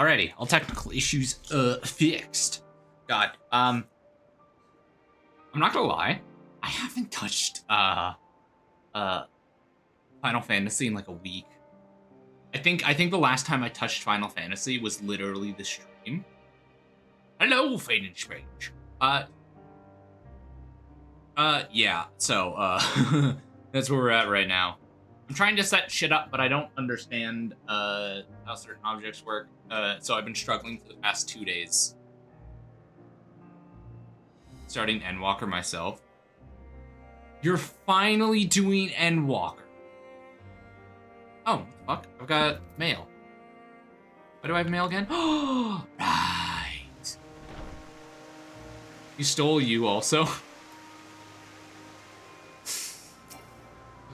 Alrighty, all technical issues fixed. God, I'm not gonna lie, I haven't touched Final Fantasy in like a week. I think the last time I touched Final Fantasy was literally the stream. Hello, Fade and Strange. Yeah. So, that's where we're at right now. I'm trying to set shit up, but I don't understand how certain objects work. So I've been struggling for the past 2 days. Starting Endwalker myself. You're finally doing Endwalker. Oh, fuck. I've got mail. Why do I have mail again? Oh, right. You stole you also.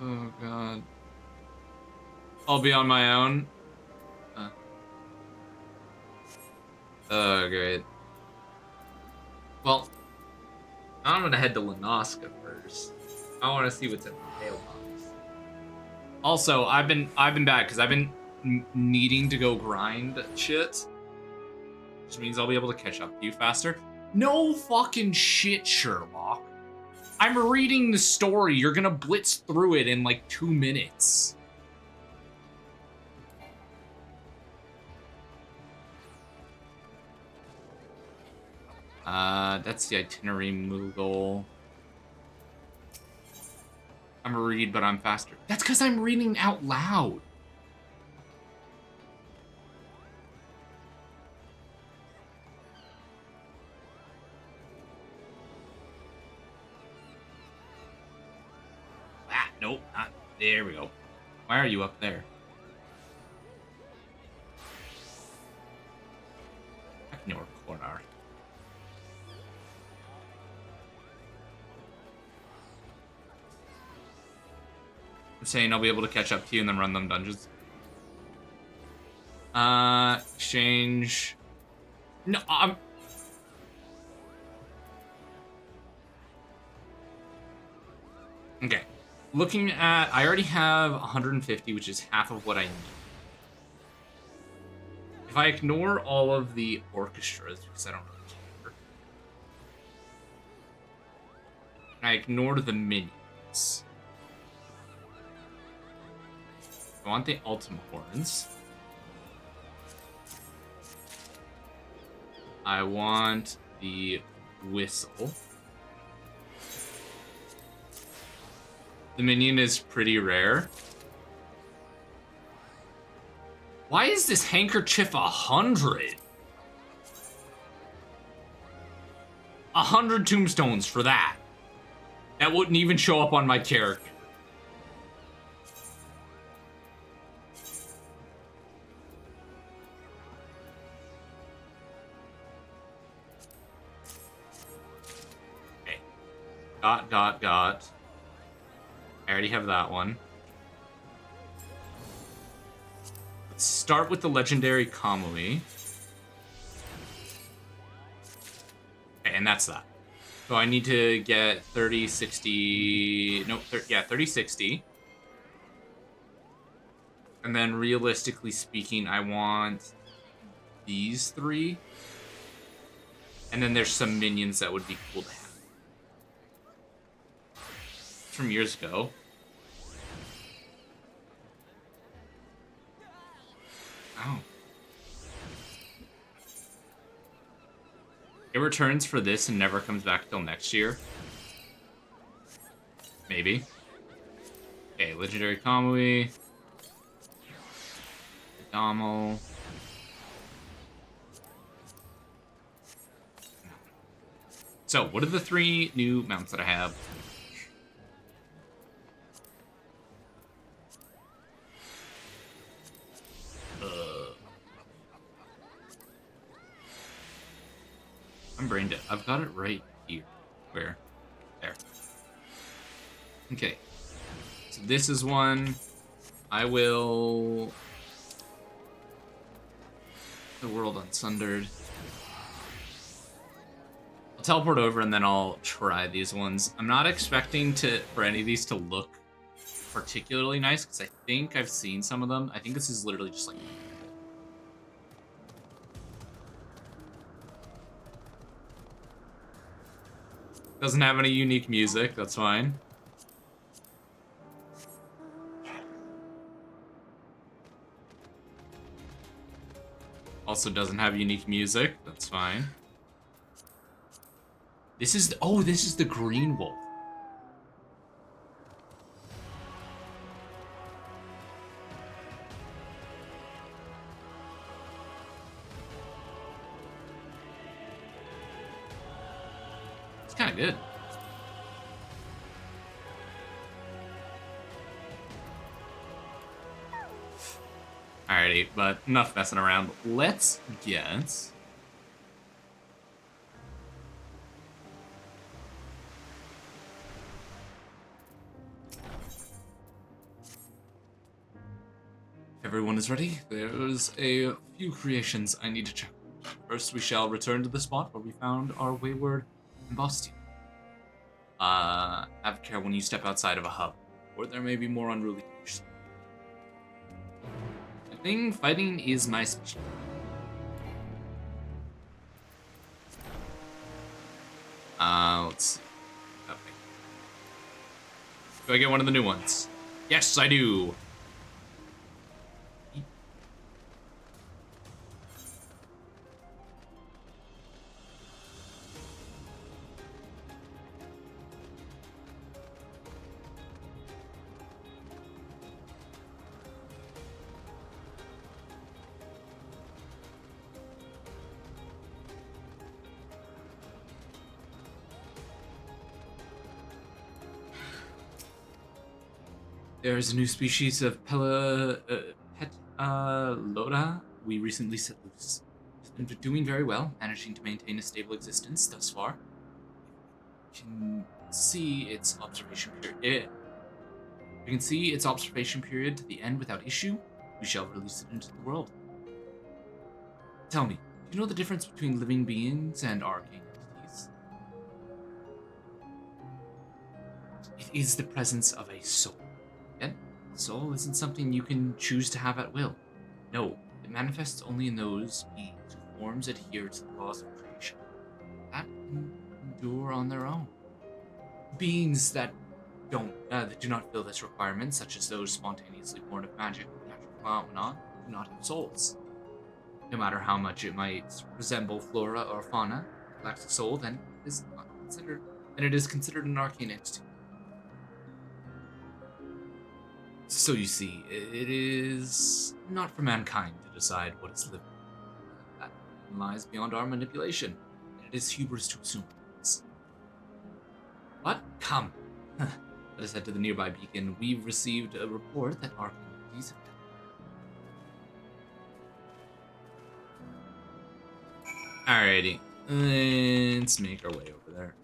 Oh, God. I'll be on my own. Oh, great. Well, I'm gonna head to Lanoska first. I want to see what's in the mailbox. Also, I've been bad because I've been needing to go grind shit, which means I'll be able to catch up to you faster. No fucking shit, Sherlock. I'm reading the story. You're gonna blitz through it in like 2 minutes. That's the itinerary Moogle. I'm a read, but I'm faster. That's because I'm reading out loud. Ah, nope, not there. We go. Why are you up there? I can ignore corner. I'm saying I'll be able to catch up to you and then run them dungeons. Exchange. No, okay. Looking at, I already have 150, which is half of what I need. If I ignore all of the orchestras, because I don't really care, and I ignored the minions. I want the ultimate horns. I want the whistle. The minion is pretty rare. Why is this handkerchief 100? 100 tombstones for that. That wouldn't even show up on my character. Okay. Got. I already have that one. Let's start with the legendary Kamui. Okay, and that's that. So I need to get 30, 60... Nope, 30, 60. And then realistically speaking, I want these 3. And then there's some minions that would be cool to have. From years ago. Oh. It returns for this and never comes back till next year. Maybe. Okay, legendary Kamui. Damo. So, what are the 3 new mounts that I have? I'm brain dead. I've got it right here. Where? There. Okay. So this is one. I will... The World Unsundered. I'll teleport over and then I'll try these ones. I'm not expecting for any of these to look particularly nice, because I think I've seen some of them. I think this is literally just like... Doesn't have any unique music, that's fine. Also doesn't have unique music, that's fine. This is the green wolf. It's kind of good. Alrighty, but enough messing around. Let's get... Everyone is ready. There's a few creations I need to check. First, we shall return to the spot where we found our wayward Bostia. Have care when you step outside of a hub, or there may be more unruly creatures. I think fighting is my specialty. Let's see. Okay. Do I get one of the new ones? Yes, I do. There is a new species of Loda we recently set loose. It's been doing very well, managing to maintain a stable existence thus far. You can see its observation period. You can see its observation period to the end without issue. We shall release it into the world. Tell me, do you know the difference between living beings and arcane entities? It is the presence of a soul. Soul isn't something you can choose to have at will. No, it manifests only in those beings whose forms adhere to the laws of creation. That can endure on their own. Beings that do not fill this requirement, such as those spontaneously born of magic or natural phenomenon, do not have souls. No matter how much it might resemble flora or fauna, it lacks a soul, then it is considered an arcane entity. So you see, it is not for mankind to decide what is living. That lies beyond our manipulation, and it is hubris to assume this. What? Come. Let us head to the nearby beacon. We've received a report that arcane entities have... Alrighty. Let's make our way over there.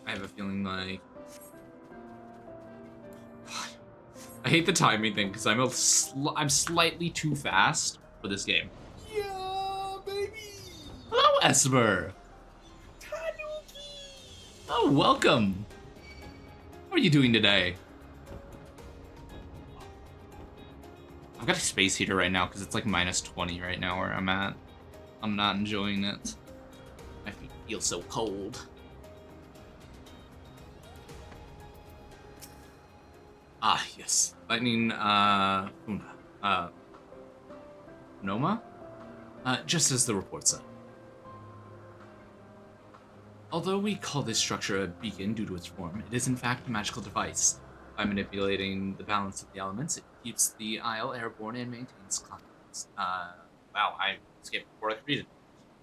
I have a feeling like... I hate the timing thing because I'm slightly too fast for this game. Yeah, baby. Hello, Esper. Tanuki. Oh, welcome. How are you doing today? I've got a space heater right now because it's like -20 right now where I'm at. I'm not enjoying it. My feet feel so cold. Ah, yes. Lightning, Noma? Just as the report said. Although we call this structure a beacon due to its form, it is in fact a magical device. By manipulating the balance of the elements, it keeps the Isle airborne and maintains confidence. Wow, I skipped before I could read it.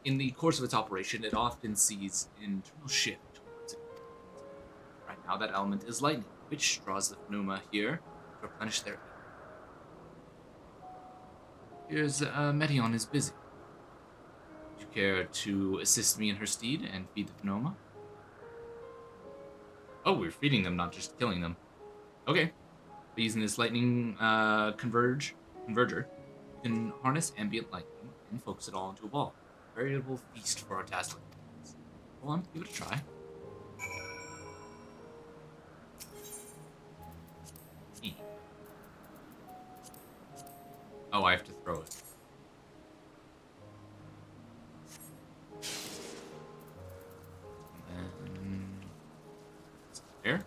In the course of its operation, it often sees an internal shift towards it. Right now, that element is lightning, which draws the pneuma here to replenish their air. Here's Medion is busy. Would you care to assist me in her steed and feed the pneuma? Oh, we're feeding them, not just killing them. Okay. By using this lightning converger, you can harness ambient lightning and focus it all into a ball. A veritable feast for our dazzling eyes. Go on, give it a try. Oh, I have to throw it. Here?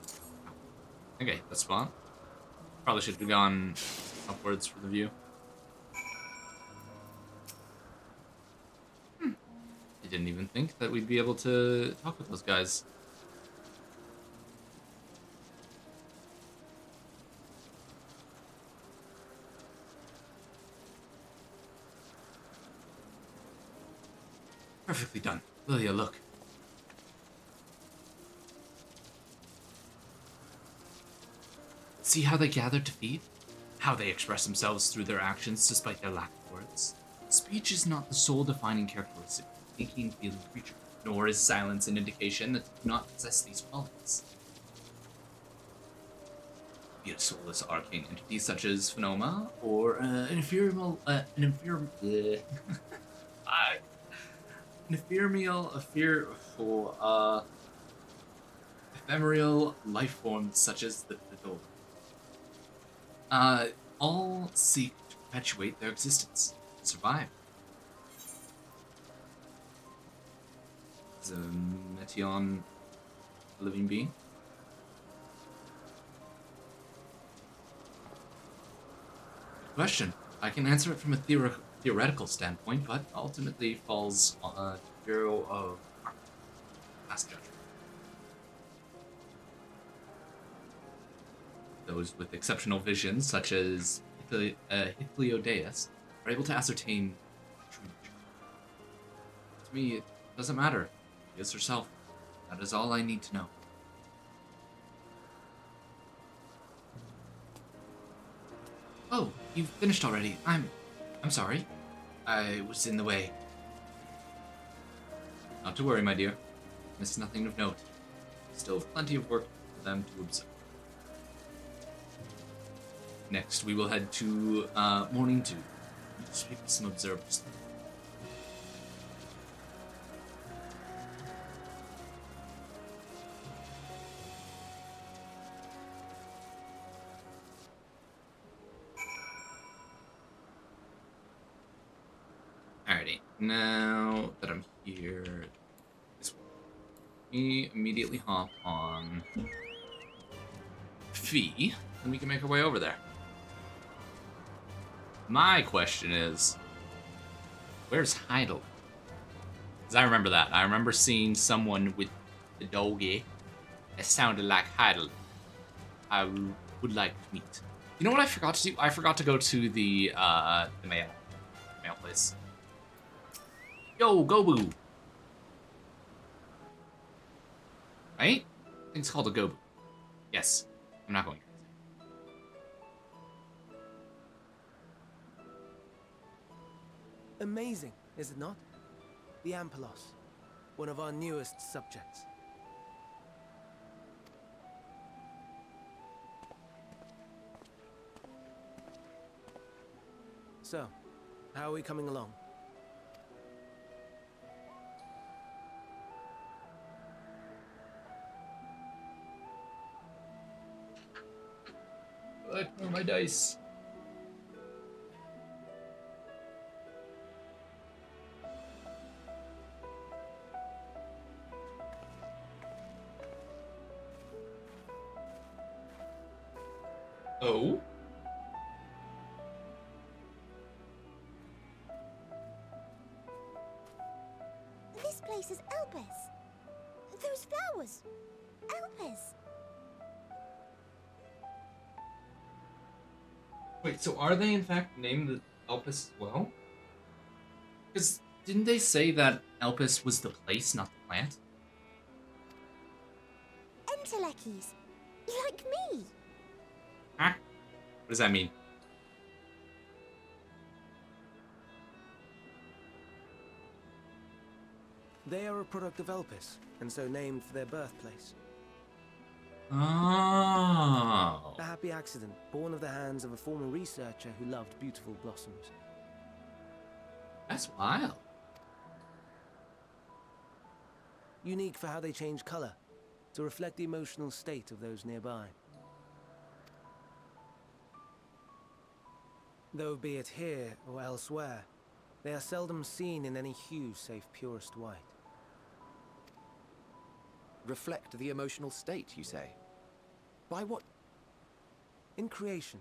Okay, that's fine. Probably should have gone upwards for the view. I didn't even think that we'd be able to talk with those guys. Perfectly done. Lilia, look. See how they gather to feed? How they express themselves through their actions despite their lack of words? Speech is not the sole defining characteristic of a thinking, feeling creature, nor is silence an indication that they do not possess these qualities. Be it soulless arcane entities such as Phenoma, or an ephemeral, ephemeral life forms such as the Dole. All seek to perpetuate their existence, survive. Is a Metion a living being? Good question. I can answer it from a theoretical standpoint, but ultimately falls on the bureau of past judgment. Those with exceptional visions, such as Hythlodeus, are able to ascertain true nature. To me, it doesn't matter. She is herself. That is all I need to know. Oh, you've finished already. I'm sorry. I was in the way. Not to worry, my dear. Missed nothing of note. Still plenty of work for them to observe. Next, we will head to Morning Dew. Speak with some observers. Alrighty, now that I'm here, we immediately hop on Fee, and we can make our way over there. My question is, where's Heidel? Because I remember that. I remember seeing someone with the doggy that sounded like Heidel. I would like to meet. You know what I forgot to do? I forgot to go to the mail place. Yo, Gobu! Right? I think it's called a Gobu. Yes. I'm not going crazy. Amazing, is it not? The Ampelos, one of our newest subjects. So, how are we coming along? Where are my dice? Oh? This place is Elpis. Those flowers. Elpis. Wait, so are they in fact named Elpis as well? Because didn't they say that Elpis was the place, not the plant? Entelekis. Like me. Huh? What does that mean? They are a product of Elpis, and so named for their birthplace. Oh. A happy accident, born of the hands of a former researcher who loved beautiful blossoms. That's wild. Unique for how they change color, to reflect the emotional state of those nearby. Though be it here or elsewhere, they are seldom seen in any hue save purest white. Reflect the emotional state, you say? By what? In creation,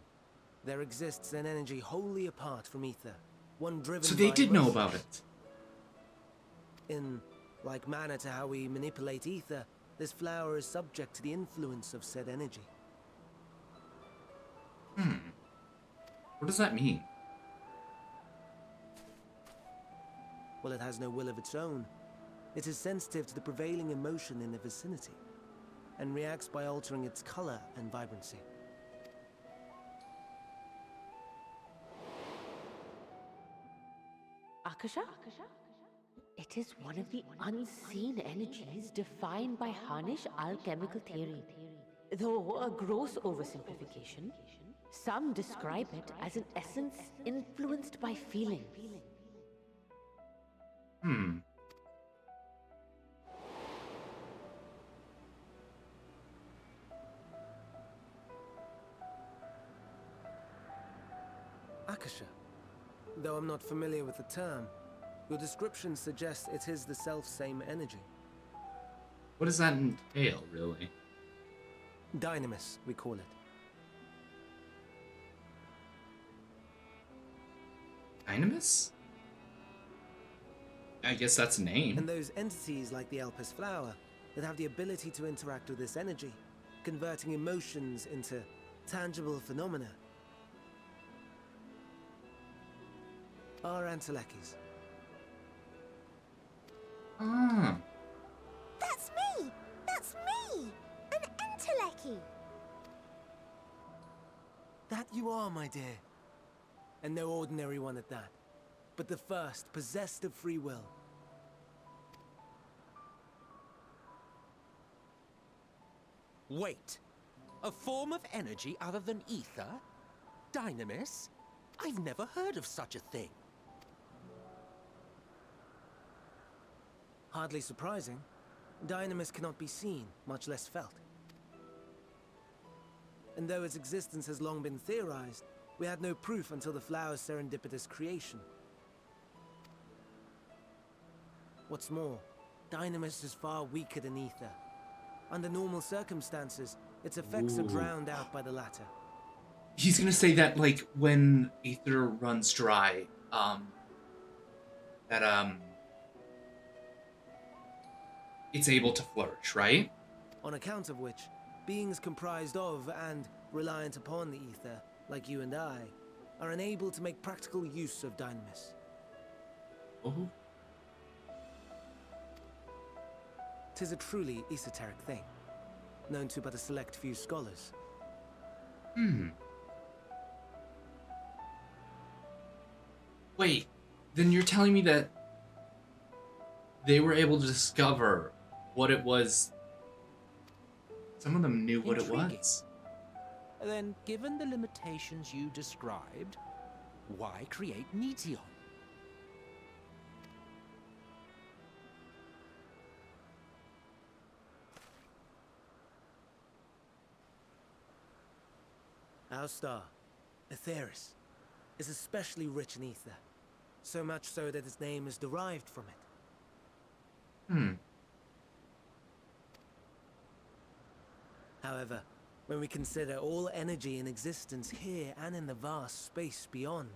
there exists an energy wholly apart from ether, one driven So they by did know emotion. about it. In like manner to how we manipulate ether, this flower is subject to the influence of said energy. What does that mean? Well, it has no will of its own. It is sensitive to the prevailing emotion in the vicinity, and reacts by altering its color and vibrancy. Akasha? It is one of the unseen energies defined by Harnish alchemical theory. Though a gross oversimplification, some describe it as an essence influenced by feeling. Akasha. Though I'm not familiar with the term, your description suggests it is the self-same energy. What does that entail, really? Dynamis, we call it. Dynamis? I guess that's a name. And those entities like the Elpis flower that have the ability to interact with this energy, converting emotions into tangible phenomena, are Antelekis. Ah. That's me! That's me! An Enteleki! That you are, my dear. And no ordinary one at that, but the first possessed of free will. Wait. A form of energy other than ether? Dynamis? I've never heard of such a thing. Hardly surprising. Dynamis cannot be seen, much less felt. And though its existence has long been theorized, we had no proof until the flower's serendipitous creation. What's more, Dynamis is far weaker than ether. Under normal circumstances, its effects are drowned out by the latter. He's gonna say that, like, when ether runs dry, it's able to flourish, right? On account of which, beings comprised of and reliant upon the ether, like you and I, are unable to make practical use of Dynamis. Oh. 'Tis a truly esoteric thing, known to but a select few scholars. Wait, then you're telling me that they were able to discover what it was. Some of them knew what it Intriguing. was. Then, given the limitations you described, why create Neteon? Our star, Aetheris, is especially rich in ether, so much so that its name is derived from it. However, when we consider all energy in existence here and in the vast space beyond,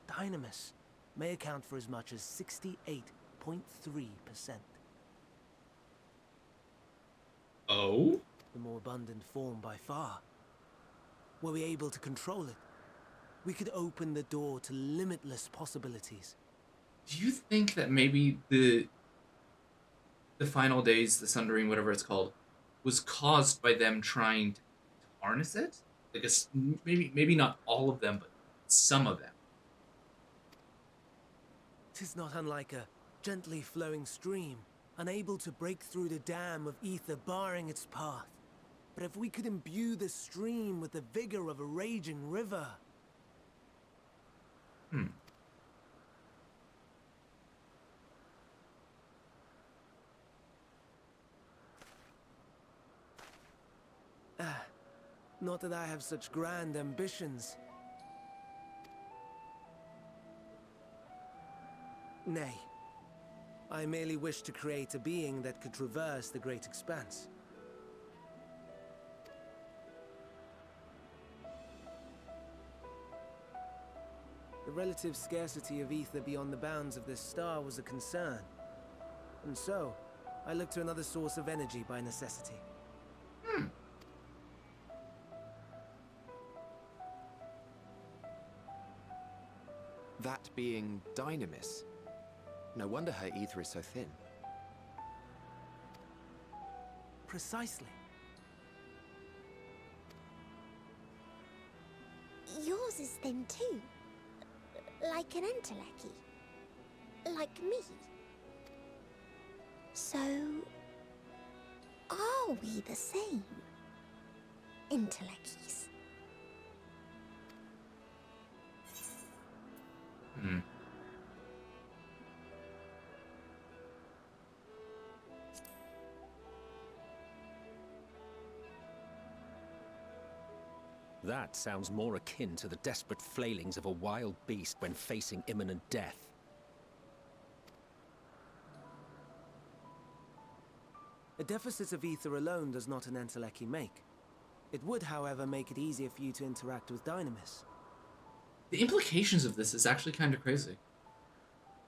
Dynamis may account for as much as 68.3%. Oh? The more abundant form by far. Were we able to control it, we could open the door to limitless possibilities. Do you think that maybe the final days, the Sundering, whatever it's called, was caused by them trying to harness it? Like maybe not all of them, but some of them. 'Tis not unlike a gently flowing stream, unable to break through the dam of ether barring its path. But if we could imbue the stream with the vigor of a raging river... Not that I have such grand ambitions. Nay. I merely wish to create a being that could traverse the great expanse. The relative scarcity of ether beyond the bounds of this star was a concern. And so, I looked to another source of energy by necessity. That being Dynamis. No wonder her ether is so thin. Precisely. Yours is thin too. Like an Enteleki. Like me. So, are we the same? Entelekis. That sounds more akin to the desperate flailings of a wild beast when facing imminent death. A deficit of ether alone does not an Enteleki make. It would, however, make it easier for you to interact with Dynamis. The implications of this is actually kind of crazy.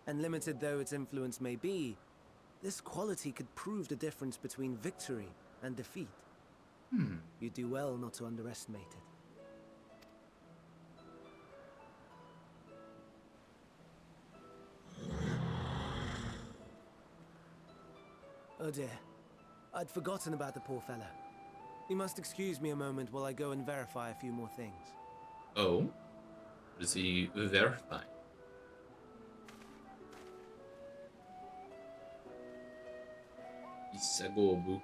And limited though its influence may be, this quality could prove the difference between victory and defeat. You do well not to underestimate it. Oh dear. I'd forgotten about the poor fellow. You must excuse me a moment while I go and verify a few more things. Oh? What is he verifying? Isagobu.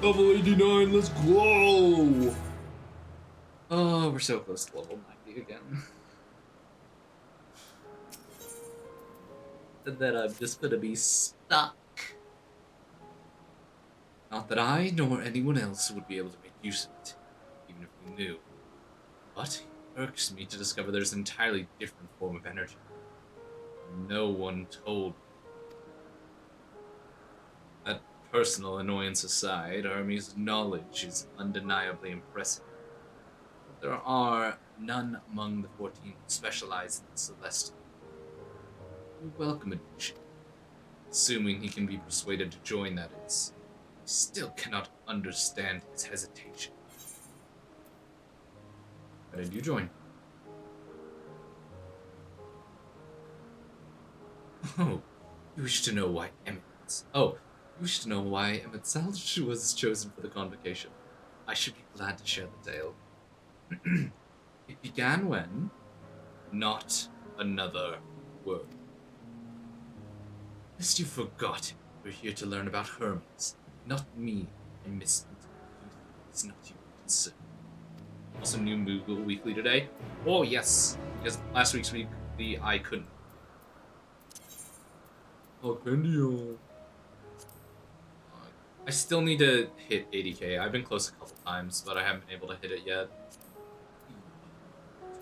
Level 89, let's go! Oh, we're so close to level 90 again. And then I'm just gonna be stuck. Not that I nor anyone else would be able to make use of it, even if we knew. But it irks me to discover there's an entirely different form of energy. No one told me. That personal annoyance aside, Army's knowledge is undeniably impressive. There are none among the 14 who specialize in the Celestial. We welcome admission, assuming he can be persuaded to join, that is. I still cannot understand his hesitation. Why did you join? Oh, you wish to know why Emmett... Oh, you wish to know why Emmett Salge was chosen for the convocation. I should be glad to share the tale. It began when... Not another word. Lest you forgot, we're here to learn about Hermes, not me. I missed it. It's not your concern. Also, new Moogle Weekly today. Oh, yes, because last week's weekly I couldn't. Oh, Grandio. I still need to hit 80k. I've been close a couple times, but I haven't been able to hit it yet.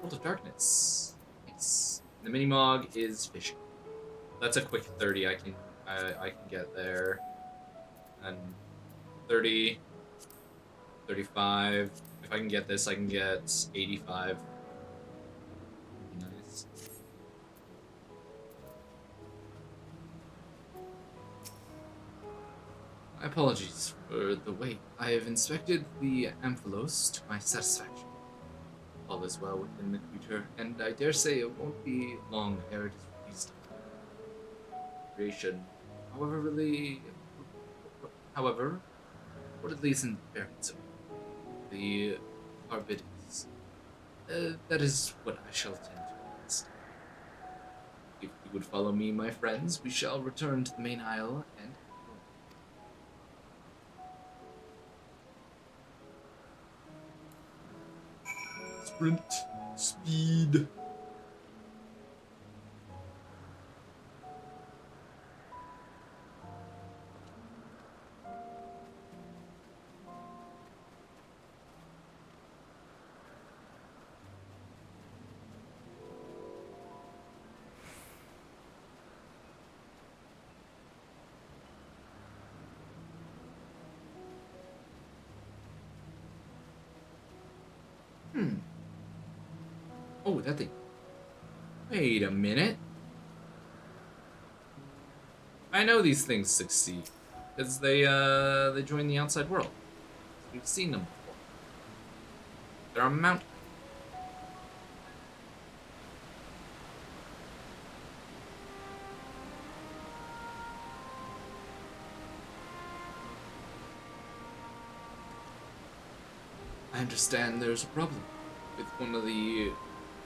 World of Darkness. Nice. The mini-mog is fishing. That's a quick 30. I can get there. And 30, 35. If I can get this, I can get 85. Nice. My apologies for the wait. I have inspected the Amphilos to my satisfaction. All is well within the creature, and I dare say it won't be long ere it is released. Creation, however, reportedly isn't very so. The Carbides. That is what I shall attend to next. If you would follow me, my friends, we shall return to the main isle and... Sprint. Speed. Oh, that thing. Wait a minute. I know these things succeed because they join the outside world. We've seen them before. They're a mountain. I understand there's a problem with one of the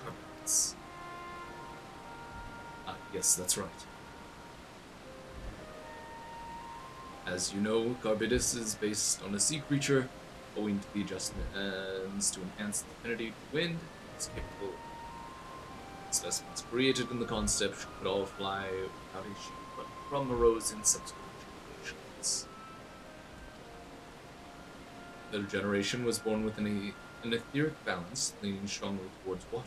carpets. Yes, that's right. As you know, Carbitus is based on a sea creature, owing to the adjustments to enhance the affinity to wind. It's capable of specimens created in the concept could all fly without issue, but from arose in subsequent generations. The generation was born with an etheric balance, leaning strongly towards water.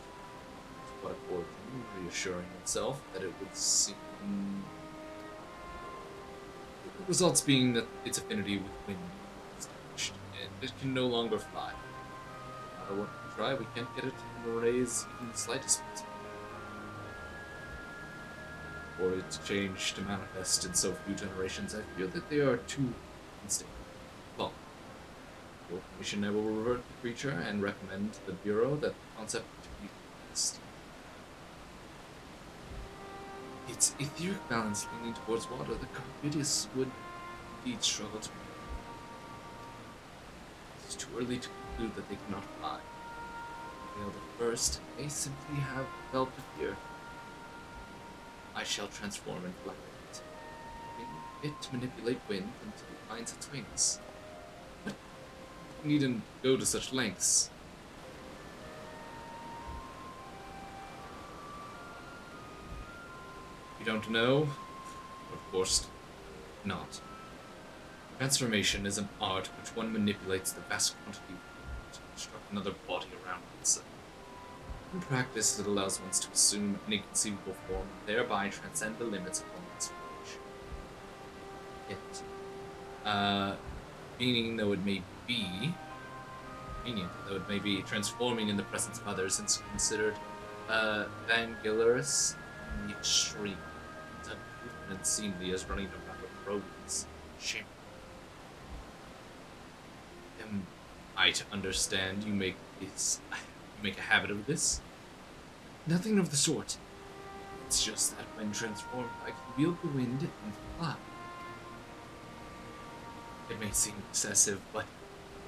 Water origin, reassuring itself that it would seem. The results being that its affinity with wind is diminished, and it can no longer fly. No matter what we try, we can't get it to raise even the slightest bit. For it to change to manifest in so few generations, I feel that they are too unstable. Well, for permission, I will revert the creature and recommend to the Bureau that the concept be fixed. Its etheric balance leaning towards water, the Carbidius would indeed struggle to breathe. It is too early to conclude that they cannot fly. If they failed at first, they simply have developed a fear. I shall transform into black light, it to manipulate wind until it finds its wings. But you needn't go to such lengths. You don't know? Of course not. Transformation is an art which one manipulates the vast quantity of wind to construct another body around itself. In practice, it allows one to assume any conceivable form and thereby transcend the limits of one's formation. Meaning though it may be, convenient though it may be, transforming in the presence of others is considered vangularous in the extreme. And seemly as running around with rodents. Shame. Am I to understand you make a habit of this? Nothing of the sort. It's just that when transformed, I can wield the wind and fly. It may seem excessive, but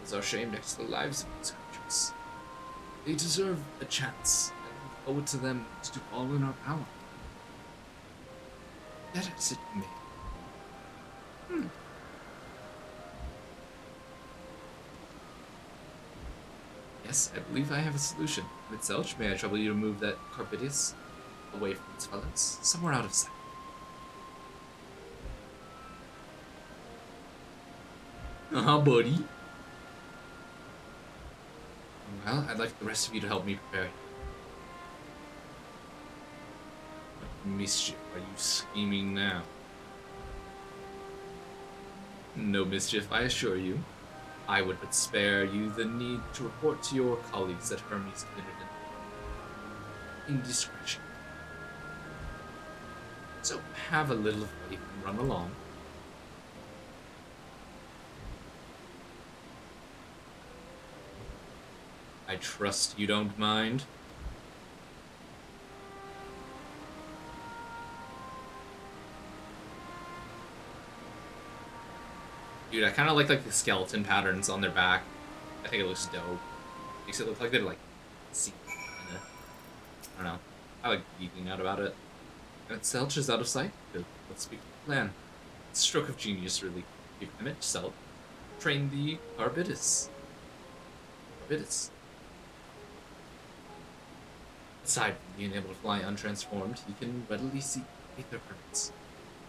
it's our shame next to the lives of these creatures. They deserve a chance, and we owe it to them to do all in our power. That is it may. Yes, I believe I have a solution. Midselch, may I trouble you to move that Carbidius away from its fellows, somewhere out of sight? Buddy. Well, I'd like the rest of you to help me prepare. What mischief are you scheming now? No mischief, I assure you. I would but spare you the need to report to your colleagues that Hermes committed an indiscretion. So have a little faith and run along. I trust you don't mind. Dude, I kind of like the skeleton patterns on their back. I think it looks dope. Makes it look like they're like sea. I don't know. I like geeking out about it. And Selch is out of sight. Good. Let's speak of the plan. Stroke of genius, really. Give him it, Selch. Train the Carbitus. Carbitus. Aside from being able to fly untransformed, he can readily see aether currents.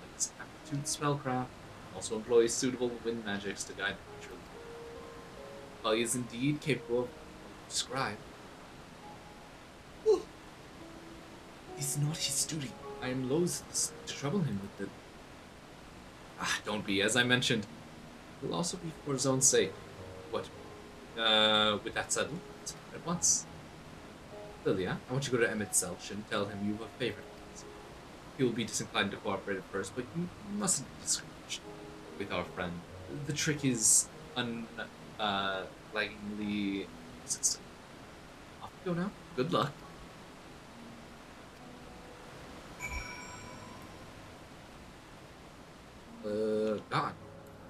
Like his aptitude spellcraft, also employs suitable wind magics to guide the creature. While he is indeed capable of describe. It's not his duty. I am loath to trouble him with it. Don't be. As I mentioned, it will also be for his own sake. What? With that settled, let's move at once. Lilia, I want you to go to Emmett's cell and tell him you have a favorite. He will be disinclined to cooperate at first, but you mustn't be discouraged with our friend. The trick is laggingly consistent. Off you go now. Good luck. God.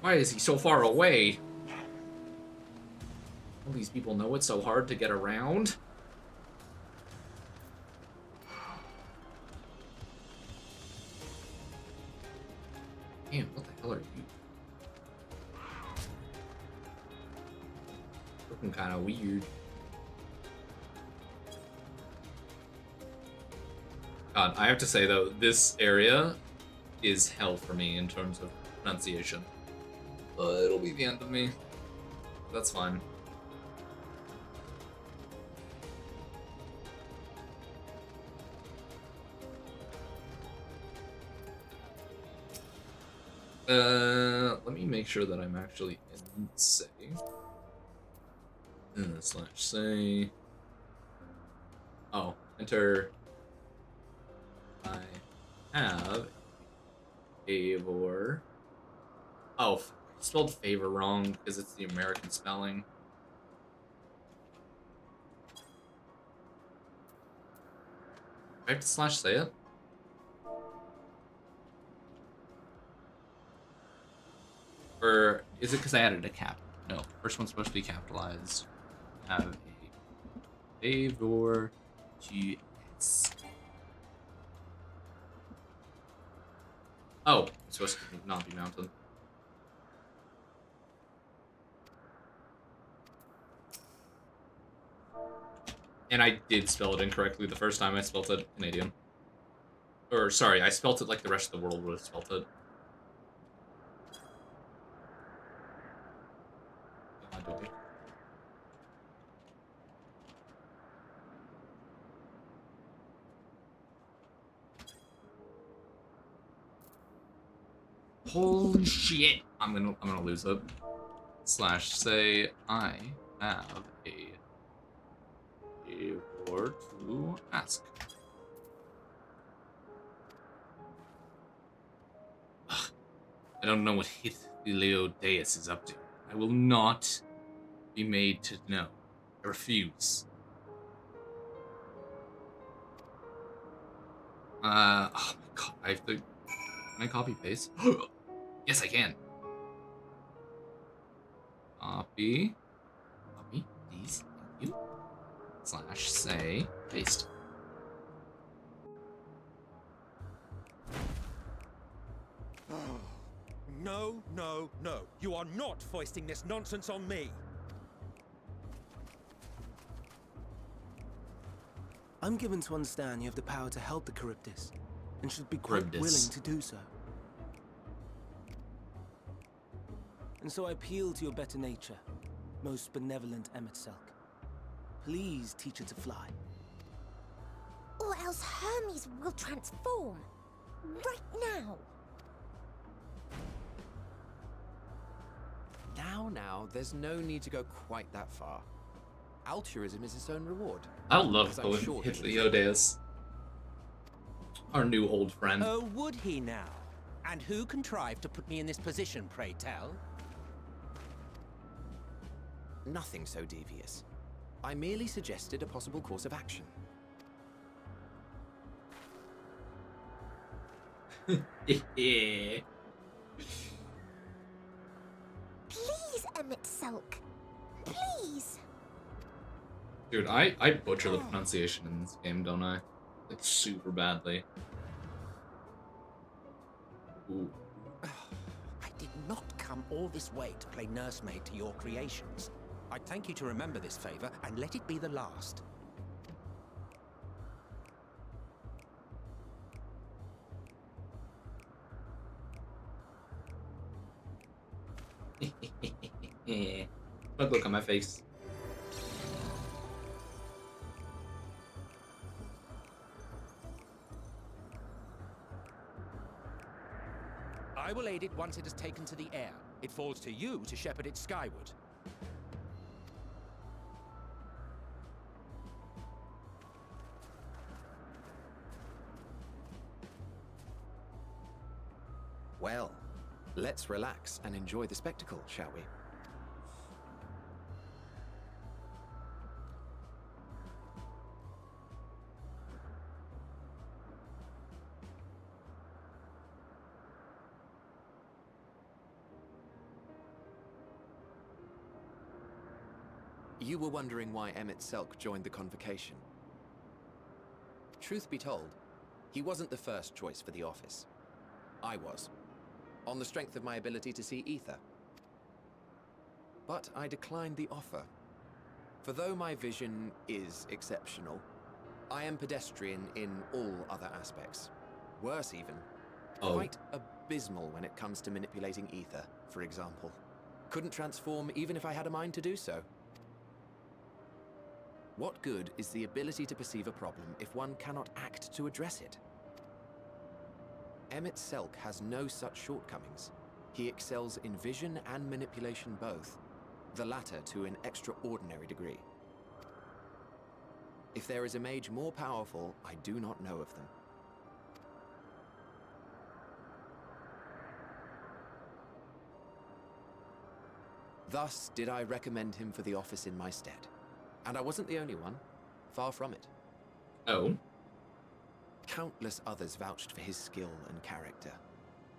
Why is he so far away? All these people know it's so hard to get around. Damn, what the hell are you? Looking kind of weird. God, I have to say though, this area is hell for me in terms of pronunciation. It'll be the end of me. That's fine. Let me make sure that I'm actually in save. Slash say. Oh, enter. I have favor. Oh, I spelled favor wrong because it's the American spelling. Do I have to slash say it? Or is it because I added a cap? No, first one's supposed to be capitalized. Have a favor GS. Oh, it's supposed to not be mounted. And I did spell it incorrectly the first time I spelled it Canadian. Or, sorry, I spelled it like the rest of the world would have spelled it. Holy shit! I'm gonna lose it. Slash say I have a favor to ask. Ugh, I don't know what Hithleo Deus is up to. I will not be made to know. I refuse. Oh my god, I have to. Can I copy paste? Yes, I can. Copy, please, thank you. Slash say paste. No, no, no. You are not foisting this nonsense on me. I'm given to understand you have the power to help the Charybdis, and should be quite Charybdis. willing to do so. And so I appeal to your better nature, most benevolent Emetselk. Please teach her to fly. Or else Hermes will transform. Right now. Now, there's no need to go quite that far. Altruism is its own reward. I love As I'm going sure Hithleo Deus. Our new old friend. Oh, would he now? And who contrived to put me in this position, pray tell? Nothing so devious. I merely suggested a possible course of action. Yeah. Please, Emetselk. Please. Dude, I butcher the pronunciation in this game, don't I? Like, super badly. Ooh. I did not come all this way to play nursemaid to your creations. I'd thank you to remember this favor and let it be the last. But look on my face. I will aid it once it is taken to the air. It falls to you to shepherd it skyward. Well, let's relax and enjoy the spectacle, shall we? You were wondering why Emmett Selk joined the convocation. Truth be told, he wasn't the first choice for the office. I was, on the strength of my ability to see ether. But I declined the offer. For though my vision is exceptional, I am pedestrian in all other aspects. Worse even, quite abysmal when it comes to manipulating ether, for example. Couldn't transform even if I had a mind to do so. What good is the ability to perceive a problem if one cannot act to address it? Emmett Selk has no such shortcomings. He excels in vision and manipulation both, the latter to an extraordinary degree. If there is a mage more powerful, I do not know of them. Thus did I recommend him for the office in my stead. And I wasn't the only one. Far from it. Oh. Countless others vouched for his skill and character.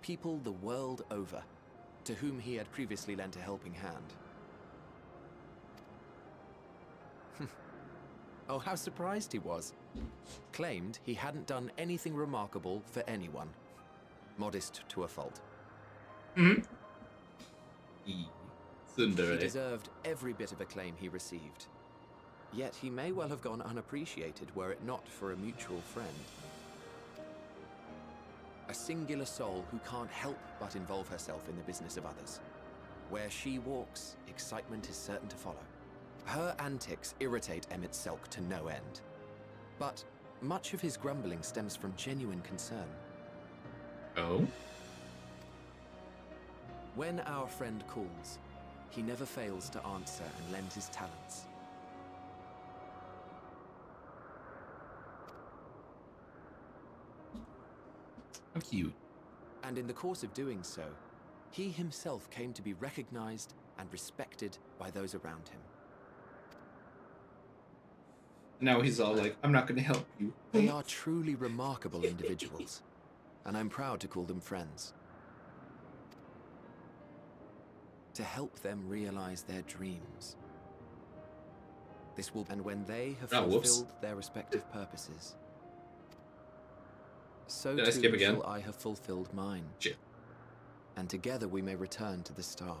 People the world over, to whom he had previously lent a helping hand. Oh, how surprised he was. Claimed he hadn't done anything remarkable for anyone. Modest to a fault. Mm-hmm. He deserved every bit of acclaim he received. Yet he may well have gone unappreciated were it not for a mutual friend. A singular soul who can't help but involve herself in the business of others. Where she walks, excitement is certain to follow. Her antics irritate Emmett Selk to no end. But much of his grumbling stems from genuine concern. Oh? When our friend calls, he never fails to answer and lend his talents. How cute. And in the course of doing so, he himself came to be recognized and respected by those around him. Now he's all like, I'm not going to help you. They are truly remarkable individuals, and I'm proud to call them friends. To help them realize their dreams. This will, and when they have fulfilled their respective purposes, so too shall I have fulfilled mine. Shit. And together we may return to the star.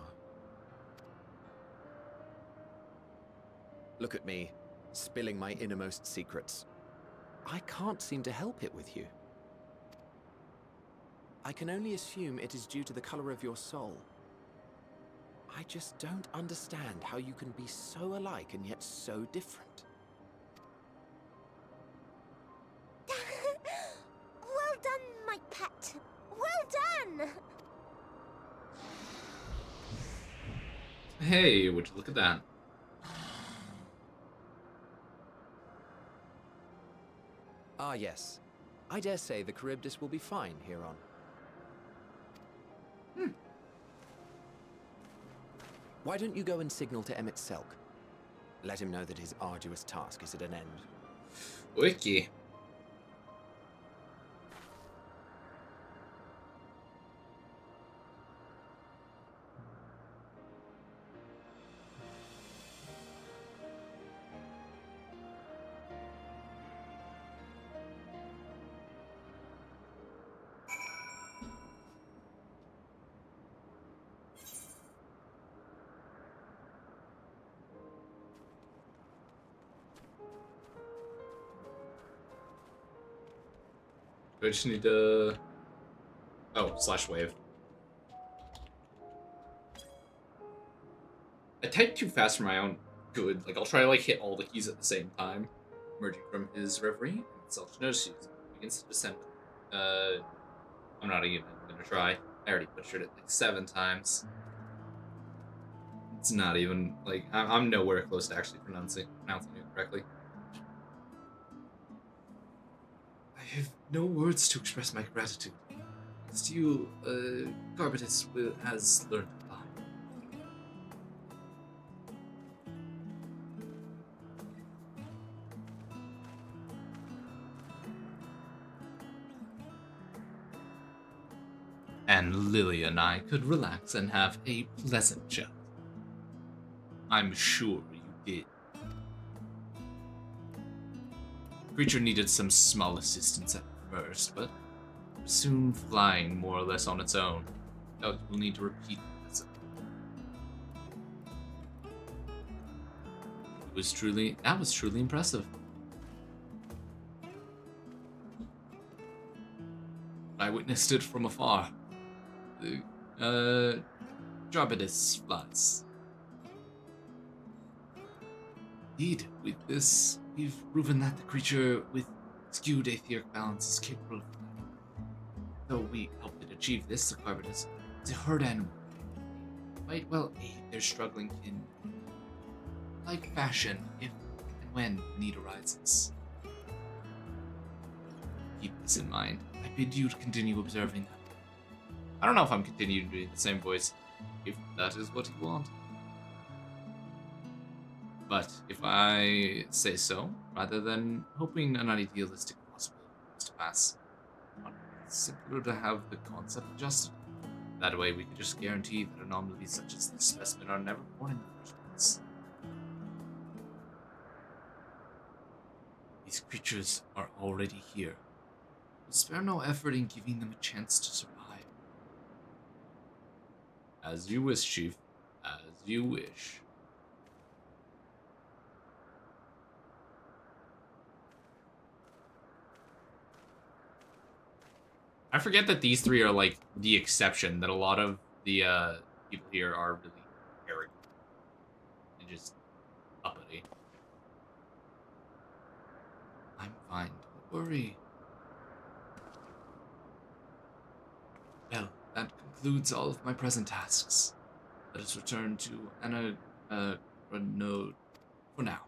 Look at me, spilling my innermost secrets. I can't seem to help it with you. I can only assume it is due to the color of your soul. I just don't understand how you can be so alike and yet so different. Well done, my pet. Well done! Hey, would you look at that? Ah, yes. I dare say the Charybdis will be fine here on. Why don't you go and signal to Emmett Selk? Let him know that his arduous task is at an end. Wiki. I just need to... Oh, slash wave. I typed too fast for my own good. Like, I'll try to, like, hit all the keys at the same time. Emerging from his reverie, and self-notice begins to descend. I'm not even gonna try. I already butchered it, like, 7 times. It's not even, like, I'm nowhere close to actually pronouncing it correctly. I have no words to express my gratitude. Still, Carbitus has learned to fly. And Lily and I could relax and have a pleasant chat. I'm sure you did. The creature needed some small assistance at first, but soon flying more or less on its own. Doubt we'll need to repeat that. That was truly impressive. I witnessed it from afar. The Jarbidus flies. Indeed, with this, we've proven that the creature with skewed etheric balance is capable of flying. Though we helped it achieve this, the Carbidus is a herd animal. Might well aid their struggling in like fashion if and when need arises. Keep this in mind. I bid you to continue observing them. I don't know if I'm continuing doing the same voice, if that is what you want. But if I say so, rather than hoping an idealistic possibility comes to pass, it's simpler to have the concept adjusted. That way we can just guarantee that anomalies such as this specimen are never born in the first place. These creatures are already here. We'll spare no effort in giving them a chance to survive. As you wish, Chief. As you wish. I forget that these three are like the exception, that a lot of the people here are really arrogant and just uppity. I'm fine, don't worry. Well, that concludes all of my present tasks. Let us return to Node for now.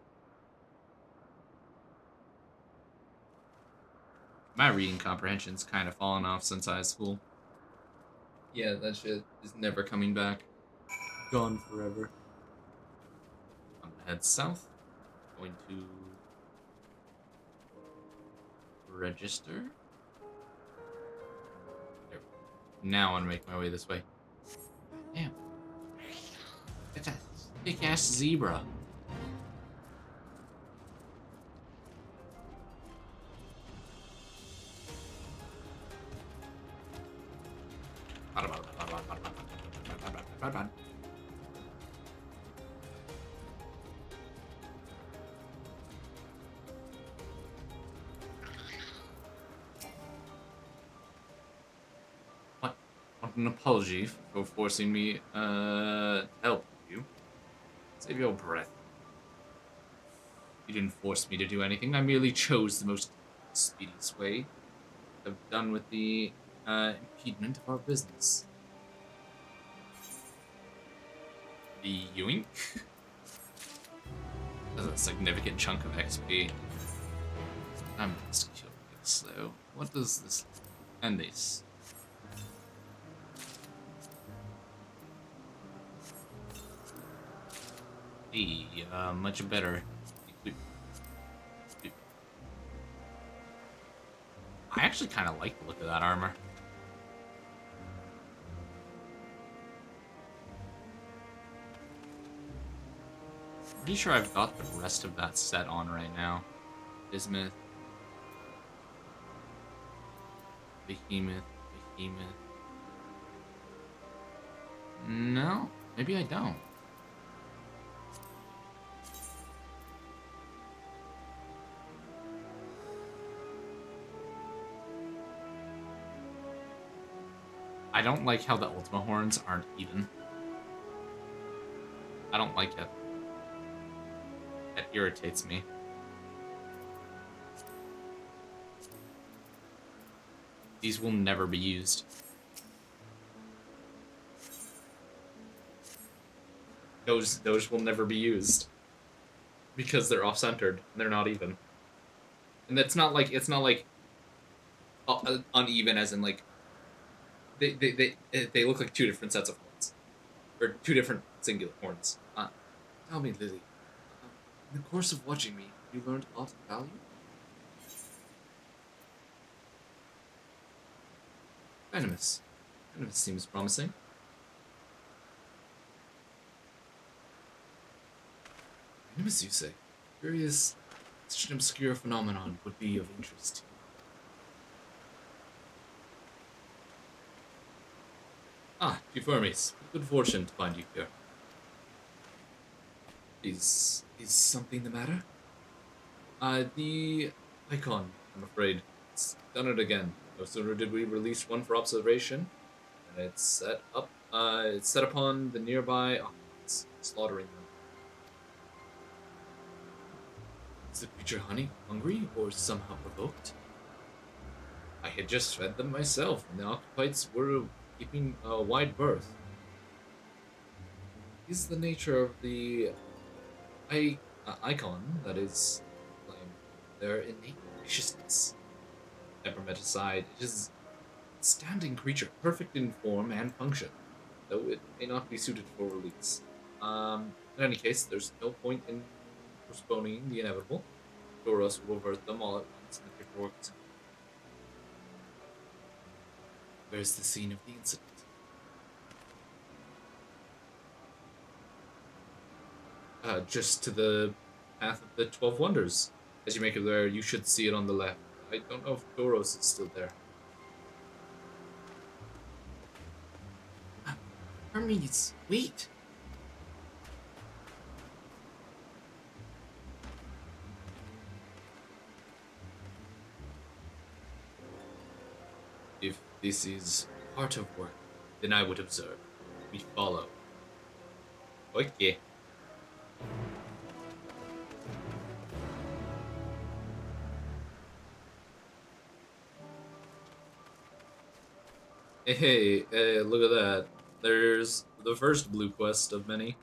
My reading comprehension's kind of fallen off since high school. Yeah, that shit is never coming back. Gone forever. I'm gonna head south. Going to register. There. Now I'm gonna make my way this way. Damn. It's a thick ass zebra. What? Want an apology for forcing me to help you. Save your breath. You didn't force me to do anything. I merely chose the most expedient way to have done with the impediment of our business. The yoink? That's a significant chunk of XP. I'm just curious though. What does this and this? Hey, much better. I actually kind of like the look of that armor. Pretty sure I've got the rest of that set on right now. Bismuth. Behemoth. No, maybe I don't. I don't like how the Ultima horns aren't even. I don't like it. It irritates me. These will never be used. Those will never be used. Because they're off-centered. They're not even. And it's not like uneven as in like they look like two different sets of horns, or two different singular horns. Tell me, Lily, in the course of watching me, you learned a lot of value. Venomous. Venomous seems promising. Venomous, you say? Curious, such an obscure phenomenon would be of interest to you. Ah, Euphormes. Good fortune to find you here. Is something the matter? The icon, I'm afraid. It's done it again. No sooner did we release one for observation, and it's set upon the nearby occupants, slaughtering them. Is the creature hungry or somehow provoked? I had just fed them myself, and the occupites were keeping a wide berth. Is the nature of the icon that is their innate viciousness. Epimeticide, it is a standing creature, perfect in form and function, though it may not be suited for release. In any case, there's no point in postponing the inevitable. Doros will avert them all at once, and the paperwork is. Where's the scene of the incident? Just to the path of the 12 Wonders. As you make it there, you should see it on the left. I don't know if Doros is still there. Hermes, wait! If this is part of work, then I would observe. We follow. Okay. Hey, look at that. There's the first blue quest of many.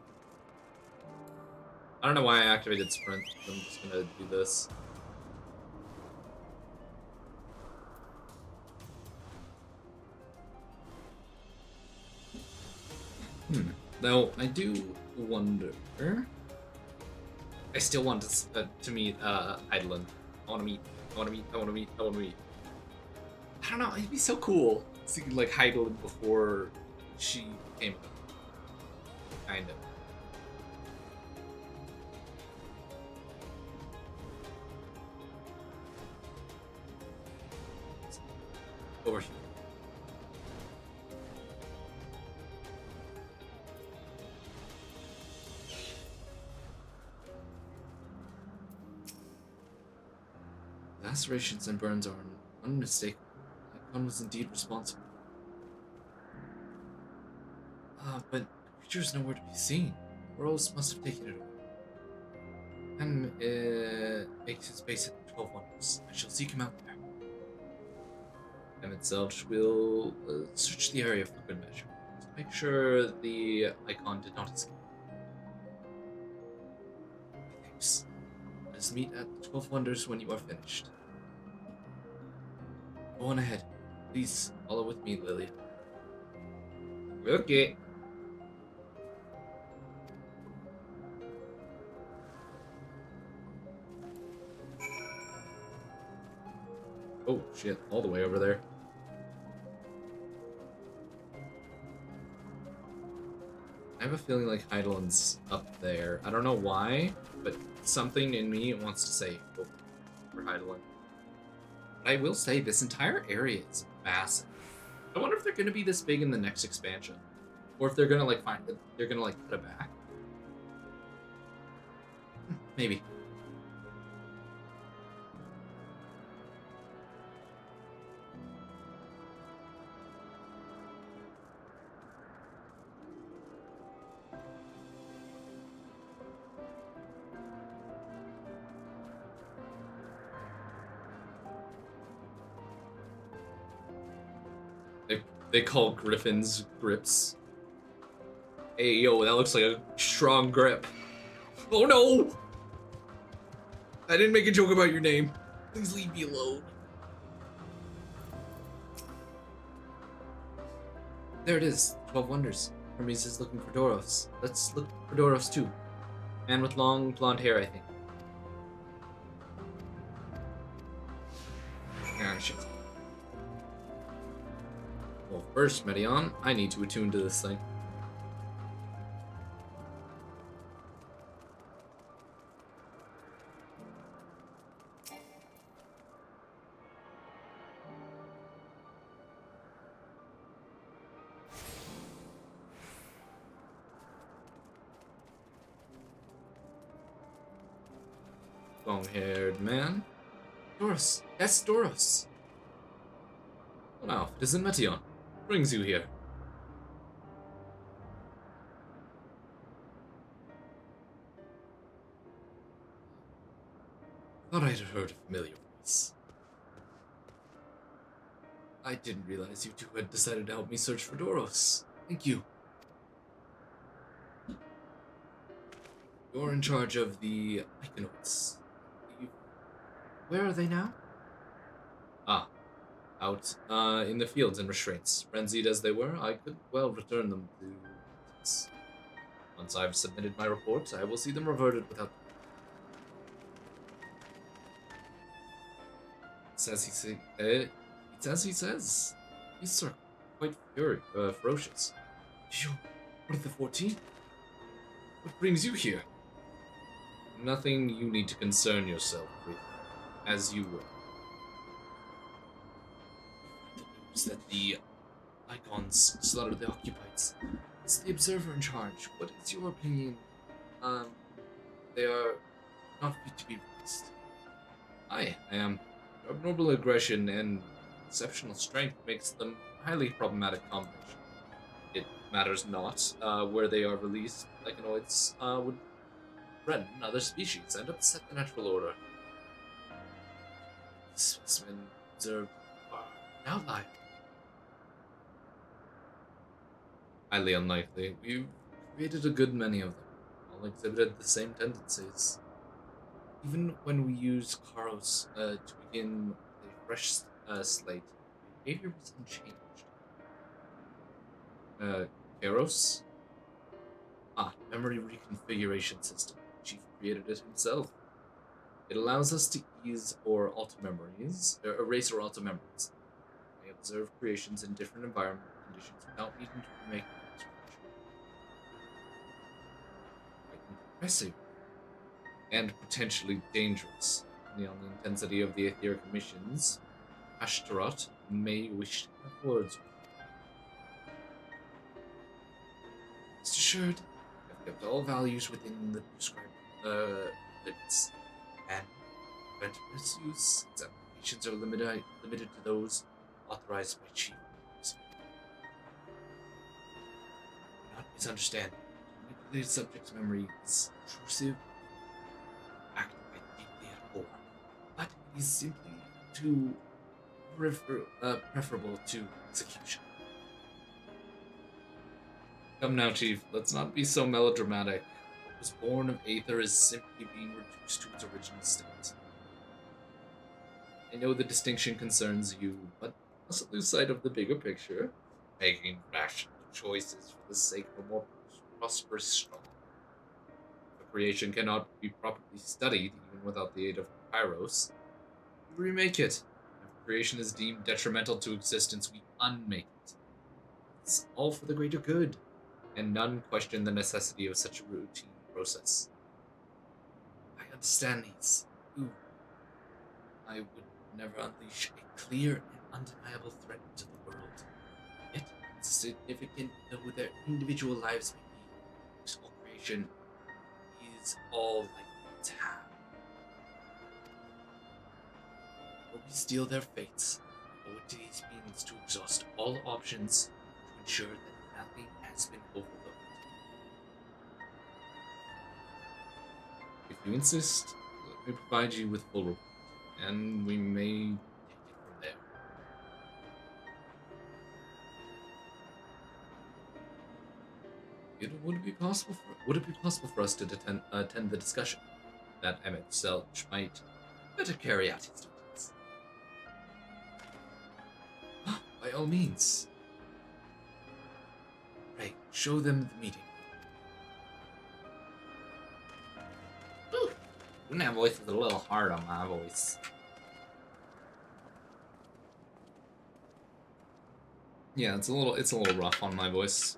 I don't know why I activated sprint. I'm just gonna do this. Now, I do wonder. I still want to meet Eidolon. I want to meet. I don't know. It'd be so cool seeing like Eidolon before she came up. Kind of. Over here. Lacerations and burns are unmistakable. Icon was indeed responsible. But the creature is nowhere to be seen. Boros must have taken it away. And makes his base at the 12 Wonders. I shall seek him out there. And itself will search the area for good measure. To make sure the icon did not escape. Thanks. Let us meet at the 12 Wonders when you are finished. Go on ahead. Please follow with me, Lily. Okay. Oh shit, all the way over there. I have a feeling like Eidolon's up there. I don't know why, but something in me wants to say go for Eidolon. But I will say this entire area is massive. I wonder if they're gonna be this big in the next expansion. Or if they're gonna like cut it back. Maybe. They call griffins grips. Hey, yo, that looks like a strong grip. Oh no! I didn't make a joke about your name. Please leave me alone. There it is. 12 Wonders. Hermes is looking for Doros. Let's look for Doros too. Man with long blonde hair, I think. Ah, shit. Well, first, Medion, I need to attune to this thing. Long-haired man. Doros. Yes, Doros. Oh, now, it isn't Meteon. What brings you here? Thought I'd heard a familiar voice. I didn't realize you two had decided to help me search for Doros. Thank you. You're in charge of the Iconoids. Where are they now? Ah, out in the fields and restraints. Frenzied as they were, I could well return them to us. Once I've submitted my report, I will see them reverted without. It's as he says. These are quite ferocious. You, what of the 14? What brings you here? Nothing you need to concern yourself with, as you will. The news that the Icons slaughtered the occupieds. It's the Observer in charge. What is your opinion? They are not fit to be released. I am. Abnormal aggression and exceptional strength makes them a highly problematic combination. It matters not where they are released. Iconoids would threaten other species and upset the natural order. Specimen observed an outlier. Highly unlikely. We've created a good many of them. All exhibited the same tendencies. Even when we use Karos to begin with a fresh slate, behavior was unchanged. Karos? Ah, memory reconfiguration system. Chief created it himself. It allows us to erase or alter memories. We observe creations in different environmental conditions without needing to make them. Quite impressive. And potentially dangerous. Depending on the intensity of the etheric emissions, Ashtaroth may wish to have words with you. Rest assured, I've kept all values within the prescribed limits, and prevent misuse. Its applications are limited to those authorized by Chief. Do not misunderstand. The subject's memory is intrusive. Act deeply at war, but it is simply too preferable to execution. Come now, Chief, let's not be so melodramatic. What was born of Aether is simply being reduced to its original state. I know the distinction concerns you, but mustn't lose sight of the bigger picture. Making rational choices for the sake of a more prosperous strong. If a creation cannot be properly studied, even without the aid of Kairos, we remake it. If creation is deemed detrimental to existence, we unmake it. It's all for the greater good, and none question the necessity of such a routine process. I understand these. Ooh. I would never unleash a clear and undeniable threat to the world. Yet, significant though their individual lives may be, this whole creation is all like to have. Or we steal their fates, owe it to these beings to exhaust all options to ensure that nothing has been overlooked. If you insist, let me provide you with full report, and we may take it from there. Would it be possible for us to attend the discussion? That Emmett Selch might better carry out his duties. By all means. show them the meeting. Ooh, that voice is a little hard on my voice. Yeah, it's a little rough on my voice.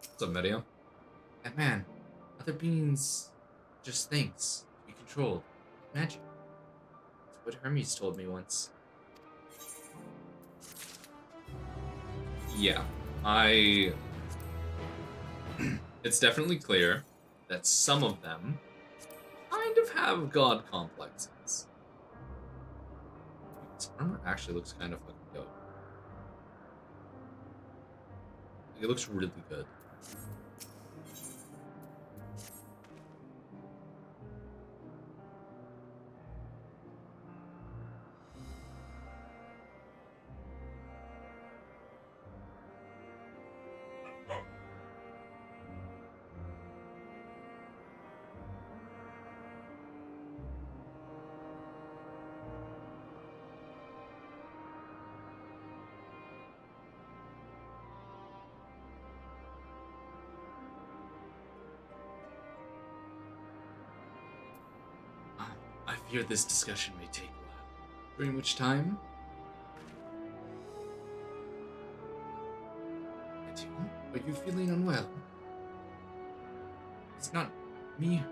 What's up, video? And man, other beings just things to be controlled. Magic. That's what Hermes told me once. Yeah, it's definitely clear that some of them kind of have god complexes. This armor actually looks kind of fucking dope. It looks really good. I fear this discussion may take a while, during which time... Are you feeling unwell? It's not me,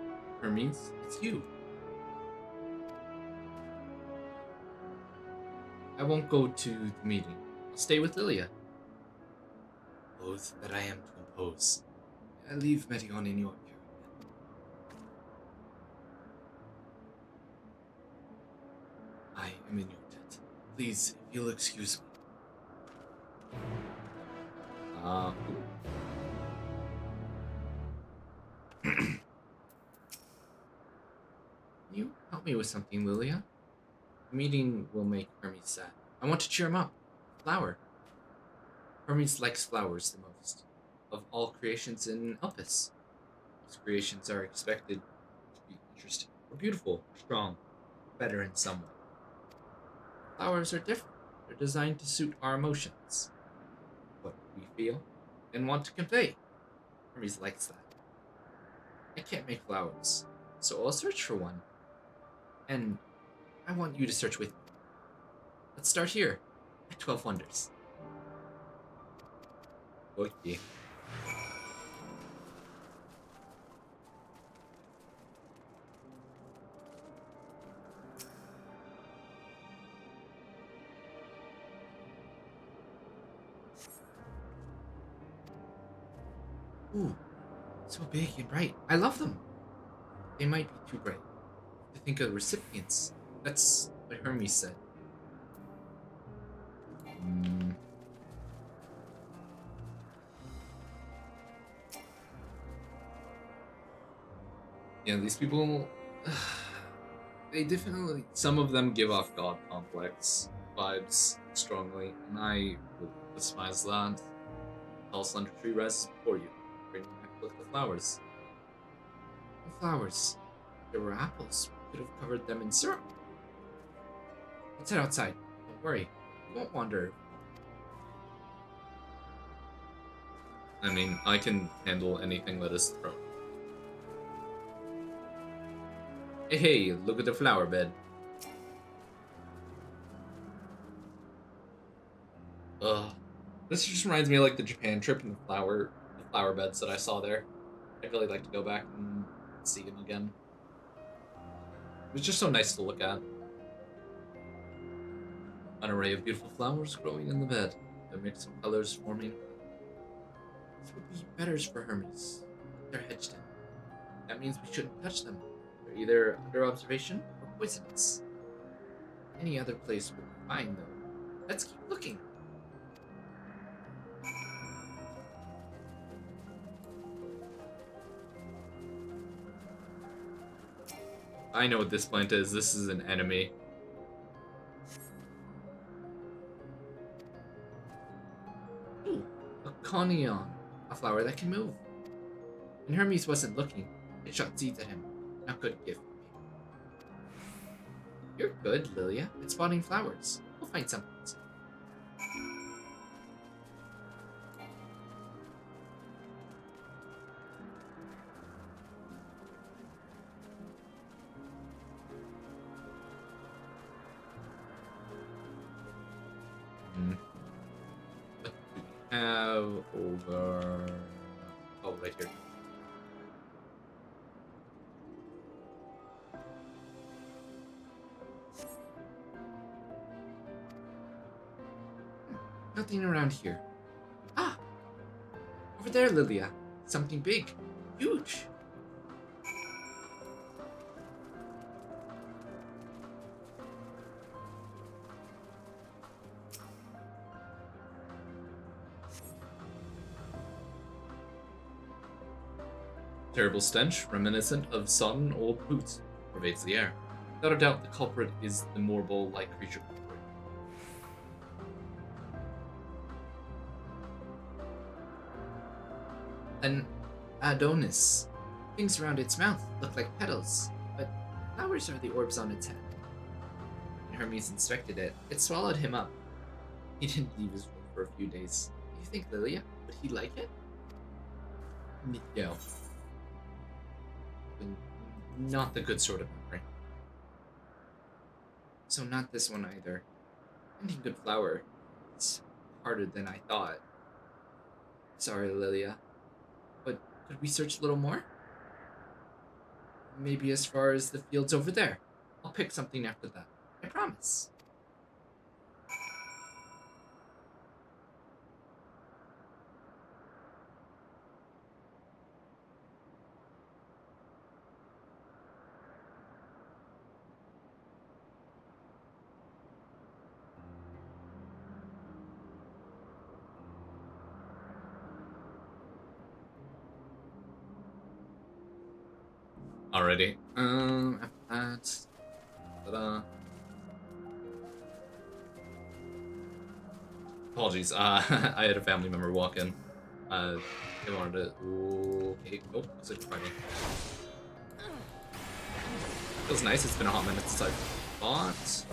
Hermes, it's you. I won't go to the meeting. I'll stay with Lilia. Oath that I am to impose. I leave Metion in your care. I am in your debt. Please, if you'll excuse me. Can you help me with something, Lilia? The meeting will make Hermes sad. I want to cheer him up. Flower. Hermes likes flowers the most. Of all creations in Elpis. Most creations are expected to be interesting, or beautiful, or strong, better in some way. Flowers are different. They're designed to suit our emotions. What we feel and want to convey. Hermes likes that. I can't make flowers, so I'll search for one. And I want you to search with me. Let's start here, at 12 Wonders. Okay. Ooh, so big and bright. I love them. They might be too bright to think of recipients. That's what Hermes said. Yeah, these people, they definitely, some of them give off god complex vibes strongly, and I would despise that. Tall slender tree rises before you, bringing back with the flowers. The flowers. There were apples. We could have covered them in syrup. Let's head outside. Don't worry. We won't wander. I mean, I can handle anything that is thrown. Hey, look at the flower bed. Ugh. This just reminds me of like the Japan trip and the flower beds that I saw there. I'd really like to go back and see them again. It was just so nice to look at. An array of beautiful flowers growing in the bed. Their mix of colors forming. This would be better for Hermes. They're hedged in. That means we shouldn't touch them. They're either under observation or poisonous. Any other place would be fine, though. Let's keep looking. I know what this plant is. This is an enemy. Ooh, a conion. A flower that can move. When Hermes wasn't looking, it shot seeds at him. Not good gift. You're good, Lilia, at spotting flowers. We'll find something soon. What do we have over... Oh, right here. Nothing around here. Ah! Over there, Lilia. Something big. Huge. Terrible stench, reminiscent of sodden old boots, pervades the air. Without a doubt, the culprit is the morbol-like creature. An Adonis. Things around its mouth look like petals, but flowers are the orbs on its head. When Hermes inspected it, it swallowed him up. He didn't leave his room for a few days. Do you think, Lilia, would he like it? No. Not the good sort of memory. So not this one either. Finding good flower. It's harder than I thought. Sorry, Lilia. But could we search a little more? Maybe as far as the fields over there. I'll pick something after that. I promise. Alrighty. After that. Ta-da. Apologies. I had a family member walk in. They wanted to. Okay. Oh, looks like fighting. Feels nice. It's been a hot minute since I fought.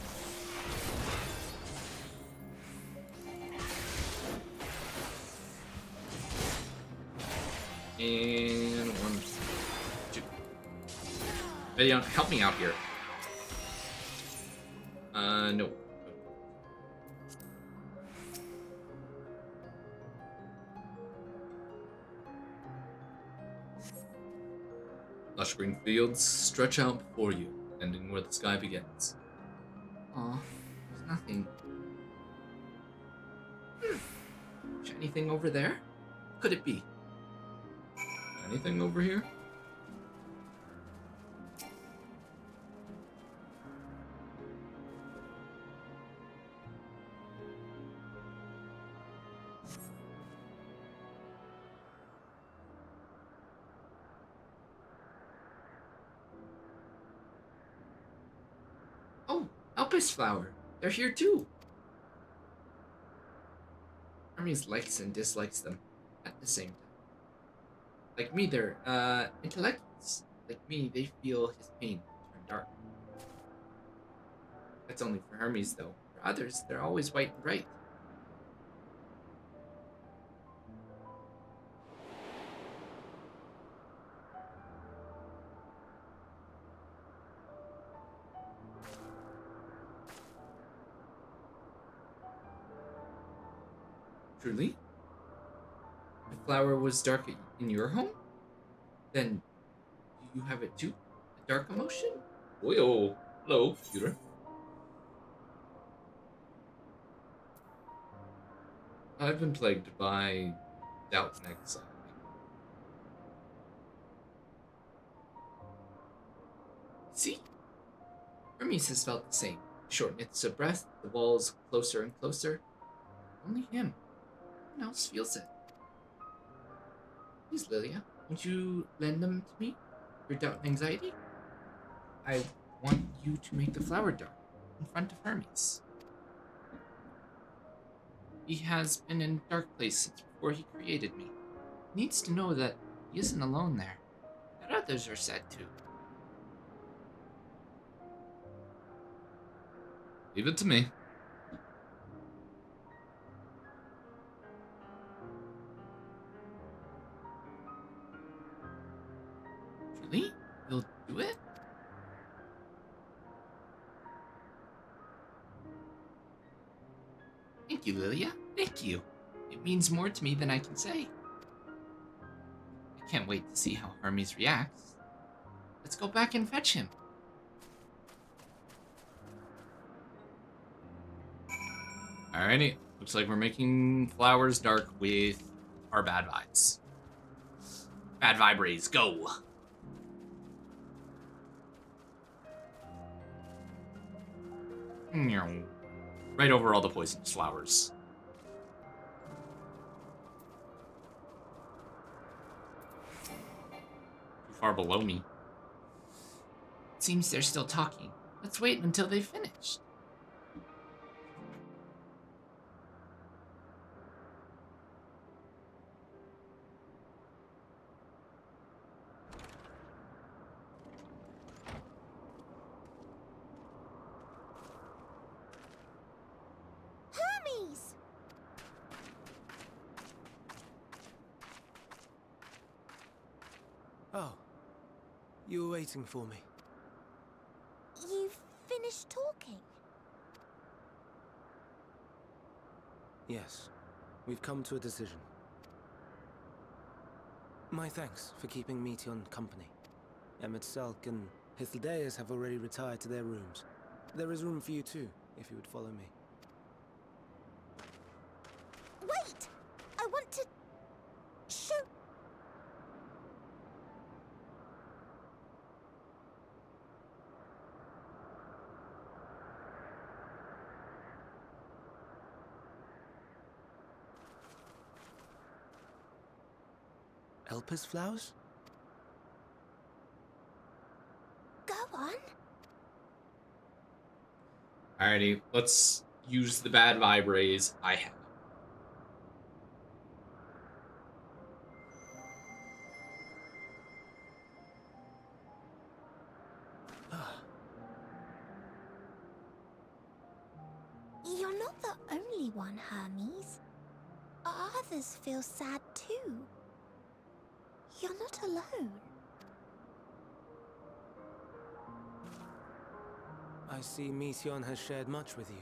And one. Hey, help me out here. No. Lush green fields stretch out before you, ending where the sky begins. Aw, there's nothing. Anything over there? What could it be? Anything over here? Elpis flower. They're here too. Hermes likes and dislikes them at the same time. Like me, they're intellectuals. Like me, they feel his pain turn dark. That's only for Hermes though. For others, they're always white and bright. Truly? The flower was dark in your home? Then do you have it too? A dark emotion? Oh, hello, computer. I've been plagued by doubt and anxiety. See? Hermes has felt the same. Shortness of breath, the walls closer and closer. Only him. No one else feels it. Please, Lilia, won't you lend them to me? Your doubt and anxiety? I want you to make the flower dark in front of Hermes. He has been in a dark place since before he created me. He needs to know that he isn't alone there, that others are sad too. Leave it to me. Really? You'll do it? Thank you, Lilia. Thank you. It means more to me than I can say. I can't wait to see how Hermes reacts. Let's go back and fetch him. Alrighty. Looks like we're making flowers dark with our bad vibes. Bad vibe rays, go! Right over all the poisonous flowers. Too far below me. It seems they're still talking. Let's wait until they've finished. Hermes! Oh, you were waiting for me. You've finished talking? Yes, we've come to a decision. My thanks for keeping Meteon company. Emmett Selk and Hythlodaeus have already retired to their rooms. There is room for you too, if you would follow me. Wait! I want to show. Elpis flowers? Go on. Alrighty, let's use the bad vibe rays I have. You're not the only one, Hermes. Others feel sad too. You're not alone. I see Meteon has shared much with you.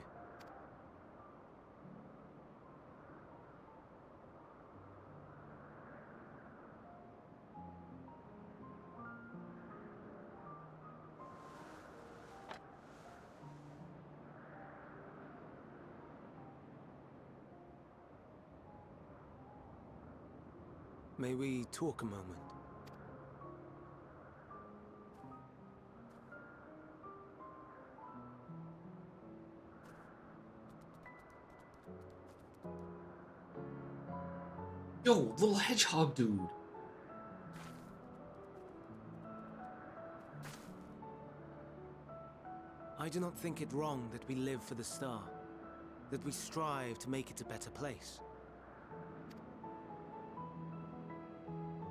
May we talk a moment? Yo, little hedgehog dude. I do not think it wrong that we live for the star, that we strive to make it a better place.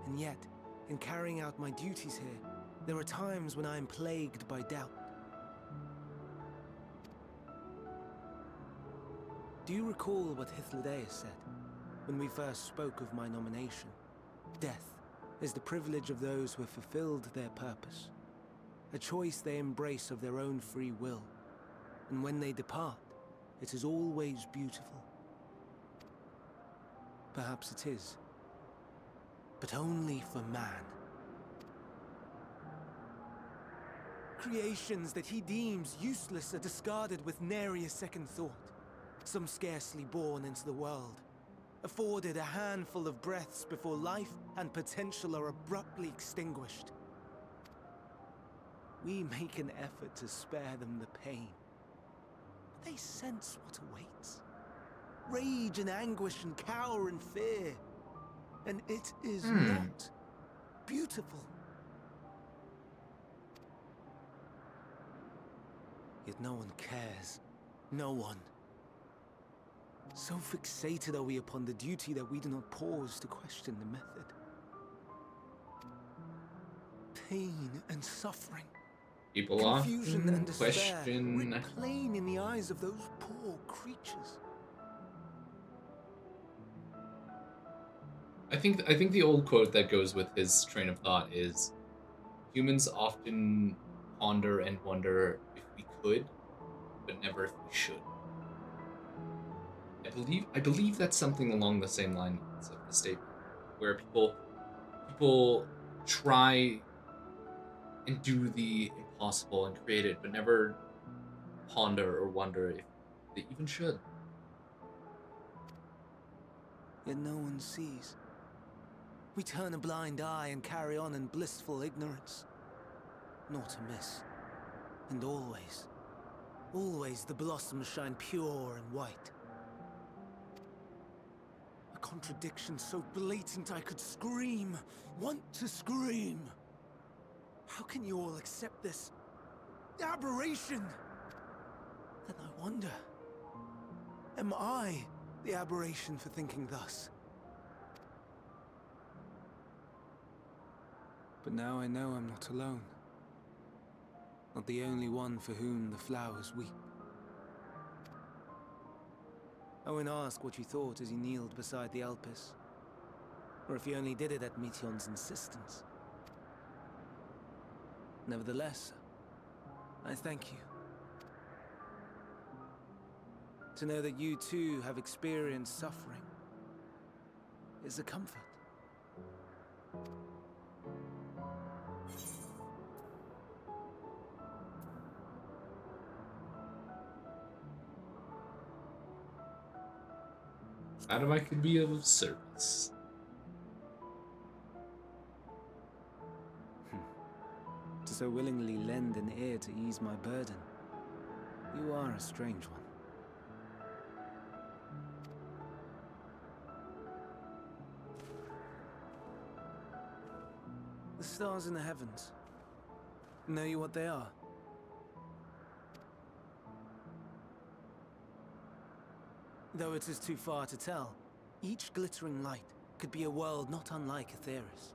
And yet, in carrying out my duties here, there are times when I am plagued by doubt. Do you recall what Hythlodaeus said when we first spoke of my nomination? Death is the privilege of those who have fulfilled their purpose, a choice they embrace of their own free will, and when they depart, it is always beautiful. Perhaps it is, but only for man. Creations that he deems useless are discarded with nary a second thought. Some scarcely born into the world, afforded a handful of breaths before life and potential are abruptly extinguished. We make an effort to spare them the pain. But they sense what awaits. Rage and anguish and cower and fear. And it is not beautiful. Yet no one cares. No one. So fixated are we upon the duty that we do not pause to question the method. Pain and suffering, People Confusion often and despair question. writ plain in the eyes of those poor creatures. I think the old quote that goes with his train of thought is, humans often ponder and wonder if we could, but never if we should. I believe that's something along the same lines of the statement, where people try and do the impossible and create it, but never ponder or wonder if they even should. Yet no one sees. We turn a blind eye and carry on in blissful ignorance. Not amiss. And always, always the blossoms shine pure and white. A contradiction so blatant I could scream, want to scream. How can you all accept this aberration? Then I wonder, am I the aberration for thinking thus? But now I know I'm not alone. Not the only one for whom the flowers weep. I won't ask what you thought as you kneeled beside the Alpes, or if you only did it at Meteon's insistence. Nevertheless, I thank you. To know that you too have experienced suffering is a comfort. Glad I could be of service. To so willingly lend an ear to ease my burden, you are a strange one. The stars in the heavens. Know you what they are? Though it is too far to tell, each glittering light could be a world not unlike Aetheris.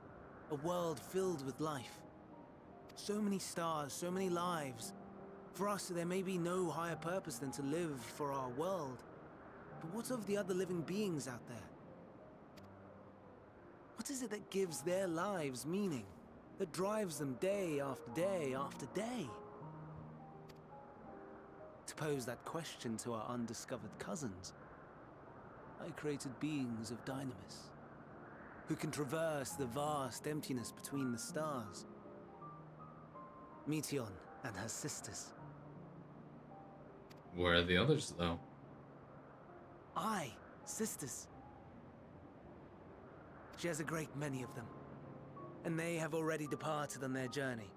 A world filled with life. So many stars, so many lives. For us, there may be no higher purpose than to live for our world. But what of the other living beings out there? What is it that gives their lives meaning? That drives them day after day after day? To pose that question to our undiscovered cousins, I created beings of Dynamis, who can traverse the vast emptiness between the stars. Meteon and her sisters. Where are the others, though? Aye, sisters. She has a great many of them, and they have already departed on their journey,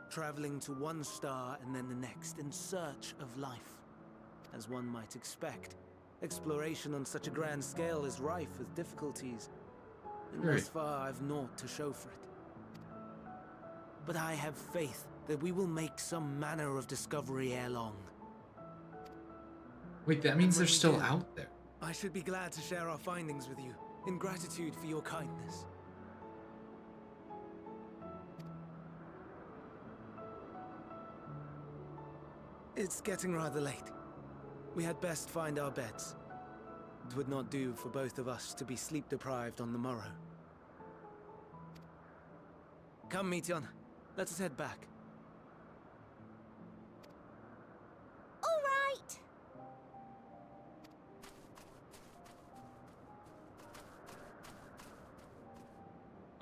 traveling to one star and then the next in search of life. As one might expect, exploration on such a grand scale is rife with difficulties, and thus far I've naught to show for it. But I have faith that we will make some manner of discovery ere long. Wait, that means they're still out there. I should be glad to share our findings with you, in gratitude for your kindness. It's getting rather late. We had best find our beds. It would not do for both of us to be sleep-deprived on the morrow. Come, Meteon. Let us head back. All right.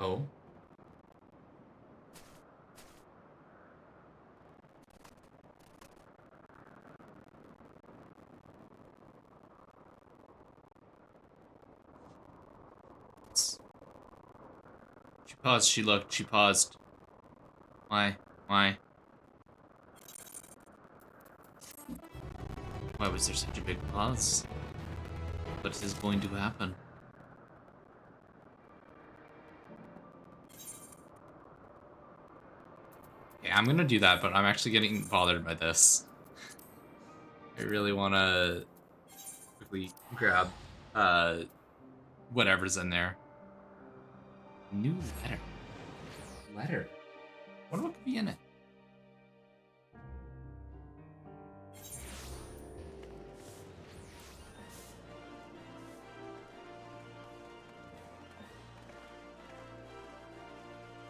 Oh? She paused, she looked, she paused. Why? Why? Why was there such a big pause? What is going to happen? Okay, I'm gonna do that, but I'm actually getting bothered by this. I really wanna quickly grab whatever's in there. New letter. Letter. What could be in it?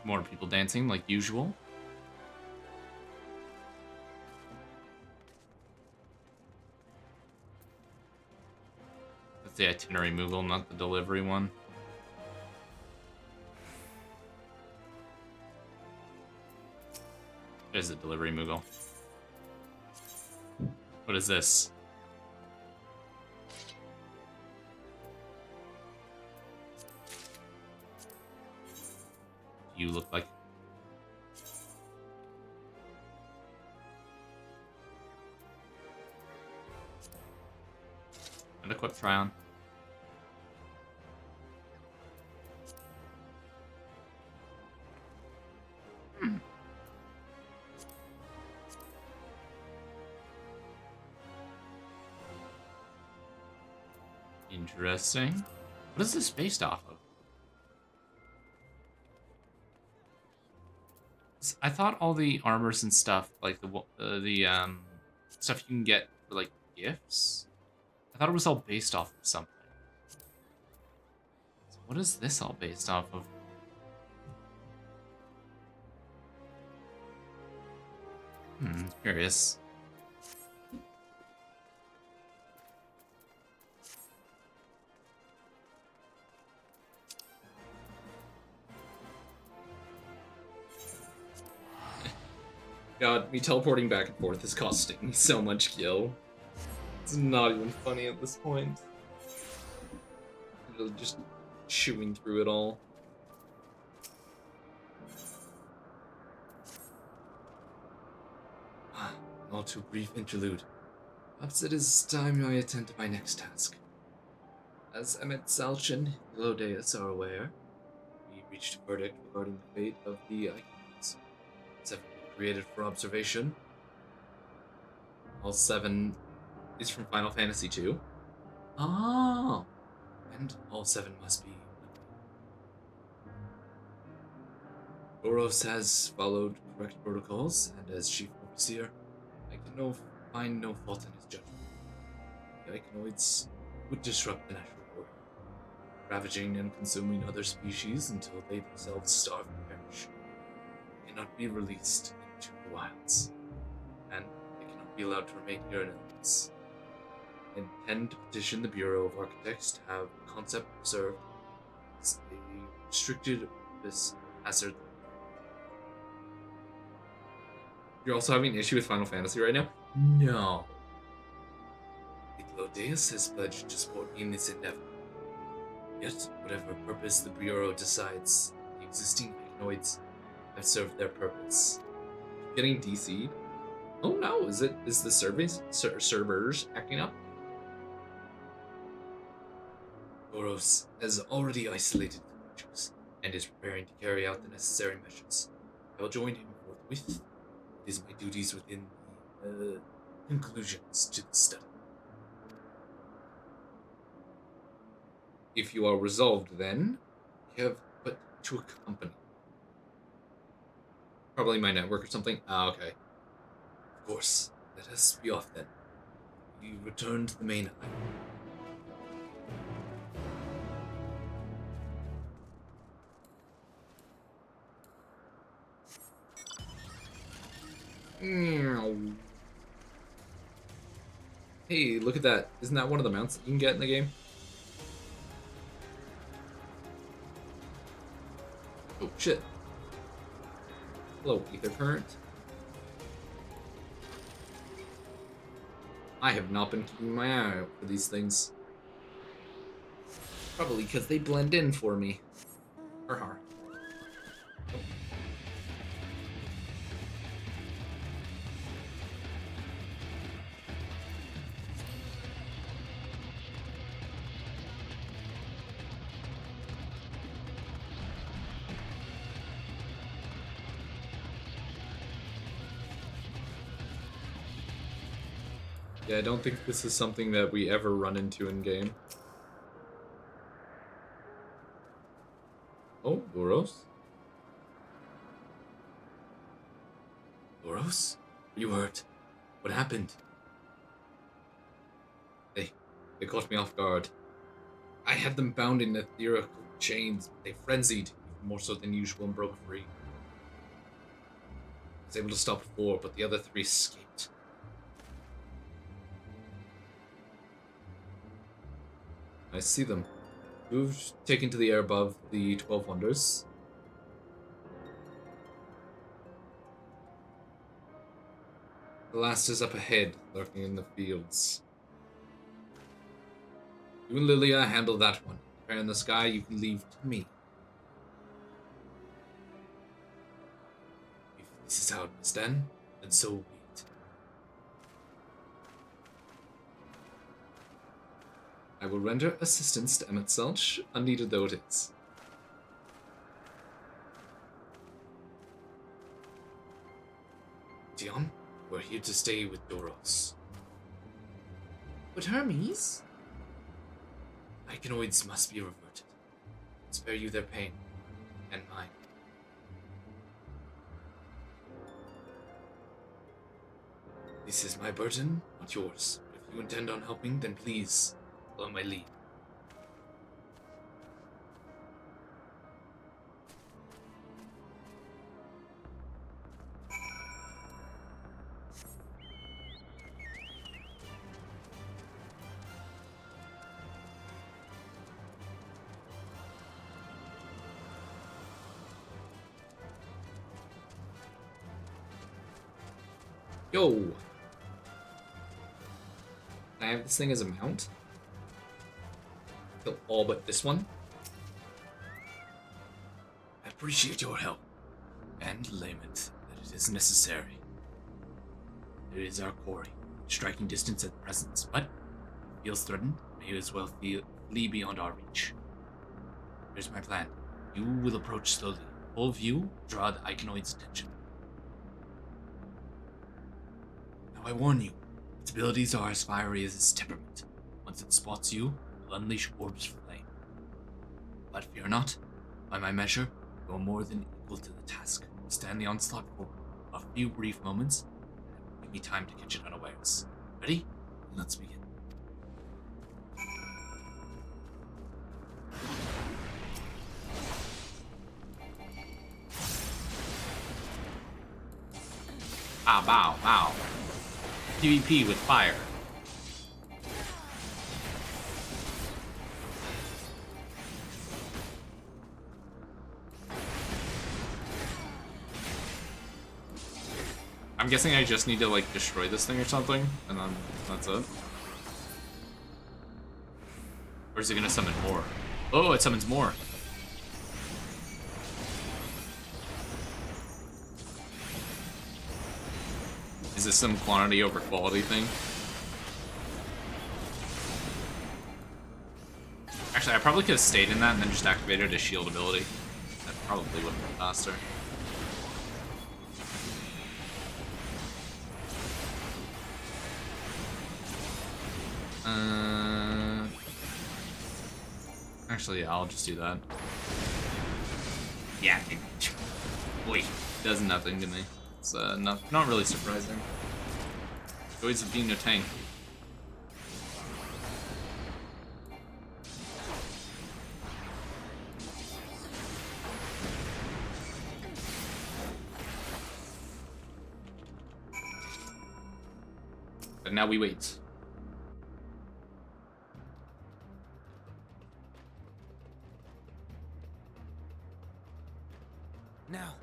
More people dancing like usual. That's the itinerary Moogle, not the delivery one. There's the delivery Moogle. What is this? You look like... And a quick try on. Interesting. What is this based off of? I thought all the armors and stuff, like the stuff you can get for like gifts, I thought it was all based off of something. So what is this all based off of? Curious. God, me teleporting back and forth is costing me so much gil. It's not even funny at this point. I'm really just chewing through it all. All too brief interlude. Perhaps it is time I attend to my next task. As Emmett Salch and Glodeus are aware, we reached a verdict regarding the fate of the icons. 7 were created for observation. All 7 is from Final Fantasy II. Oh! And all 7 must be... Boros has followed correct protocols, and as Chief Overseer, I can find no fault in his judgment. The Iconoids would disrupt the natural order, ravaging and consuming other species until they themselves starve and perish. They cannot be released into the wilds, and they cannot be allowed to remain here in elements. I intend to petition the Bureau of Architects to have the concept preserved as a restricted purpose hazard. You're also having an issue with Final Fantasy right now? No. Glodeus has pledged to support me in this endeavor. Yet, whatever purpose the Bureau decides, the existing Iconoids have served their purpose. Getting DC'd? Oh no, is the servers acting up? Boros has already isolated the creatures and is preparing to carry out the necessary measures. I will join him forthwith. It is my duties within the conclusions to the study. If you are resolved, then you have put to a company. Probably my network or something. Ah, okay. Of course. Let us be off then. We return to the main island. Hey, look at that. Isn't that one of the mounts that you can get in the game? Oh, shit. Hello, ether current. I have not been keeping my eye out for these things. Probably because they blend in for me. Har. Yeah, I don't think this is something that we ever run into in game. Oh, Boros? Boros? Are you hurt? What happened? They caught me off guard. I had them bound in etherical chains, but they frenzied, even more so than usual, and broke free. was able to stop 4, but the other 3 escaped. I see them. 2 have taken to the air above the 12 Wonders. The last is up ahead, lurking in the fields. You and Lilia handle that one. Fire in the sky, you can leave to me. If this is how it must end, then so be it. I will render assistance to Emmett Selch, unneeded though it is. Dion, we're here to stay with Doros. But Hermes? Icanoids must be reverted. Spare you their pain, and mine. This is my burden, not yours. But if you intend on helping, then please, follow my lead. Yo! Can I have this thing as a mount? Kill all but this one? I appreciate your help, and lament that it is necessary. It is our quarry, striking distance at present, but if it feels threatened, may as well flee beyond our reach. Here's my plan. You will approach slowly. Full view, draw the Icanoid's attention. Now I warn you, its abilities are as fiery as its temperament. Once it spots you, it will unleash orbs of flame. But fear not, by my measure, you are more than equal to the task. Stand the onslaught for a few brief moments, and give me time to catch it unawares. Ready? Let's begin. Ah, bow, bow. PvP with fire. I'm guessing I just need to, like, destroy this thing or something, and then that's it. Or is it gonna summon more? Oh, it summons more. Is this some quantity over quality thing? Actually, I probably could have stayed in that and then just activated a shield ability. That probably would have been faster. Actually, yeah, I'll just do that. Yeah, wait, does nothing to me. It's not really surprising. Joys of being a tank. But now we wait. Now.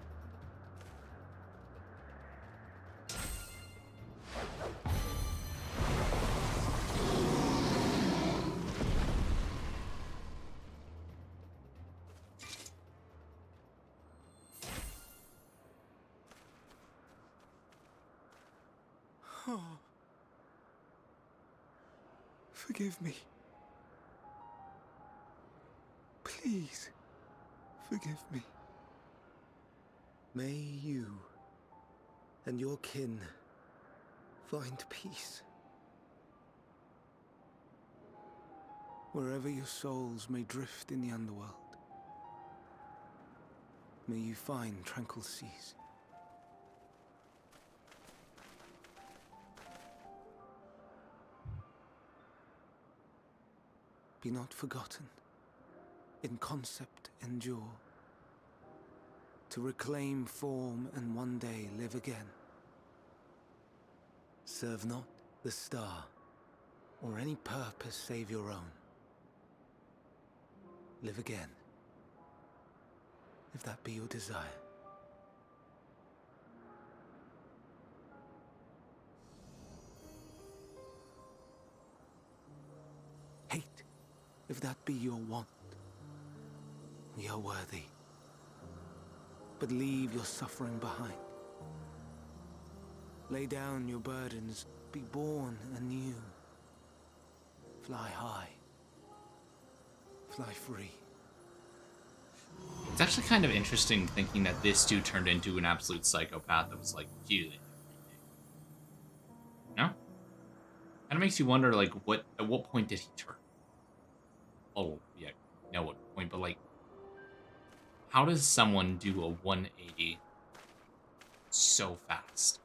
Oh. Forgive me. Please, forgive me. May you and your kin find peace. Wherever your souls may drift in the underworld, may you find tranquil seas. Be not forgotten, in concept endure. to reclaim form and one day live again. Serve not the star, or any purpose save your own. Live again, if that be your desire. Hate, if that be your want. We are worthy. But leave your suffering behind. Lay down your burdens, be born anew. Fly high. Fly free. It's actually kind of interesting thinking that this dude turned into an absolute psychopath that was like killing everything. No? Kind of makes you wonder, like, at what point did he turn? Oh, yeah, I know what point, but like, how does someone do a 180 so fast?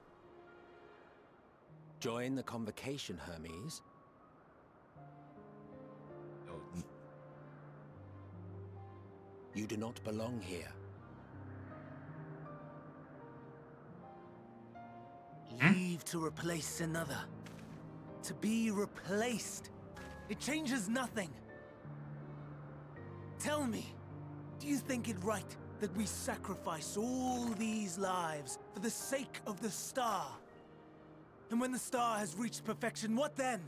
Join the convocation, Hermes. Oh, You do not belong here. Leave to replace another. To be replaced. It changes nothing. Tell me, do you think it right that we sacrifice all these lives for the sake of the star? And when the star has reached perfection, what then?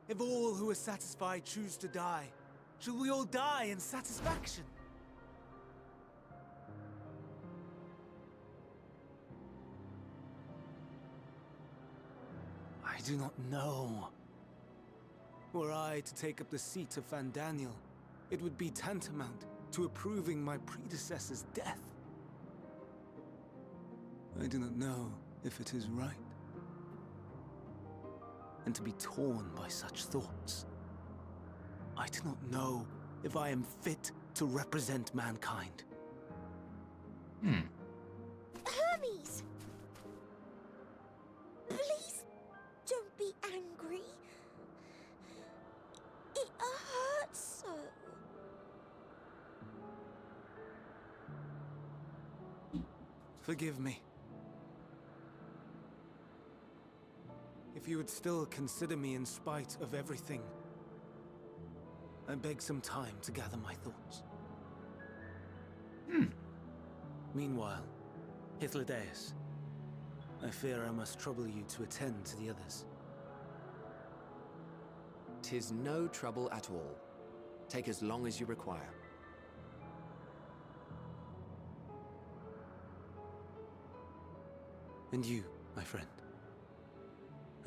If all who are satisfied choose to die, shall we all die in satisfaction? I do not know. Were I to take up the seat of Van Daniel, it would be tantamount to approving my predecessor's death. I do not know if it is right. And to be torn by such thoughts, I do not know if I am fit to represent mankind. Hermes! Please don't be angry. It hurts so. Forgive me. If you would still consider me in spite of everything, I beg some time to gather my thoughts. Meanwhile, Hythlodaeus, I fear I must trouble you to attend to the others. 'Tis no trouble at all. Take as long as you require. And you, my friend,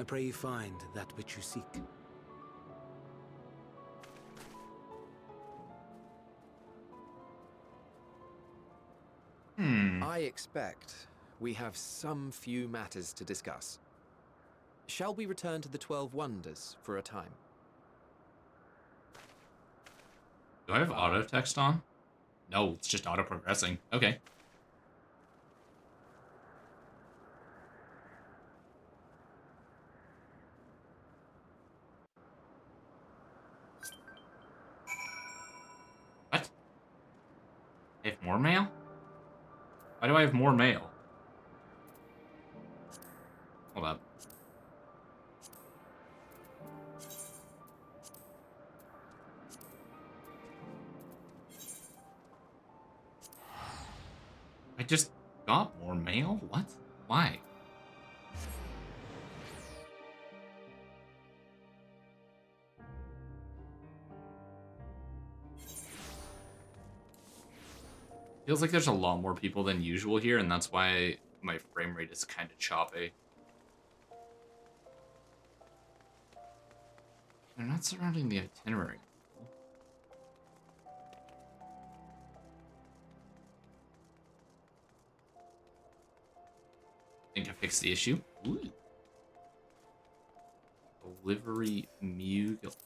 I pray you find that which you seek. I expect we have some few matters to discuss. Shall we return to the 12 Wonders for a time? Do I have auto text on? No, it's just auto progressing. Okay. What? I have more mail? Why do I have more mail? Hold up. I just got more mail? What? Why? Feels like there's a lot more people than usual here, and that's why my frame rate is kind of choppy. They're not surrounding the itinerary. Think I fixed the issue? Ooh. Delivery Mugil.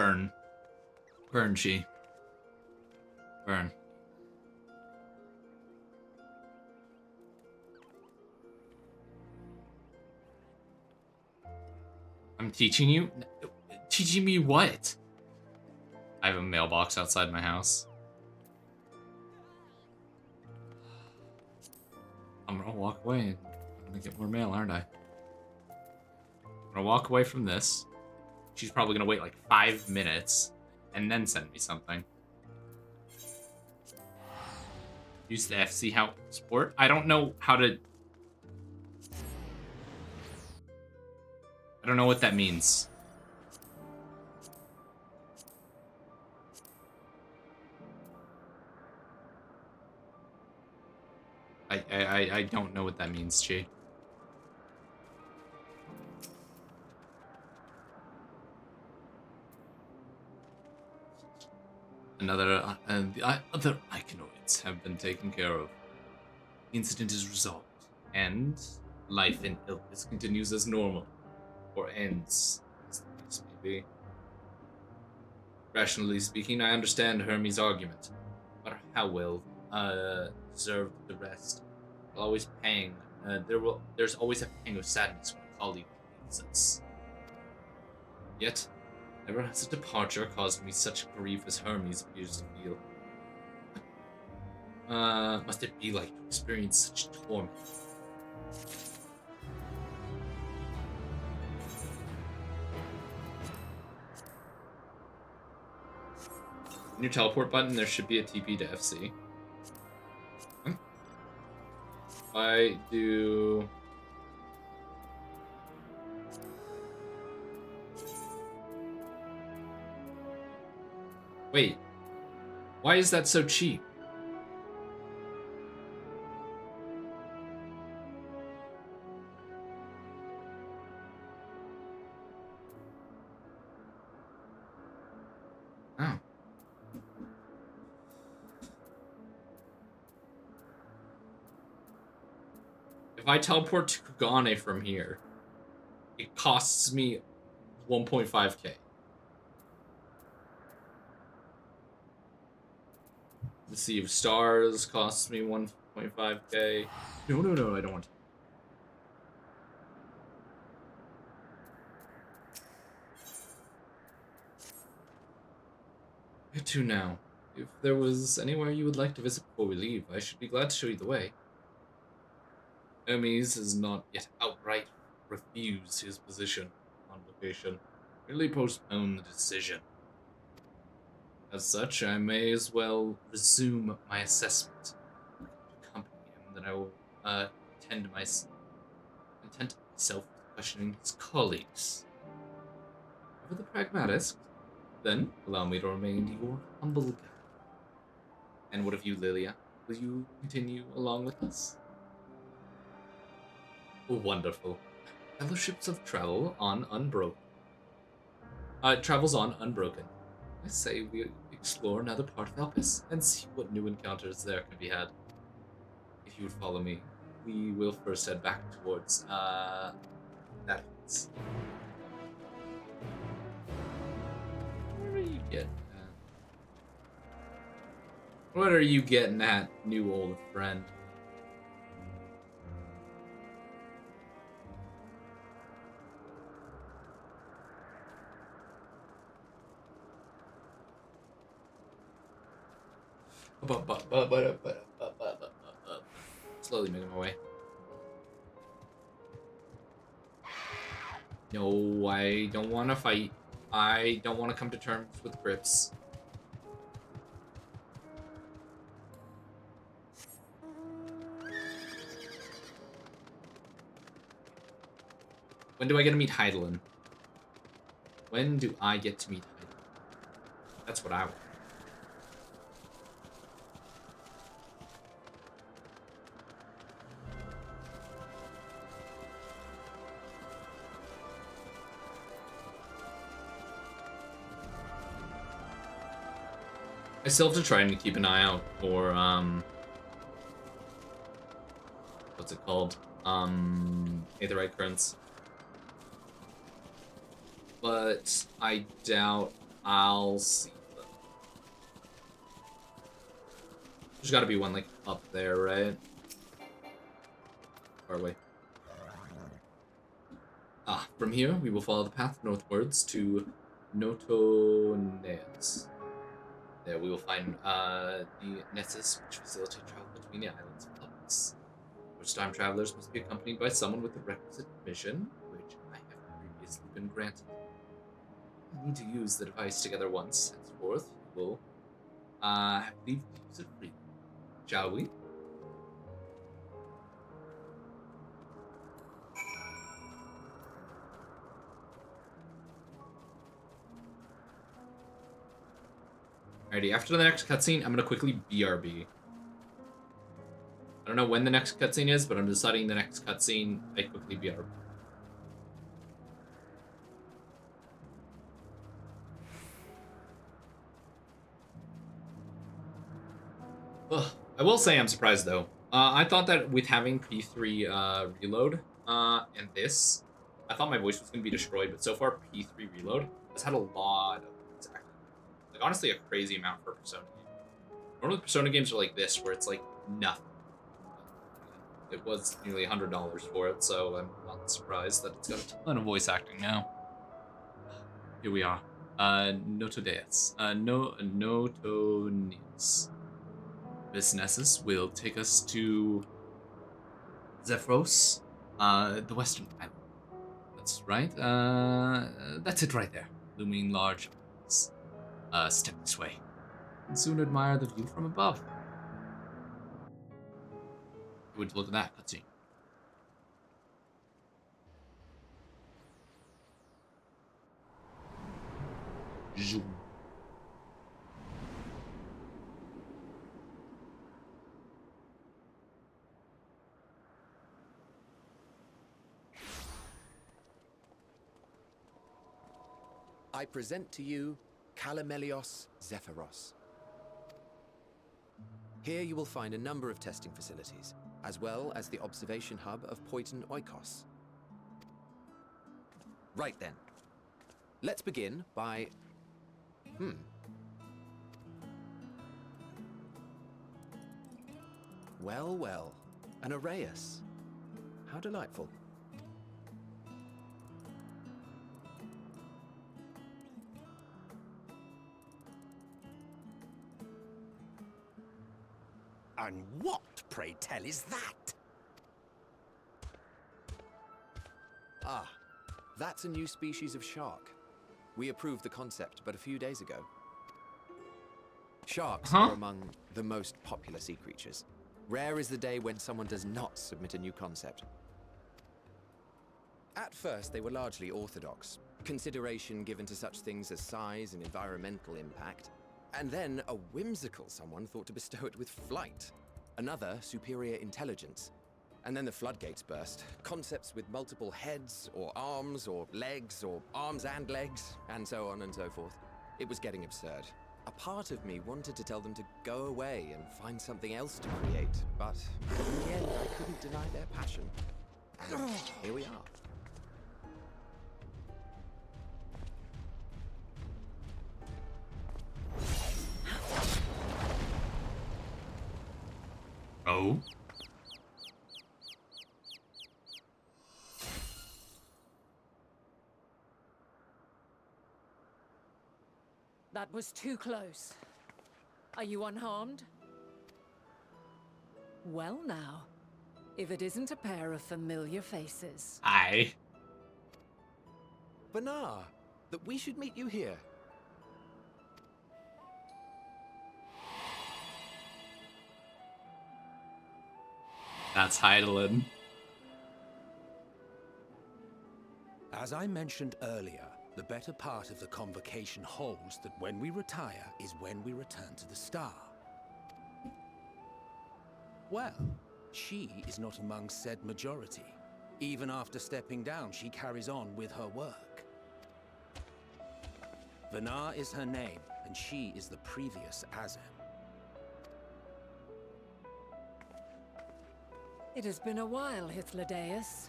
Burn. Burn, Chi. Burn. I'm teaching you? Teaching me what? I have a mailbox outside my house. I'm gonna walk away and I'm gonna get more mail, aren't I? I'm gonna walk away from this. She's probably gonna wait like 5 minutes and then send me something. Use the FC how sport? I don't know how to... I don't know what that means. I don't know what that means, Chi. Other Icanoids have been taken care of. The incident is resolved, and life in Ilpis continues as normal. Or ends, as the case may be. Rationally speaking, I understand Hermes' argument, but how well deserved the rest. Always pang. There's always a pang of sadness when a colleague leaves us. Yet, never has a departure caused me such grief as Hermes appears to feel. Must it be like to experience such torment? In your teleport button, there should be a TP to FC. I do... Wait. Why is that so cheap? Oh. If I teleport to Kugane from here, it costs me 1.5k. The Sea of Stars costs me 1.5k. No, I don't want to. Where to now? If there was anywhere you would like to visit before we leave, I should be glad to show you the way. Hermes has not yet outright refused his position on location, merely postponed the decision. As such, I may as well resume my assessment. Accompany him, then I will content myself with questioning his colleagues. For the pragmatist, then allow me to remain your humble guide. And what of you, Lilia? Will you continue along with us? Wonderful. Fellowships of Travel on Unbroken. Travels on Unbroken. I say we explore another part of Elpis and see what new encounters there can be had. If you would follow me, we will first head back towards, that place. Where are you getting at? What are you getting at, new old friend? Slowly making my way. No, I don't want to fight. I don't want to come to terms with Crips. When do I get to meet Heidelin? When do I get to meet Heidelin? That's what I want. I still have to try and keep an eye out for, what's it called? Aetheryte currents. But I doubt I'll see them. There's got to be one like up there, right? Far away. Ah, from here we will follow the path northwards to Notoneas. There we will find the Nessus, which facilitate travel between the islands of Lovelace. Which time travelers must be accompanied by someone with the requisite permission, which I have previously been granted. You need to use the device together once. Henceforth, you will have leave to use it freely. Shall we? Alrighty, after the next cutscene, I'm gonna quickly BRB. I don't know when the next cutscene is, but I'm deciding the next cutscene, I quickly BRB. Ugh. I will say I'm surprised though. I thought that with having P3 reload and this, I thought my voice was going to be destroyed, but so far P3 reload has had a lot of voice acting. Like honestly a crazy amount for a Persona game. Normally Persona games are like this, where it's like nothing. It was nearly $100 for it, so I'm not surprised that it's got a ton of voice acting now. Here we are. Notodeus. Notoneus. This Nessus will take us to Zephyros, the western island. That's right. That's it right there. Looming large islands. Step this way. And soon admire the view from above. Would look at that cutscene. Zoom. I present to you Calamelios Zephyros. Here you will find a number of testing facilities, as well as the observation hub of Poiton Oikos. Right then. Let's begin by... Well, well. An Arraius. How delightful. And what, pray tell, is that? Ah, that's a new species of shark. We approved the concept but a few days ago. Sharks are among the most popular sea creatures. Rare is the day when someone does not submit a new concept. At first, they were largely orthodox, consideration given to such things as size and environmental impact. And then a whimsical someone thought to bestow it with flight. Another, superior intelligence. And then the floodgates burst. Concepts with multiple heads, or arms and legs, and so on and so forth. It was getting absurd. A part of me wanted to tell them to go away and find something else to create, but in the end, I couldn't deny their passion. And here we are. Oh? That was too close. Are you unharmed? Well now, if it isn't a pair of familiar faces. Aye. Banar, that we should meet you here. That's Heidelin. As I mentioned earlier, the better part of the convocation holds that when we retire is when we return to the star. Well, she is not among said majority. Even after stepping down, she carries on with her work. Vanar is her name, and she is the previous Azem. It has been a while, Hythlodaeus.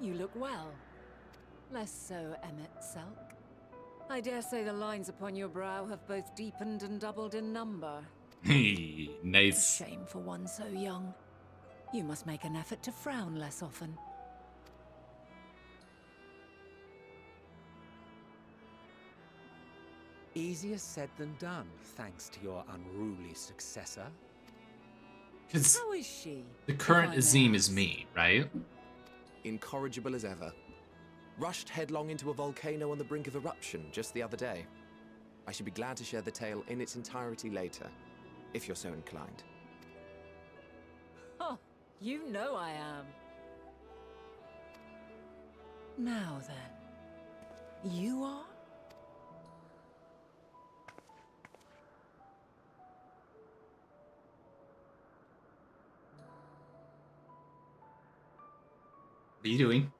You look well. Less so, Emmet Selk. I dare say the lines upon your brow have both deepened and doubled in number. Nice. Shame for one so young. You must make an effort to frown less often. Easier said than done, thanks to your unruly successor. Because How is she? the if current I may Azim is ask? me, right? Incorrigible as ever. Rushed headlong into a volcano on the brink of eruption just the other day. I should be glad to share the tale in its entirety later, if you're so inclined. Oh, you know I am. Now then, you are? What are you doing?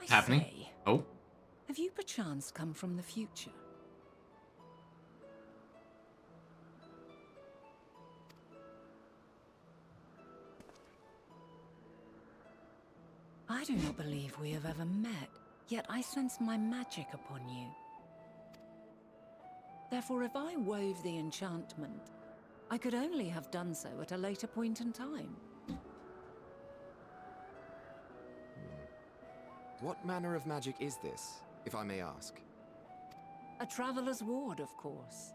I Happening? say, Oh, have you perchance come from the future? I do not believe we have ever met, yet I sense my magic upon you. Therefore, if I wove the enchantment, I could only have done so at a later point in time. What manner of magic is this, if I may ask? A traveler's ward, of course.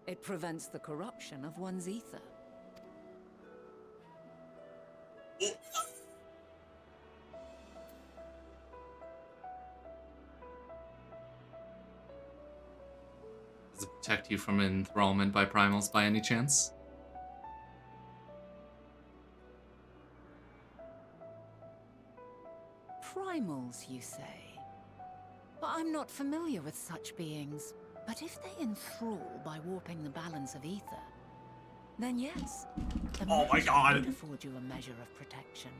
It prevents the corruption of one's ether. does it protect you from enthrallment by primals by any chance? Primals, you say? But I'm not familiar with such beings. But if they enthrall by warping the balance of ether, then yes, the Oh my magic God. would afford you a measure of protection.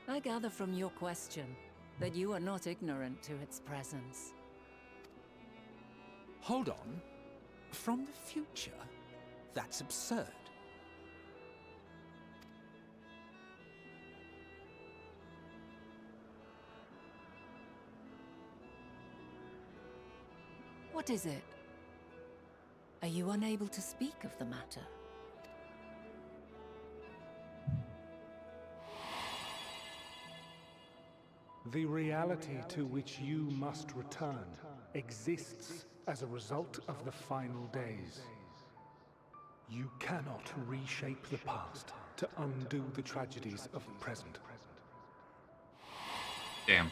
I gather from your question that you are not ignorant to its presence. Hold on. From the future? That's absurd. What is it? Are you unable to speak of the matter? The reality to which you must return exists as a result of the final days. You cannot reshape the past to undo the tragedies of the present. Damn.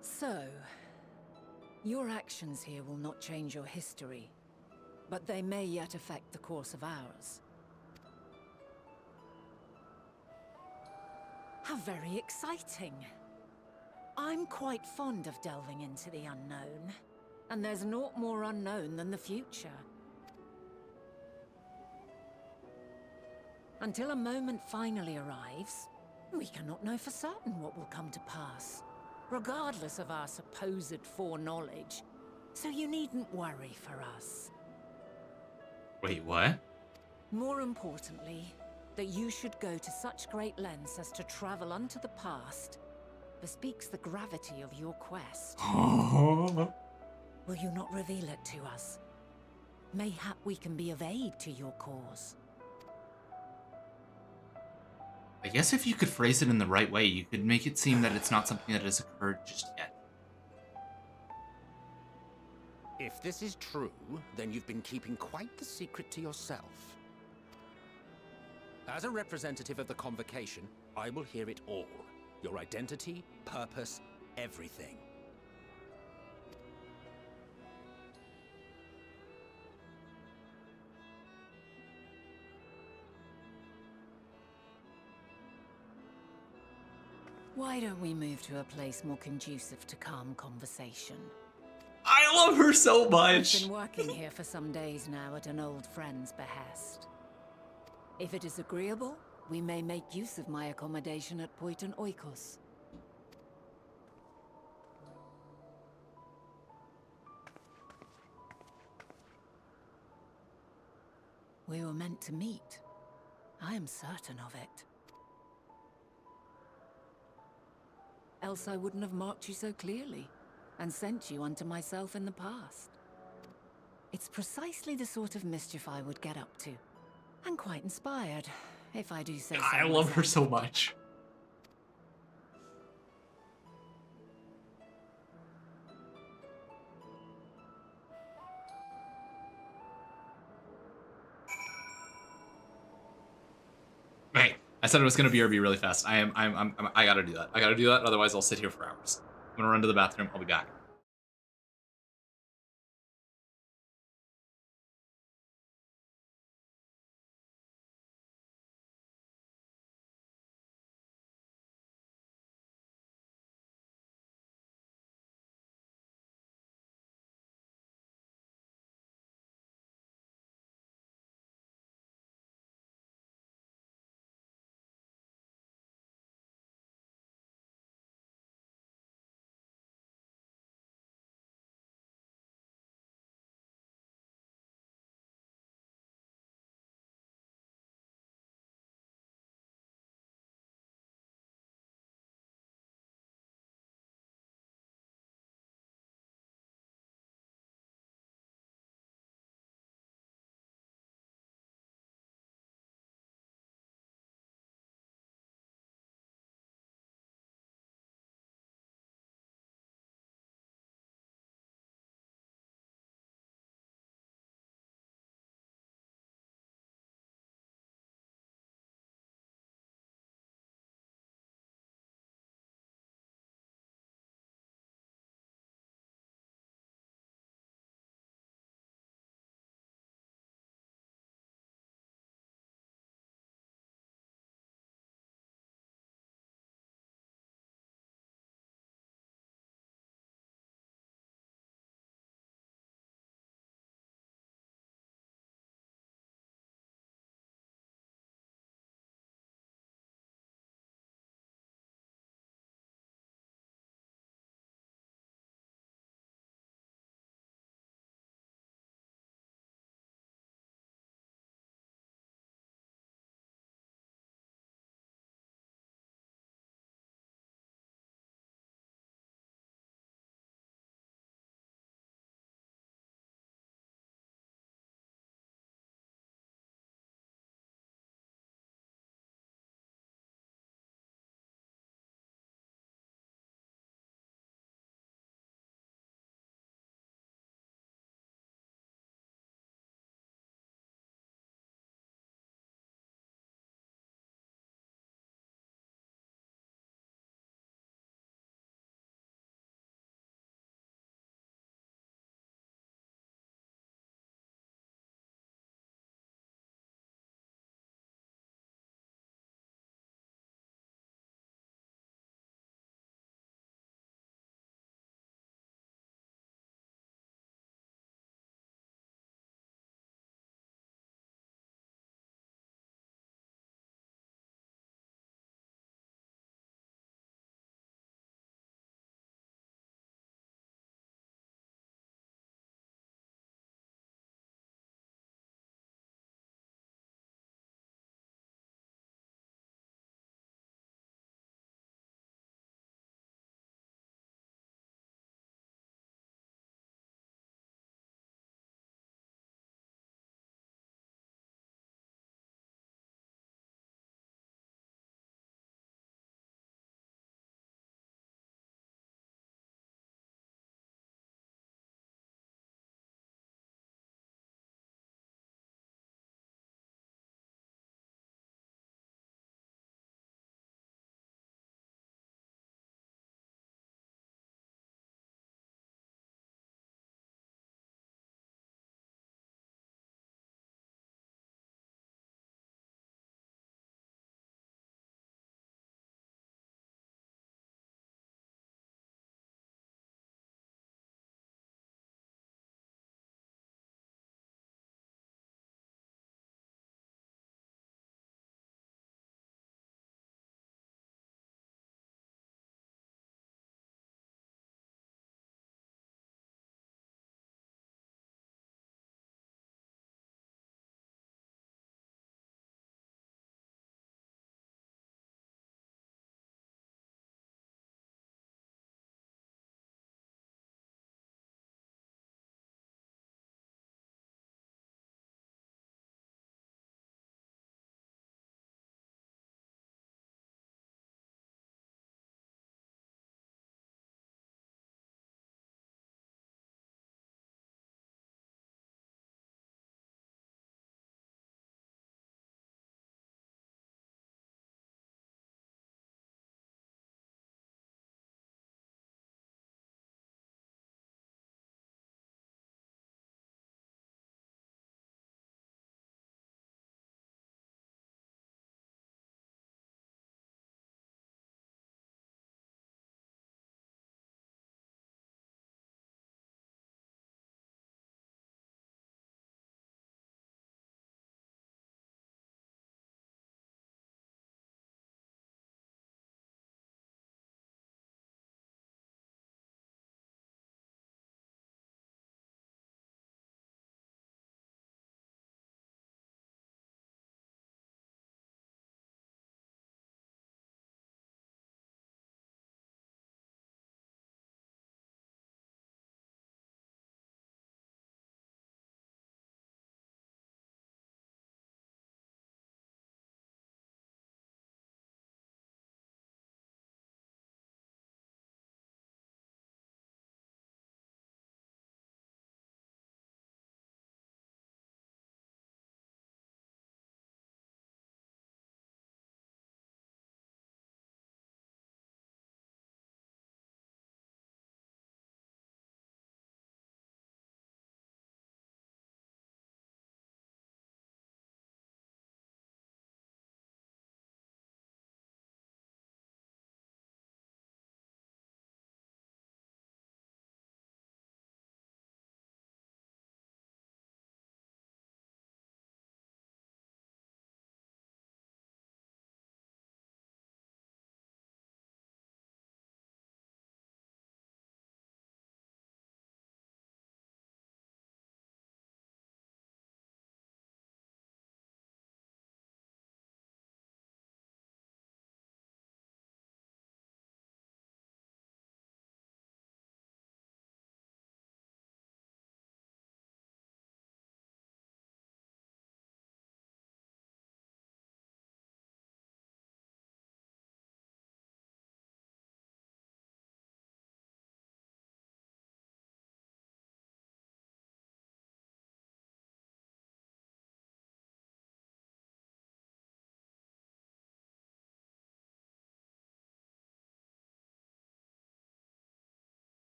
So, your actions here will not change your history, but they may yet affect the course of ours. How very exciting! I'm quite fond of delving into the unknown, and there's naught more unknown than the future. Until a moment finally arrives, we cannot know for certain what will come to pass, regardless of our supposed foreknowledge, so you needn't worry for us. Wait, what? More importantly, that you should go to such great lengths as to travel unto the past bespeaks the gravity of your quest. Will you not reveal it to us? Mayhap we can be of aid to your cause. I guess if you could phrase it in the right way, you could make it seem that it's not something that has occurred just yet. If this is true, then you've been keeping quite the secret to yourself. As a representative of the Convocation, I will hear it all. Your identity, purpose, everything. Why don't we move to a place more conducive to calm conversation? I love her so I've much! been working here for some days now at an old friend's behest. If it is agreeable, we may make use of my accommodation at Poiton Oikos. We were meant to meet. I am certain of it. Else I wouldn't have marked you so clearly, and sent you unto myself in the past. It's precisely the sort of mischief I would get up to. And quite inspired, if I do say so I love her myself. so much. Hey, I said it was gonna BRB really fast. I gotta do that. I gotta do that. Otherwise, I'll sit here for hours. I'm gonna run to the bathroom. I'll be back.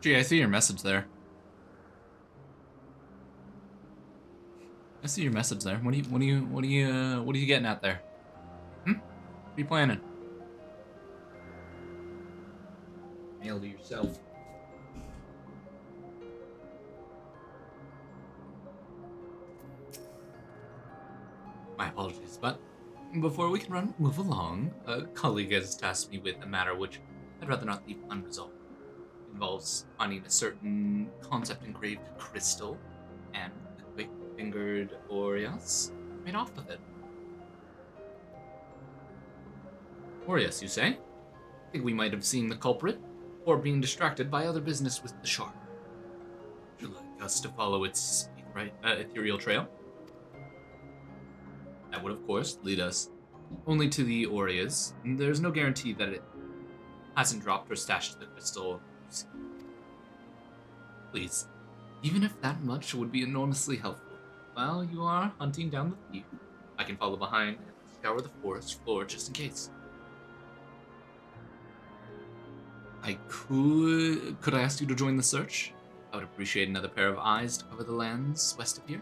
Gee, I see your message there. I see your message there. What are you getting at there? Hmm? What are you planning? Mail to yourself. My apologies, but before we can move along, a colleague has tasked me with a matter which I'd rather not leave unresolved. It involves finding a certain concept engraved crystal and the quick-fingered Aureus made off of it. Aureus, you say? I think we might have seen the culprit, or being distracted by other business with the shard. Would you like us to follow its ethereal trail? That would, of course, lead us only to the Aureus, and there's no guarantee that it hasn't dropped or stashed the crystal. Please, even if that much would be enormously helpful, while you are hunting down the thief, I can follow behind and scour the forest floor just in case. Could I ask you to join the search? I would appreciate another pair of eyes to cover the lands west of here.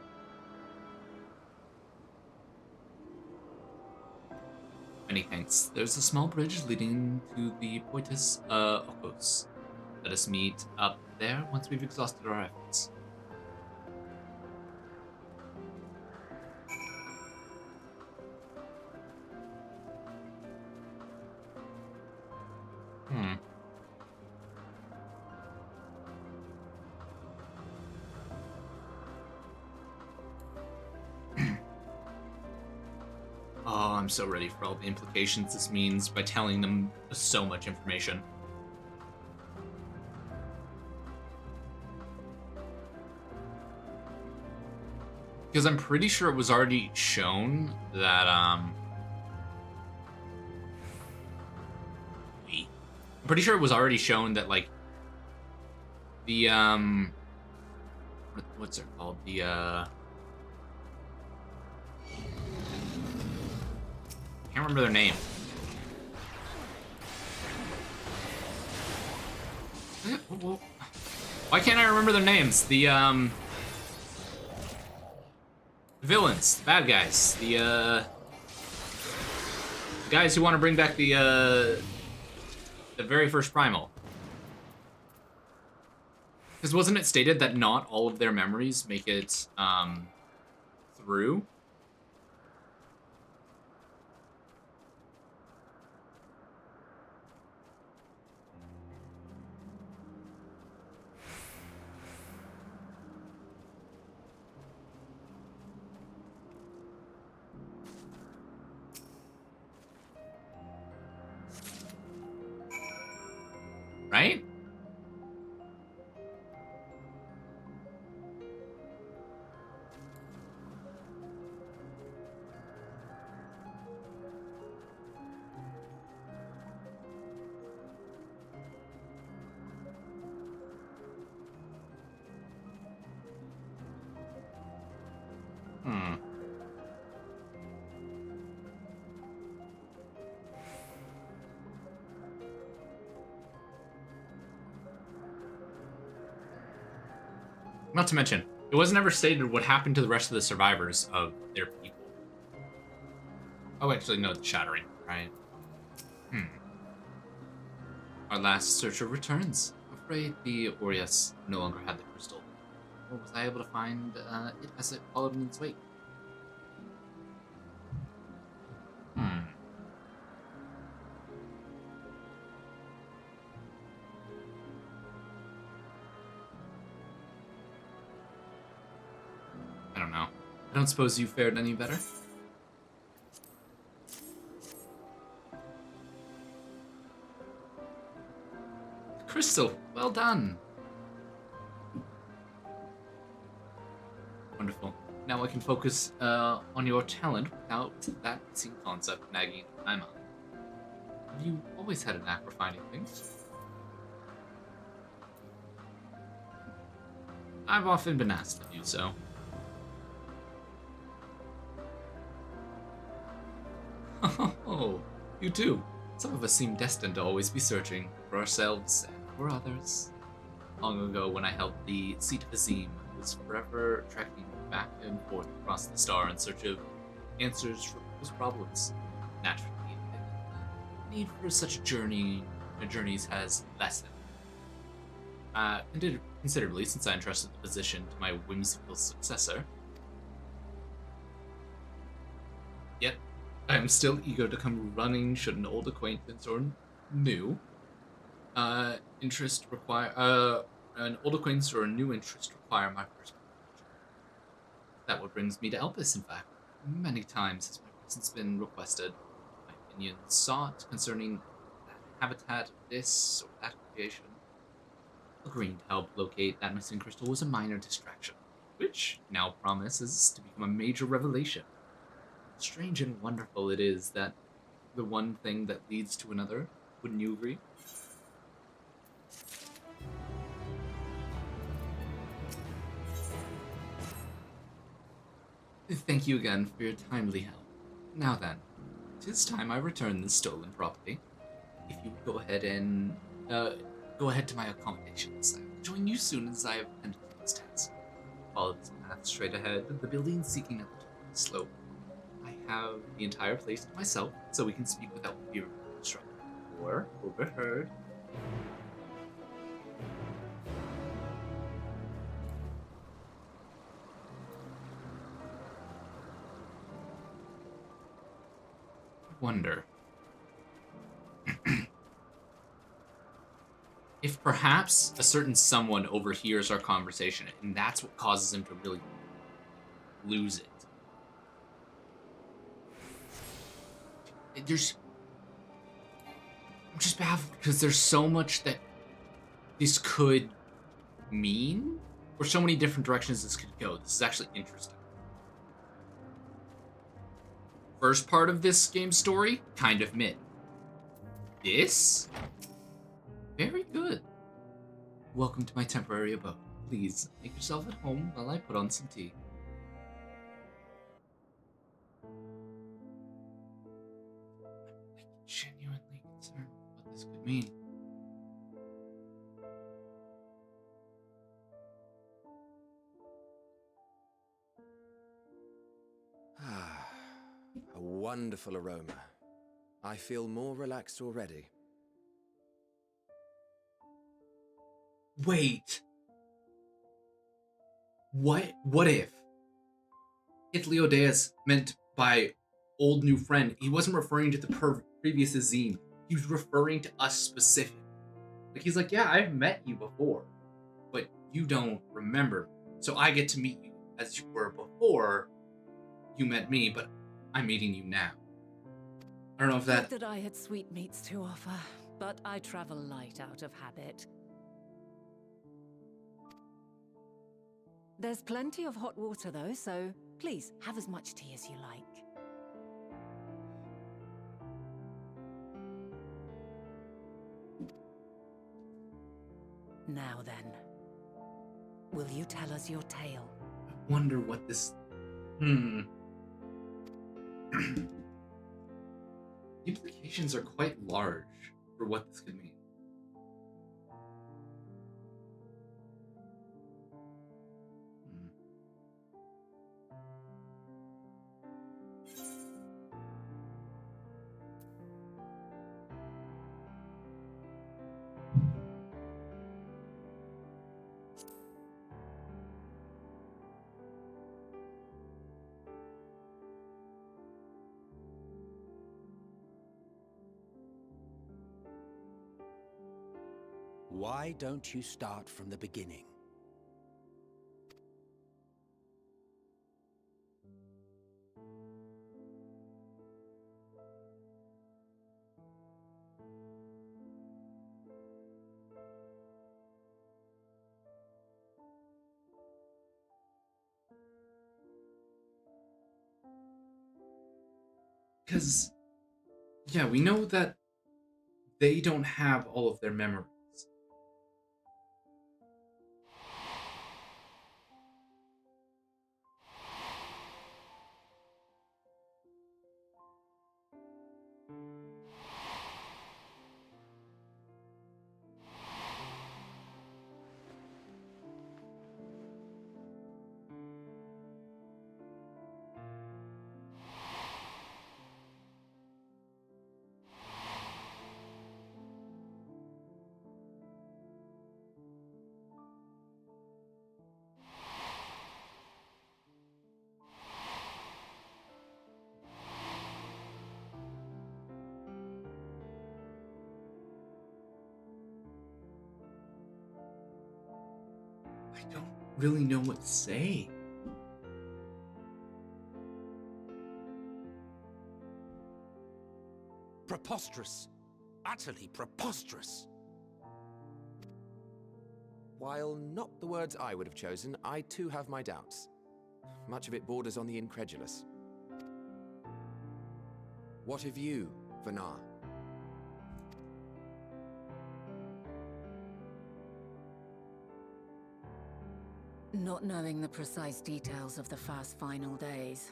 Many thanks. There's a small bridge leading to the Poitus Okos. Let us meet up there once we've exhausted our efforts. Oh, I'm so ready for all the implications this means by telling them so much information. Because I'm pretty sure it was already shown that, I'm pretty sure it was already shown that, like, the, what's it called? The, I can't remember their name. Why can't I remember their names? The villains, the bad guys, the guys who want to bring back the very first primal. Because wasn't it stated that not all of their memories make it through? Right? Not to mention, it wasn't ever stated what happened to the rest of the survivors of their people. Oh, actually, no, the shattering, right? Our last searcher returns. I'm afraid the Aureus no longer had the crystal. Or was I able to find it as it followed in its wake? I don't know. I don't suppose you fared any better? Crystal, well done. Wonderful. Now I can focus on your talent without that missing concept nagging in my mind. Have you always had a knack for finding things? I've often been asked to do so. Oh, you too. Some of us seem destined to always be searching for ourselves and for others. long ago when I held the seat of Azim, I was forever trekking back and forth across the star in search of answers for those problems. Naturally, the need for such a journeys has lessened considerably since I entrusted the position to my whimsical successor. Yet, I am still eager to come running should an old acquaintance or new interest require an old acquaintance or a new interest require my first. That what brings me to Elpis, in fact. Many times has my presence been requested, my opinion sought concerning that habitat, this or that creation. Agreeing to help locate that missing crystal was a minor distraction, which now promises to become a major revelation. Strange and wonderful it is that the one thing that leads to another. Wouldn't you agree? Thank you again for your timely help. Now then, 'tis time I return this stolen property. If you would go ahead to my accommodations. I will join you soon as I have ended this task. Follow this path straight ahead, the building seeking at the top of the slope. I have the entire place to myself, so we can speak without fear of obstruction or overheard. Wonder if perhaps a certain someone overhears our conversation and that's what causes him to really lose it. I'm just baffled because there's so much that this could mean, or so many different directions this could go. This is actually interesting. First part of this game's story, kind of mid. This? Very good. Welcome to my temporary abode. Please, make yourself at home while I put on some tea. I'm genuinely concerned what this could mean. A wonderful aroma. I feel more relaxed already. Wait. What if Hitleodeus meant by old new friend, he wasn't referring to the previous Azim. He was referring to us specific. Like he's like, yeah, I've met you before, but you don't remember. So I get to meet you as you were before you met me, but I'm meeting you now. I don't know if Not that I had sweetmeats to offer, but I travel light out of habit. There's plenty of hot water though, so please have as much tea as you like. Now then, will you tell us your tale? I wonder what this... The implications are quite large for what this could mean. Why don't you start from the beginning? Because, yeah, we know that they don't have all of their memories. I don't really know what to say. Preposterous. Utterly preposterous. While not the words I would have chosen, I too have my doubts. Much of it borders on the incredulous. What of you, Vanar? Not knowing the precise details of the first final days,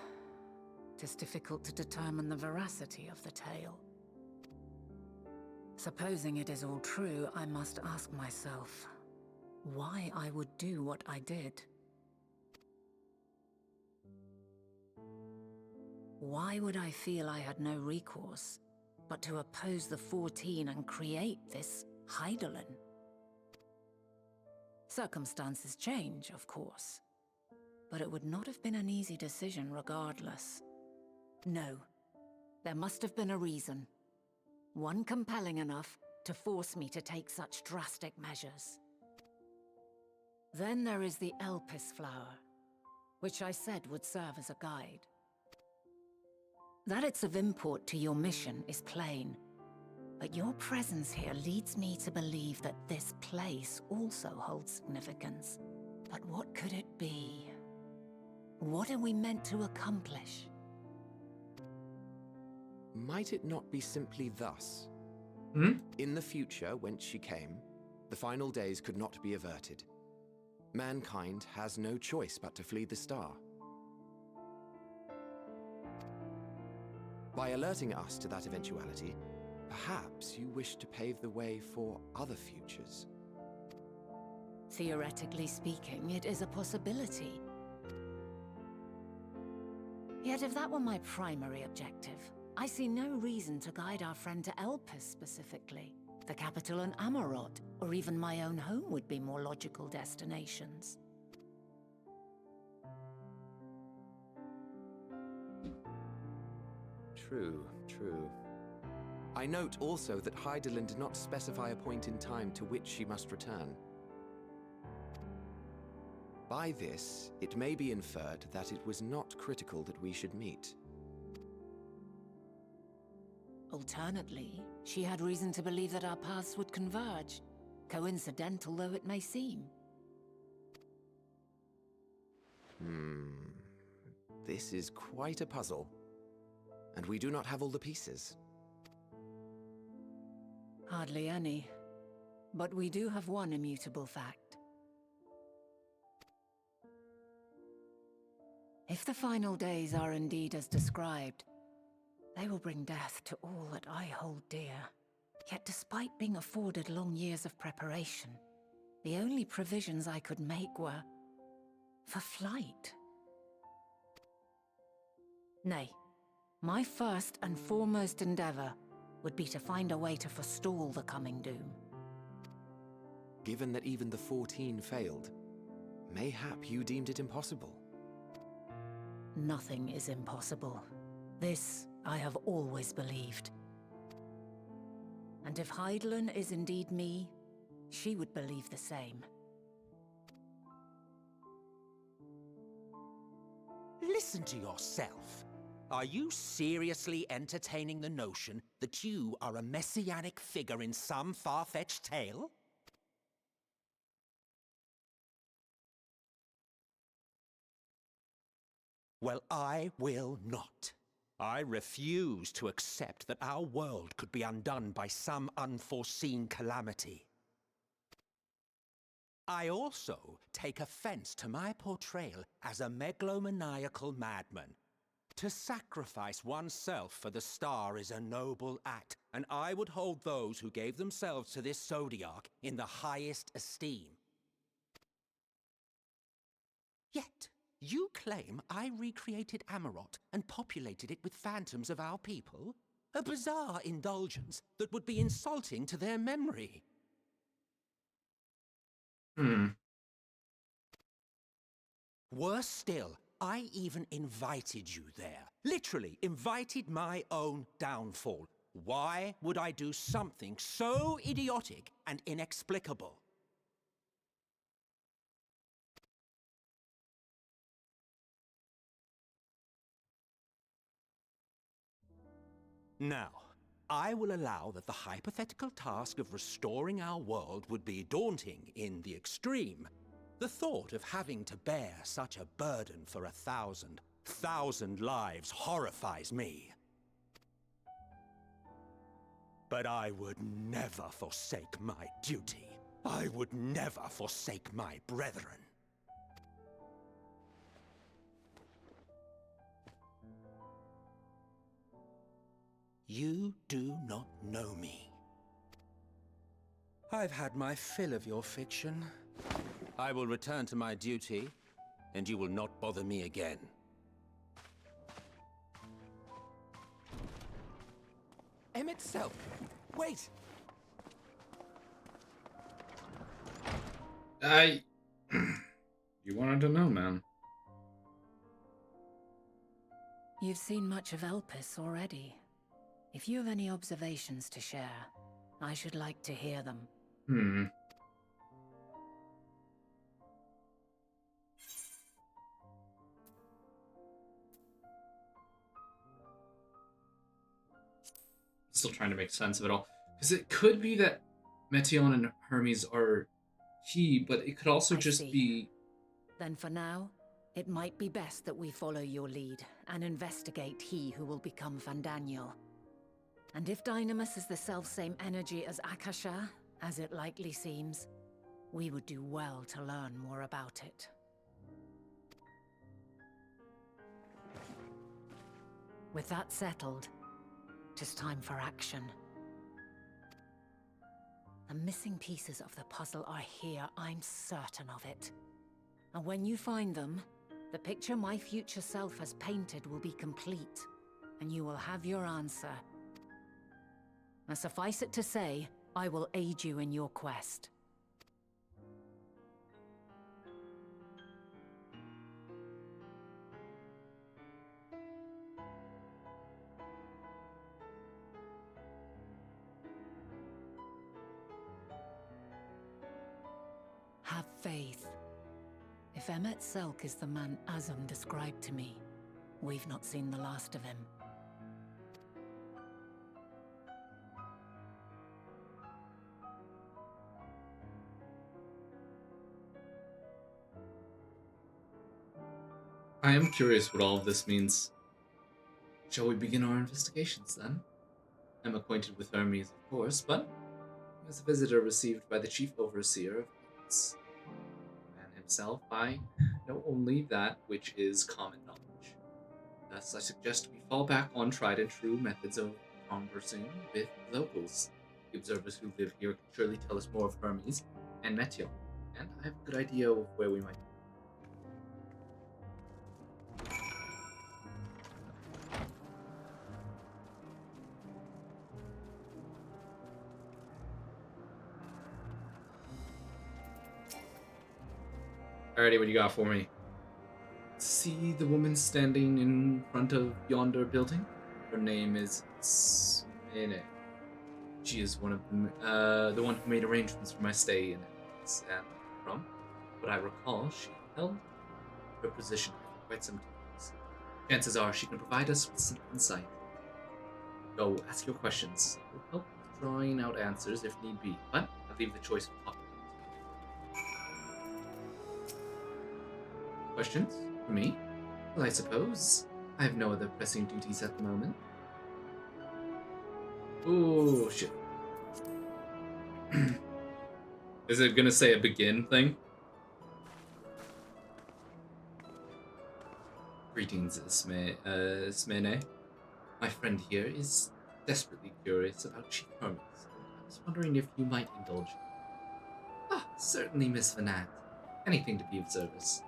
it is difficult to determine the veracity of the tale. Supposing it is all true, I must ask myself why I would do what I did. Why would I feel I had no recourse but to oppose the 14 and create this Hydaelyn? Circumstances change, of course, but it would not have been an easy decision regardless. No, there must have been a reason. One compelling enough to force me to take such drastic measures. Then there is the Elpis flower, which I said would serve as a guide. That it's of import to your mission is plain, but your presence here leads me to believe that this place also holds significance. But what could it be? What are we meant to accomplish? Might it not be simply thus? In the future, whence she came, the final days could not be averted. Mankind has no choice but to flee the star. By alerting us to that eventuality, perhaps you wish to pave the way for other futures. Theoretically speaking, it is a possibility. Yet if that were my primary objective, I see no reason to guide our friend to Elpis specifically. The capital and Amarot, or even my own home would be more logical destinations. True, true. I note also that Hydaelyn did not specify a point in time to which she must return. By this, it may be inferred that it was not critical that we should meet. Alternately, she had reason to believe that our paths would converge, coincidental though it may seem. This is quite a puzzle, and we do not have all the pieces. Hardly any. But we do have one immutable fact. If the final days are indeed as described, they will bring death to all that I hold dear. Yet despite being afforded long years of preparation, the only provisions I could make were for flight. Nay, my first and foremost endeavor would be to find a way to forestall the coming doom. Given that even the 14 failed, mayhap you deemed it impossible. Nothing is impossible. This I have always believed. And if Hydaelyn is indeed me, she would believe the same. Listen to yourself. Are you seriously entertaining the notion that you are a messianic figure in some far-fetched tale? Well, I will not. I refuse to accept that our world could be undone by some unforeseen calamity. I also take offense to my portrayal as a megalomaniacal madman. To sacrifice oneself for the star is a noble act, and I would hold those who gave themselves to this zodiac in the highest esteem. Yet, you claim I recreated Amarot and populated it with phantoms of our people? A bizarre indulgence that would be insulting to their memory. Worse still, I even invited you there. Literally invited my own downfall. Why would I do something so idiotic and inexplicable? Now, I will allow that the hypothetical task of restoring our world would be daunting in the extreme. The thought of having to bear such a burden for 1,000 lives horrifies me. But I would never forsake my duty. I would never forsake my brethren. You do not know me. I've had my fill of your fiction. I will return to my duty, and you will not bother me again. Emmett Selk! Wait! You wanted to know, man. You've seen much of Elpis already. If you have any observations to share, I should like to hear them. Still trying to make sense of it all. Because it could be that Meteion and Hermes are he, but it could also just be... Then for now, it might be best that we follow your lead and investigate he who will become Fandaniel. And if Dynamis is the selfsame energy as Akasha, as it likely seems, we would do well to learn more about it. With that settled, it is time for action. The missing pieces of the puzzle are here, I'm certain of it. And when you find them, the picture my future self has painted will be complete, and you will have your answer. Now suffice it to say, I will aid you in your quest. Have faith. If Emmett Selk is the man Azum described to me, we've not seen the last of him. I am curious what all of this means. Shall we begin our investigations, then? I'm acquainted with Hermes, of course, but he was a visitor received by the Chief Overseer of Hades. The man himself, I know only that which is common knowledge. Thus, I suggest we fall back on tried and true methods of conversing with locals. The observers who live here can surely tell us more of Hermes and Meteion, and I have a good idea of where we might go. Alrighty, what do you got for me? See the woman standing in front of yonder building? Her name is Smene. She is one of the one who made arrangements for my stay in Hades, and from what I recall, she held her position for quite some time. Chances are she can provide us with some insight. Go ask your questions. It will help with drawing out answers if need be, but I leave the choice of talking. Questions? For me? Well, I suppose. I have no other pressing duties at the moment. Oh, shit. Is it gonna say a begin thing? Greetings, Smene. My friend here is desperately curious about Chief Hermes. I was wondering if you might indulge. Ah, certainly, Miss Vanat. Anything to be of service.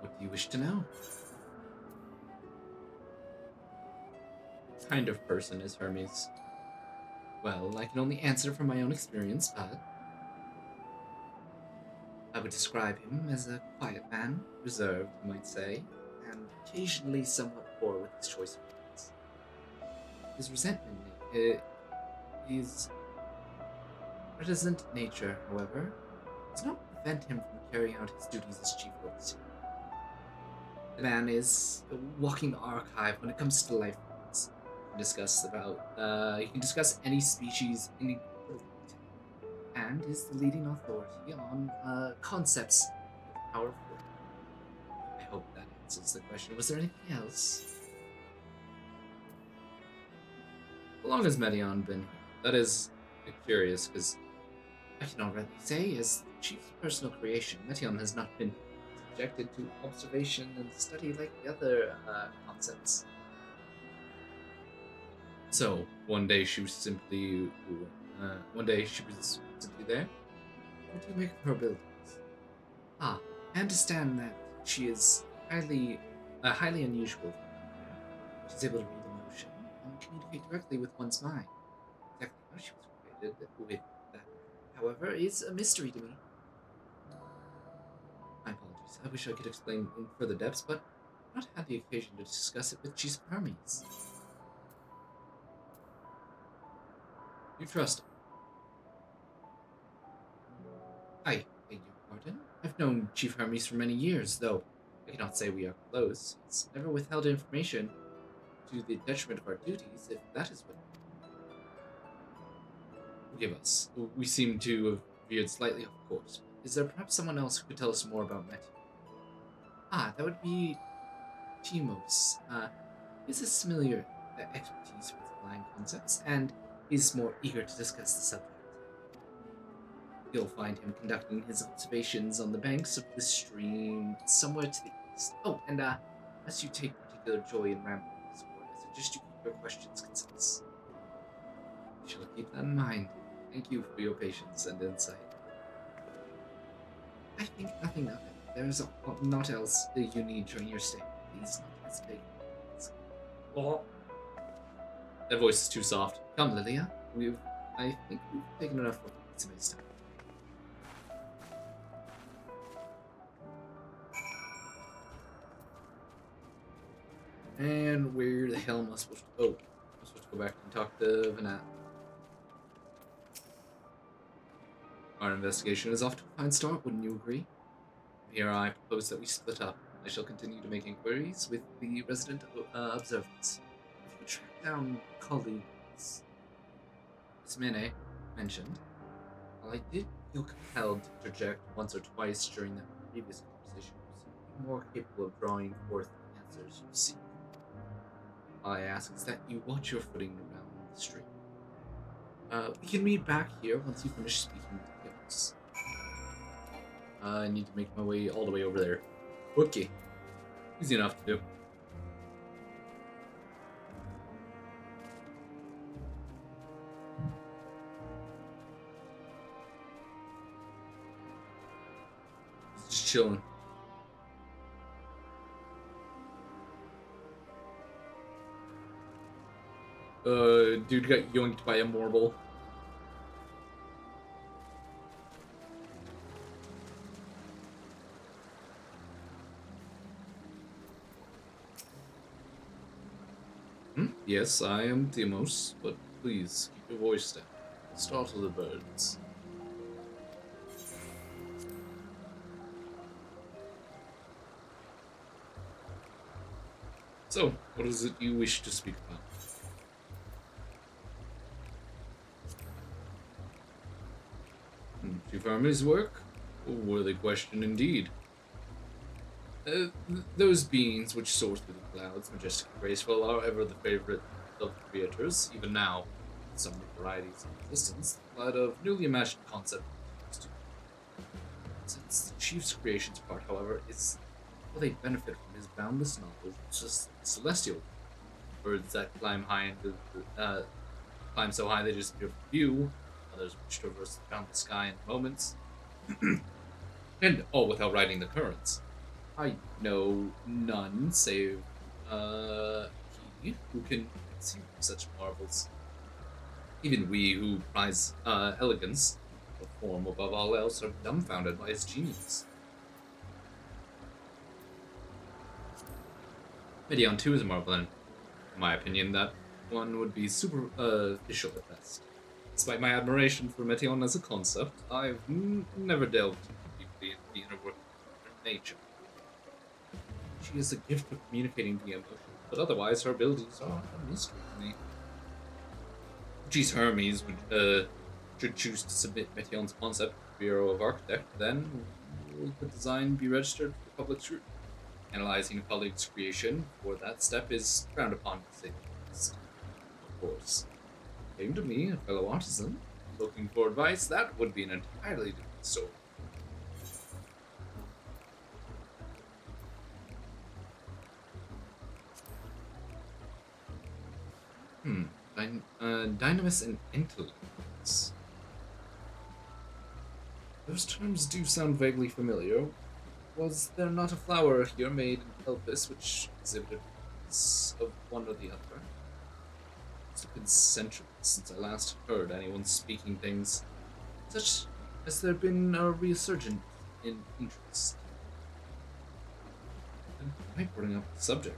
What do you wish to know? What kind of person is Hermes? Well, I can only answer from my own experience, but I would describe him as a quiet man, reserved, you might say, and occasionally somewhat poor with his choice of words. His resentment, his reticent nature, however, does not prevent him from carrying out his duties as chief overseer. The man is a walking archive when it comes to life forms. You can discuss any species in incredible detail, and is the leading authority on concepts of powerful. I hope that answers the question. Was there anything else? How long has Medion been here? That is curious, because I can already say, as the chief's personal creation, Metion has not been subjected to observation and study like the other concepts. So, one day she was simply there. What do you make of her abilities? I understand that she is highly unusual. She's able to read emotion and communicate directly with one's mind. Exactly how she was created with that, however, is a mystery to me. My apologies. I wish I could explain in further depths, but I've not had the occasion to discuss it with Chief Hermes. You trust him? I beg your pardon? I've known Chief Hermes for many years, though I cannot say we are close. He's never withheld information to the detriment of our duties, if that is what... Forgive us. We seem to have veered slightly off course. Is there perhaps someone else who could tell us more about Metion? That would be Timos. He has a familiar expertise with flying concepts, and is more eager to discuss the subject. You'll find him conducting his observations on the banks of the stream somewhere to the east. Oh, and as you take particular joy in rambling this word, I suggest you keep your questions concise. I shall keep that in mind. Thank you for your patience and insight. I think nothing of it. There's naught else that you need during your stay. Please not hesitate. Oh. That voice is too soft. Come, Lilia. I think we've taken enough of today's time. And where the hell am I supposed to go? I'm supposed to go back and talk to Vanat. Our investigation is off to a fine start, wouldn't you agree? Here I propose that we split up. I shall continue to make inquiries with the resident observers. If you track down colleagues Mene mentioned, while I did feel compelled to interject once or twice during the previous conversation, you seem more capable of drawing forth the answers you seek. All I ask is that you watch your footing around the stream. We can meet back here once you finish speaking with the others. I need to make my way all the way over there. Okay. Easy enough to do. Just chilling. Dude got yoinked by a marble. Yes, I am Timos, but please keep your voice down. Startle the birds. So, what is it you wish to speak about? Chief Hermes' work? A worthy question indeed. Those beings which soar through the clouds, majestic and graceful, are ever the favorite of creators, even now, with some varieties of existence, but of newly imagined concept. Since the chief's creations part, however, is how they benefit from his boundless knowledge, just celestial. Birds that climb climb so high they disappear from view, others which traverse the boundless sky in moments, and all without riding the currents. I know none save he who can conceive such marvels. Even we who prize elegance of form above all else are dumbfounded by his genius. Medion too is a marvel, and in my opinion, that one would be superficial at best. Despite my admiration for Metion as a concept, I've never delved deeply into the inner workings of nature. She has a gift for communicating via emotion, but otherwise her abilities are a mystery to me. If she's Hermes should choose to submit Meteon's concept to the Bureau of Architect, then will the design be registered for public scrutiny? Analyzing a colleague's creation for that step is frowned upon to say the least. Of course, came to me, a fellow artisan, looking for advice, that would be an entirely different story. Dynamis and intellects. Those terms do sound vaguely familiar. Was there not a flower here made in Elpis which exhibited properties of one or the other? It's been centuries since I last heard anyone speaking things. Such has there been a resurgence in interest. And I bring up the subject.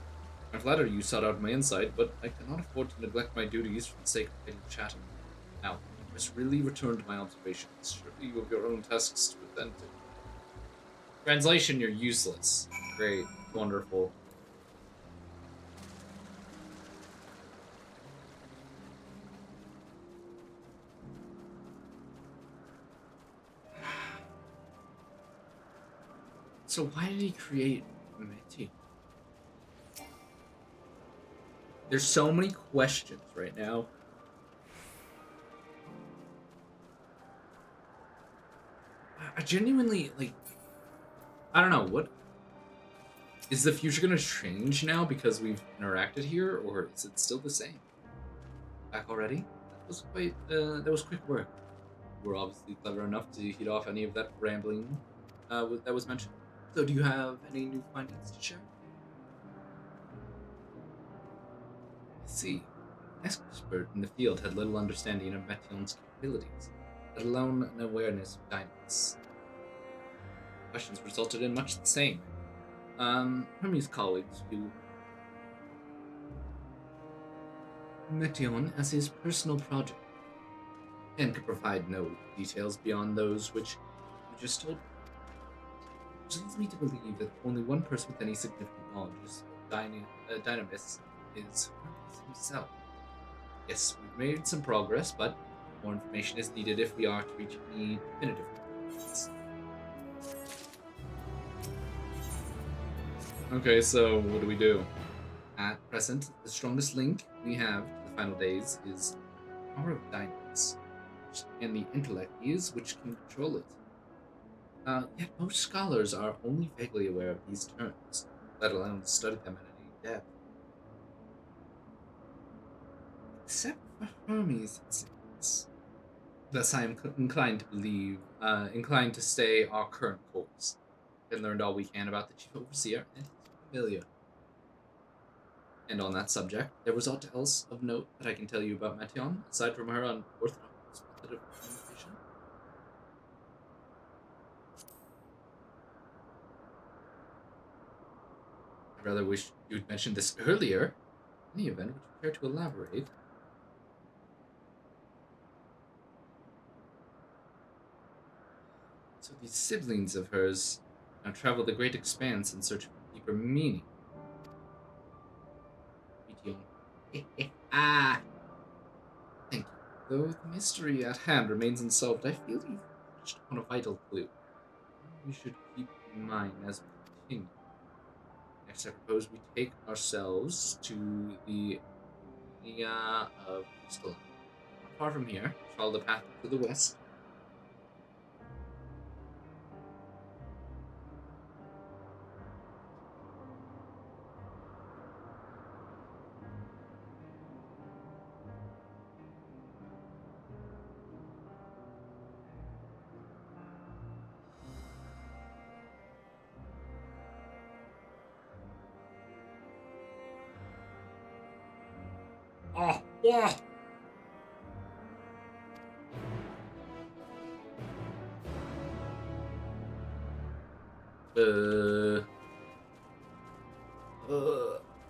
I flatter you sought out my insight, but I cannot afford to neglect my duties for the sake of idle chatter. Now, I must really return to my observations. Surely you have your own tasks to attend to. Translation, you're useless. Great. Wonderful. So why did he create Meti? There's so many questions right now. I genuinely, like, I don't know, what is the future gonna change now because we've interacted here, or is it still the same? Back already? That was quite, that was quick work. We're obviously clever enough to hit off any of that rambling that was mentioned. So do you have any new findings to share? I see. An expert in the field had little understanding of Metion's capabilities, let alone an awareness of dynamics. Questions resulted in much the same. Hermes' colleagues view Metion as his personal project, and could provide no details beyond those which you just told me. Which leads me to believe that only one person with any significant knowledge of Dynamis is Hermes himself. Yes, we've made some progress, but more information is needed if we are to reach any definitive conclusions. Okay, so what do we do? At present, the strongest link we have to the final days is the power of Dynamis, and the intellect is which can control it. Yet most scholars are only vaguely aware of these terms, let alone study them in any depth. Except for Hermes, it seems. Thus, I am inclined to believe, inclined to stay our current course. We learned all we can about the Chief Overseer and his familiar. And on that subject, there was aught else of note that I can tell you about Metion, aside from her unorthodox method of communication? I rather wish you'd mentioned this earlier. In any event, would you care to elaborate? So these siblings of hers now travel the great expanse in search of deeper meaning. Ah! Thank you. Though the mystery at hand remains unsolved, I feel you've touched upon a vital clue. We should keep in mind as we continue. Next, I propose we take ourselves to the area of Crystal. Not far from here, follow the path to the west. Oh, yeah.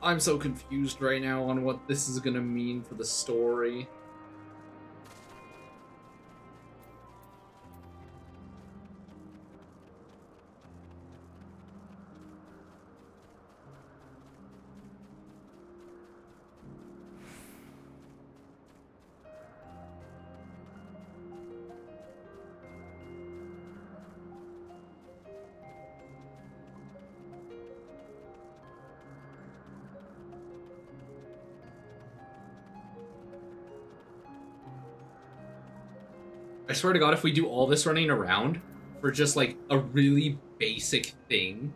I'm so confused right now on what this is gonna mean for the story. I swear to God, if we do all this running around for just like a really basic thing,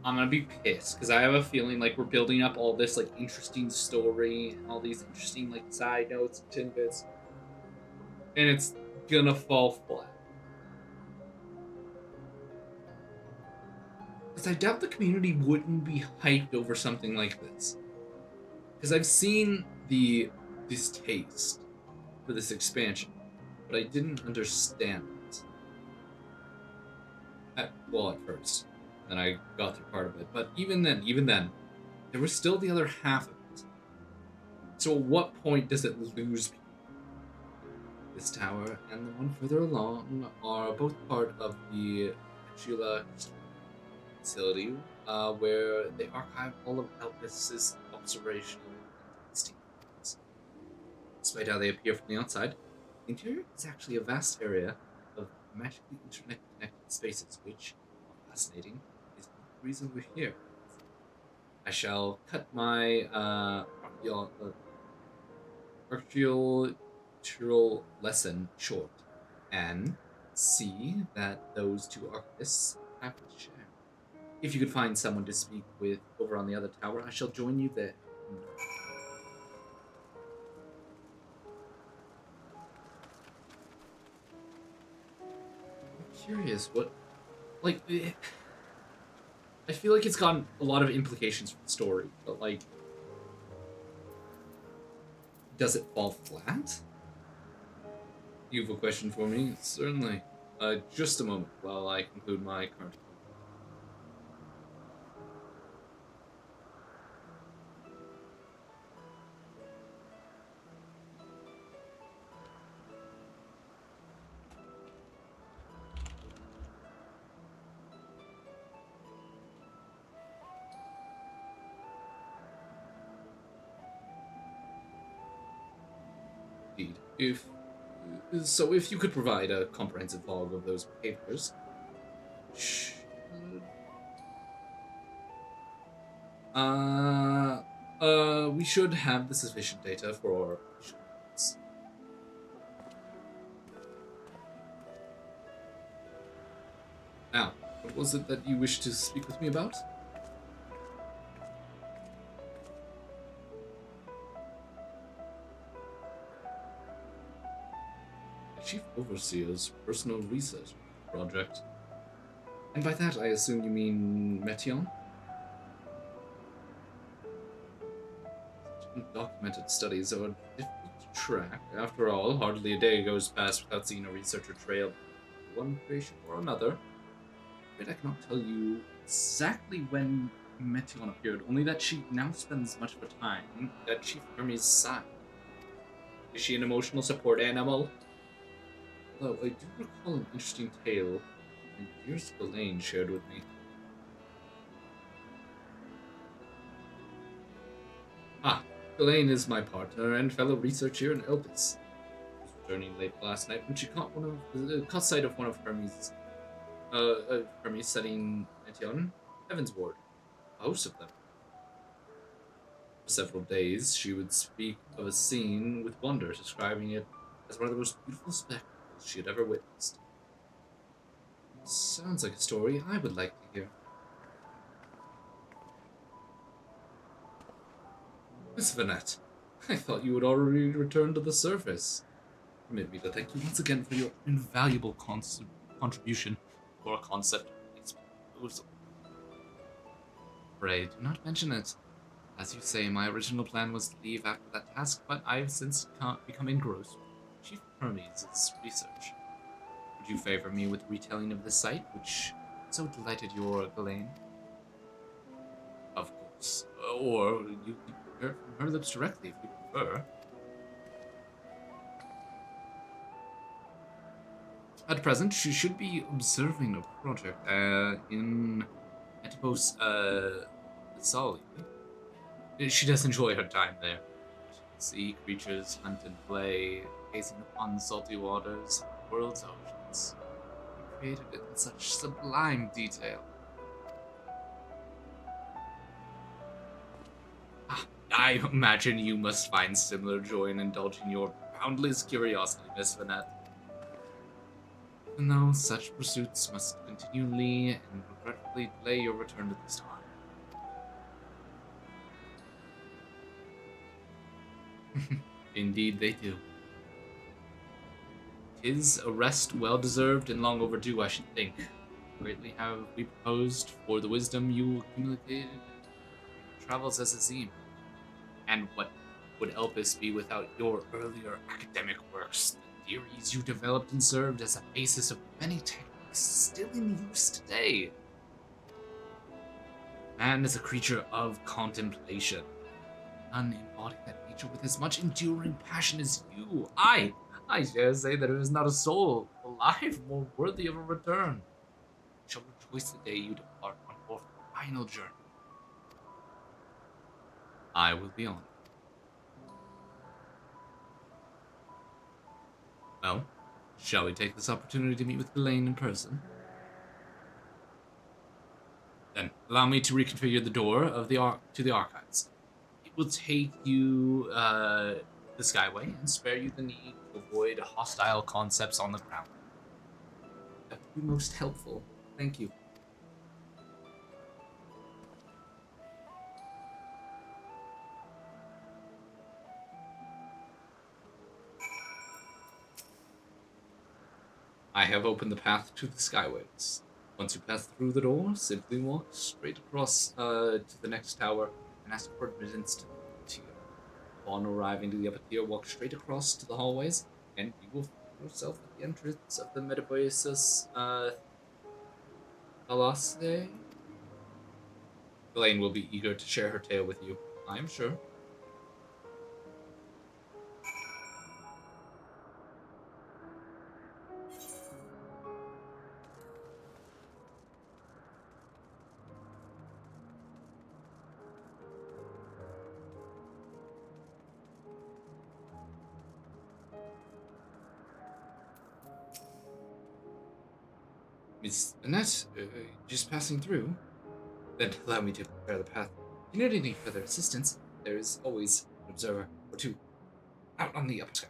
I'm gonna be pissed because I have a feeling like we're building up all this like interesting story and all these interesting like side notes and tidbits, and it's gonna fall flat. Because I doubt the community wouldn't be hyped over something like this. Because I've seen the distaste for this expansion, but I didn't understand it. Well, at first. Then I got through part of it. But even then, there was still the other half of it. So at what point does it lose people? This tower and the one further along are both part of the Sheila facility, where they archive all of Elpis' observational and tasting methods. Despite how they appear from the outside, the interior is actually a vast area of magically internet-connected spaces, which, while fascinating, is not the reason we're here. I shall cut my archaeological lesson short and see that those two archivists have to share. If you could find someone to speak with over on the other tower, I shall join you there. I'm curious, what, like, I feel like it's gotten a lot of implications for the story, but, like, does it fall flat? You have a question for me? Certainly. Just a moment while I conclude my current. If you could provide a comprehensive log of those behaviors, we should have the sufficient data for our missions. Now, what was it that you wished to speak with me about? Chief Overseer's personal research project. And by that, I assume you mean Metion? Documented studies are difficult to track. After all, hardly a day goes past without seeing a researcher trail one creation or another. But I cannot tell you exactly when Metion appeared, only that she now spends much of her time at Chief Hermes' side. Is she an emotional support animal? Though I do recall an interesting tale my dearest Elaine shared with me. Elaine is my partner and fellow researcher in Elpis. She was returning late last night when she caught sight of one of Hermes' setting Metion Heaven's Ward. A host of them. For several days, she would speak of a scene with wonder, describing it as one of the most beautiful spectacles she had ever witnessed. Sounds like a story I would like to hear. Miss Vanette, I thought you had already returned to the surface. Permit me to thank you once again for your invaluable contribution to our concept exposal. Pray, do not mention it. As you say, my original plan was to leave after that task, but I have since become engrossed with Chief Hermes' research. Would you favor me with retelling of the site, which so delighted your Ghislaine? Of course. Or you can hear from her lips directly if you prefer. At present, she should be observing a project in Etipos Sali. She does enjoy her time there. She can see creatures hunt and play, gazing upon the salty waters of the world's oceans. He created it in such sublime detail. I imagine you must find similar joy in indulging your boundless curiosity, Miss Vanette. Even though such pursuits must continually and regretfully delay your return to the star. Indeed they do. 'Tis a rest well-deserved and long overdue, I should think. Greatly have we proposed for the wisdom you accumulated in your travels as a Zeme. And what would Elpis be without your earlier academic works? The theories you developed and served as a basis of many techniques still in use today. Man is a creature of contemplation. None embody that nature with as much enduring passion as you. I dare say that there is not a soul alive more worthy of a return. I shall rejoice the day you depart on your final journey. I will be on. Well, shall we take this opportunity to meet with Ghislaine in person? Then allow me to reconfigure the door of to the archives. It will take you the Skyway and spare you the need to avoid hostile concepts on the ground. That would be most helpful. Thank you. I have opened the path to the Skyways. Once you pass through the door, simply walk straight across to the next tower and ask for admittance to the upper tier. Upon arriving to the upper tier, walk straight across to the hallways, and you will find yourself at the entrance of the Metaboesis Thalasse. Elaine will be eager to share her tale with you, I am sure. Miss Annette, just passing through. Then allow me to prepare the path. If you need any further assistance, there is always an observer or two out on the upper sky.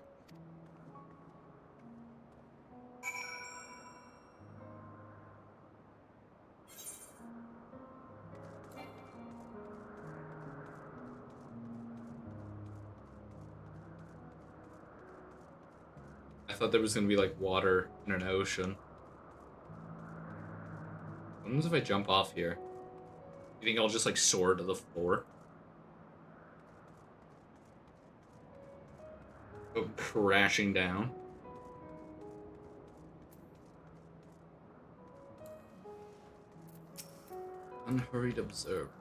I thought there was gonna be like water in an ocean. What happens if I jump off here? You think I'll just like soar to the floor? Go crashing down? Unhurried observer.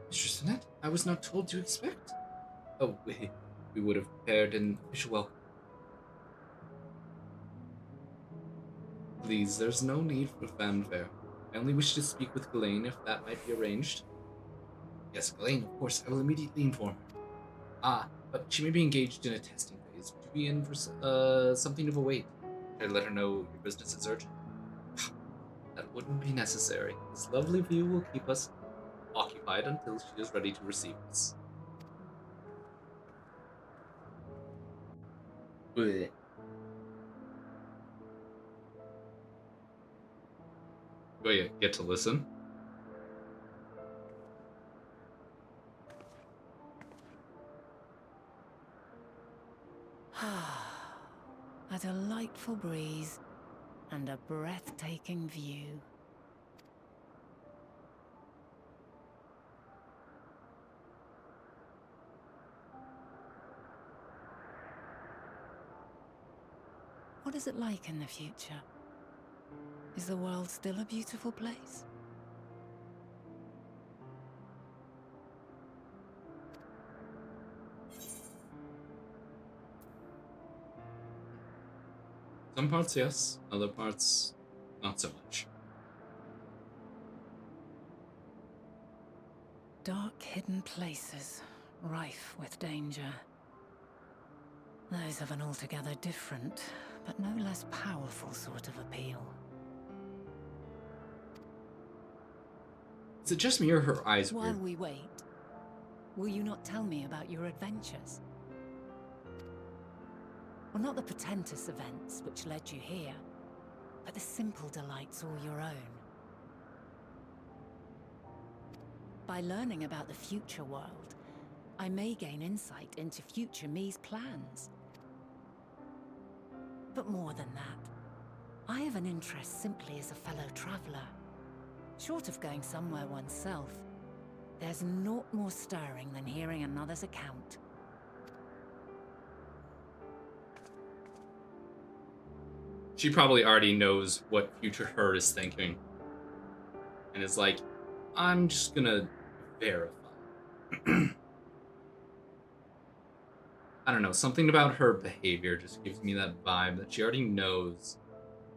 Mistress Annette, I was not told to expect. Oh, we would have prepared an official welcome. Please, there's no need for fanfare. I only wish to speak with Ghislaine if that might be arranged. Yes, Ghislaine, of course, I will immediately inform her. Ah, but she may be engaged in a testing phase. Would you be in for something of a wait? Should I let her know your business is urgent? That wouldn't be necessary. This lovely view will keep us occupied until she is ready to receive us. Blech. Do I get to listen? A delightful breeze and a breathtaking view. What is it like in the future? Is the world still a beautiful place? Some parts, yes. Other parts, not so much. Dark, hidden places, rife with danger. Those have an altogether different, but no less powerful sort of appeal. Is it just me or her eyes While weird? we wait, will you not tell me about your adventures? Well, not the portentous events which led you here, but the simple delights all your own. By learning about the future world, I may gain insight into future me's plans. But more than that, I have an interest simply as a fellow traveler. Short of going somewhere oneself, there's naught more stirring than hearing another's account. She probably already knows what future her is thinking. And is like, I'm just gonna verify. I don't know, something about her behavior just gives me that vibe that she already knows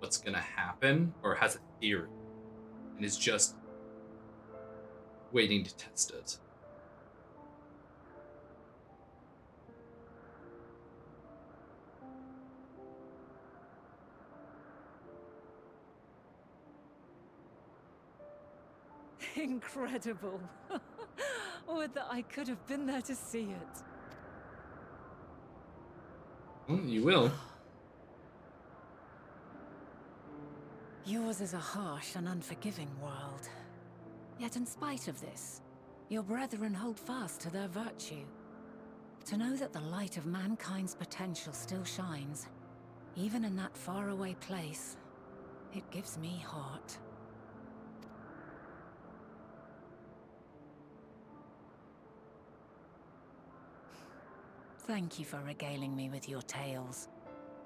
what's gonna happen, or has a theory, and is just waiting to test it. Incredible. Would that I could have been there to see it. Well, you will. Yours is a harsh and unforgiving world. Yet in spite of this, your brethren hold fast to their virtue. To know that the light of mankind's potential still shines, even in that faraway place, it gives me heart. Thank you for regaling me with your tales.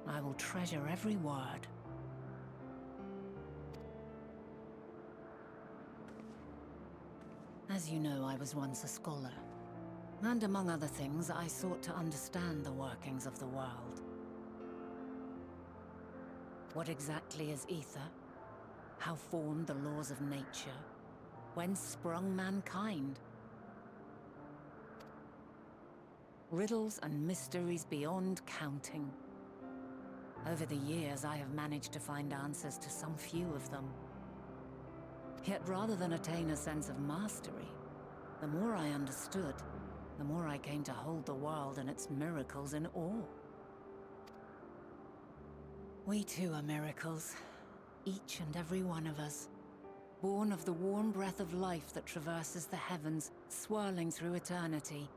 I will treasure every word. As you know, I was once a scholar. And among other things, I sought to understand the workings of the world. What exactly is ether? How formed the laws of nature? Whence sprung mankind? Riddles and mysteries beyond counting. Over the years, I have managed to find answers to some few of them. Yet rather than attain a sense of mastery, the more I understood, the more I came to hold the world and its miracles in awe. We too are miracles, each and every one of us, born of the warm breath of life that traverses the heavens, swirling through eternity.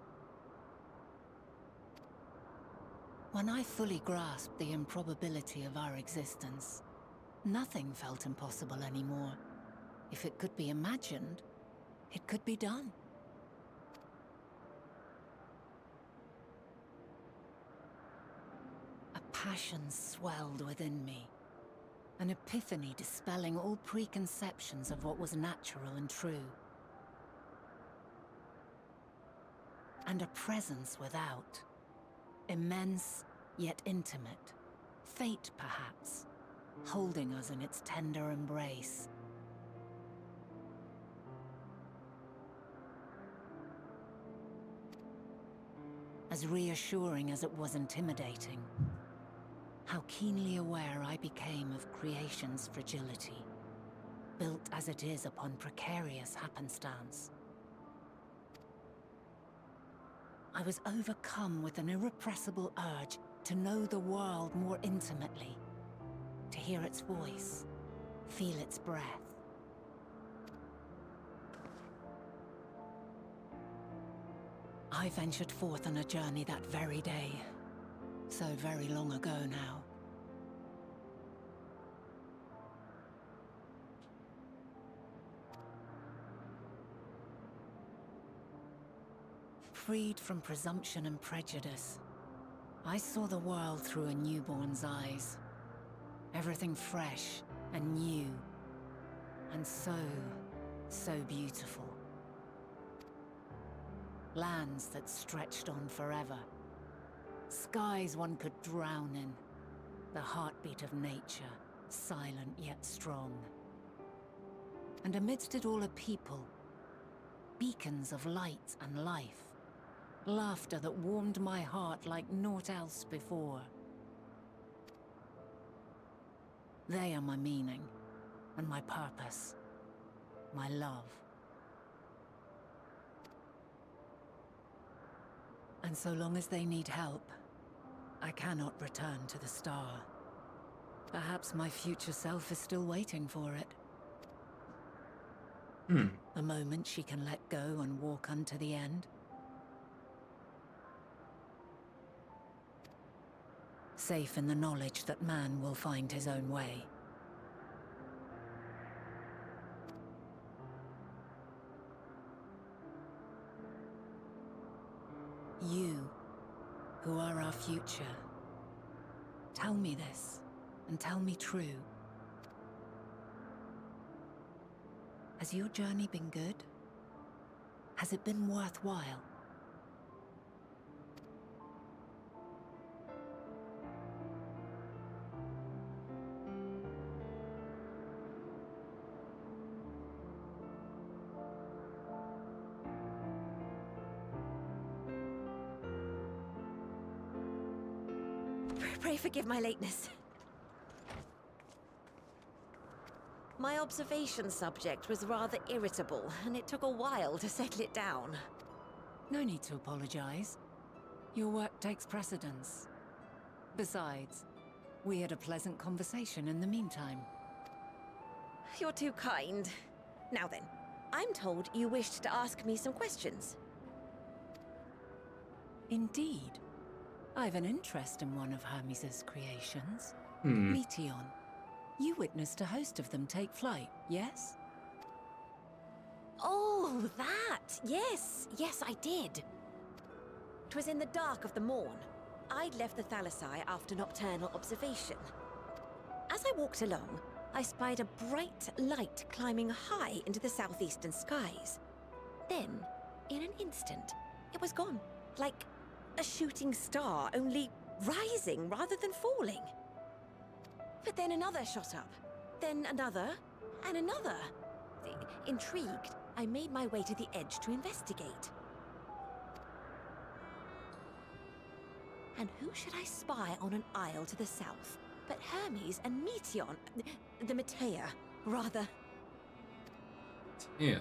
When I fully grasped the improbability of our existence, nothing felt impossible anymore. If it could be imagined, it could be done. A passion swelled within me, an epiphany dispelling all preconceptions of what was natural and true. And a presence without, immense yet intimate, fate perhaps, holding us in its tender embrace. As reassuring as it was intimidating, how keenly aware I became of creation's fragility, built as it is upon precarious happenstance. I was overcome with an irrepressible urge to know the world more intimately, to hear its voice, feel its breath. I ventured forth on a journey that very day, so very long ago now. Freed from presumption and prejudice, I saw the world through a newborn's eyes. Everything fresh and new, and so beautiful. Lands that stretched on forever. Skies one could drown in. The heartbeat of nature, silent yet strong. And amidst it all a people, beacons of light and life. Laughter that warmed my heart like naught else before. They are my meaning, and my purpose, my love. And so long as they need help, I cannot return to the star. Perhaps my future self is still waiting for it. A moment she can let go and walk unto the end. Safe in the knowledge that man will find his own way. You, who are our future, tell me this, and tell me true. Has your journey been good? Has it been worthwhile? Pray forgive my lateness. My observation subject was rather irritable, and it took a while to settle it down. No need to apologize. Your work takes precedence. Besides, we had a pleasant conversation in the meantime. You're too kind. Now then, I'm told you wished to ask me some questions. Indeed. I've an interest in one of Hermes' creations. Meteon. You witnessed a host of them take flight, yes? Oh, that! Yes, I did. 'Twas in the dark of the morn. I'd left the Thalassai after nocturnal observation. As I walked along, I spied a bright light climbing high into the southeastern skies. Then, in an instant, it was gone, like a shooting star, only rising rather than falling. But then another shot up, then another, and another. Intrigued, I made my way to the edge to investigate. And who should I spy on an isle to the south but Hermes and Meteon, the Metea, rather. Yeah.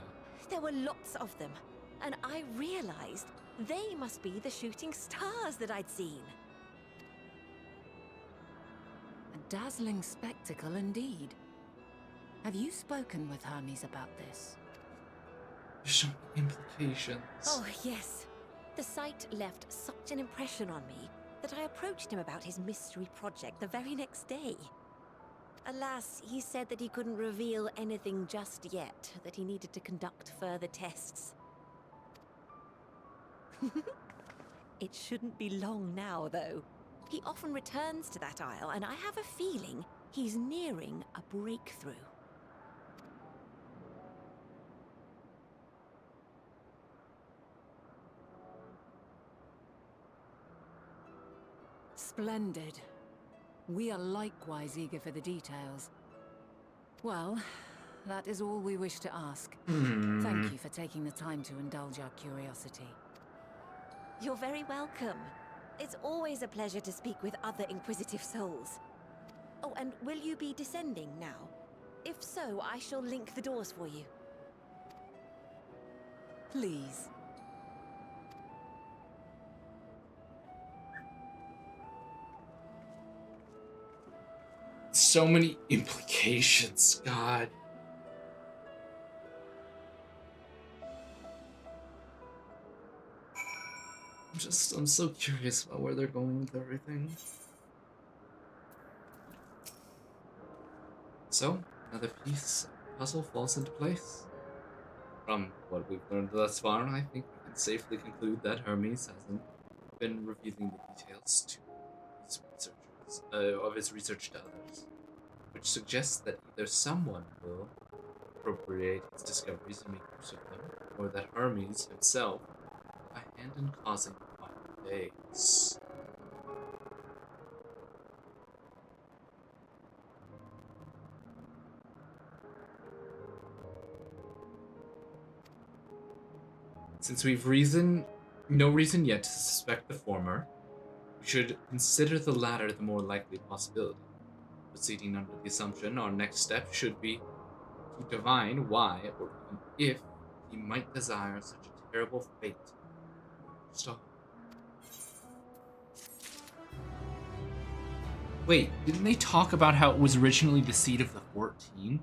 There were lots of them, and I realized they must be the shooting stars that I'd seen. A dazzling spectacle indeed. Have you spoken with Hermes about this? There's some implications. Oh, yes. The sight left such an impression on me that I approached him about his mystery project the very next day. Alas, he said that he couldn't reveal anything just yet, that he needed to conduct further tests. It shouldn't be long now, though. He often returns to that isle, and I have a feeling he's nearing a breakthrough. Splendid. We are likewise eager for the details. Well, that is all we wish to ask. Thank you for taking the time to indulge our curiosity. You're very welcome. It's always a pleasure to speak with other inquisitive souls. Oh, and will you be descending now? If so, I shall link the doors for you. Please. So many implications, God. I'm so curious about where they're going with everything. So, another piece of the puzzle falls into place. From what we've learned thus far, I think we can safely conclude that Hermes hasn't been revealing the details to his researchers, of his research to others, which suggests that either someone will appropriate his discoveries and make use of them, or that Hermes himself had a hand in causing the final days. Since we've no reason yet to suspect the former, we should consider the latter the more likely possibility. Proceeding under the assumption, our next step should be to divine why, or even if, he might desire such a terrible fate. Stop. Wait, didn't they talk about how it was originally the seat of the 14?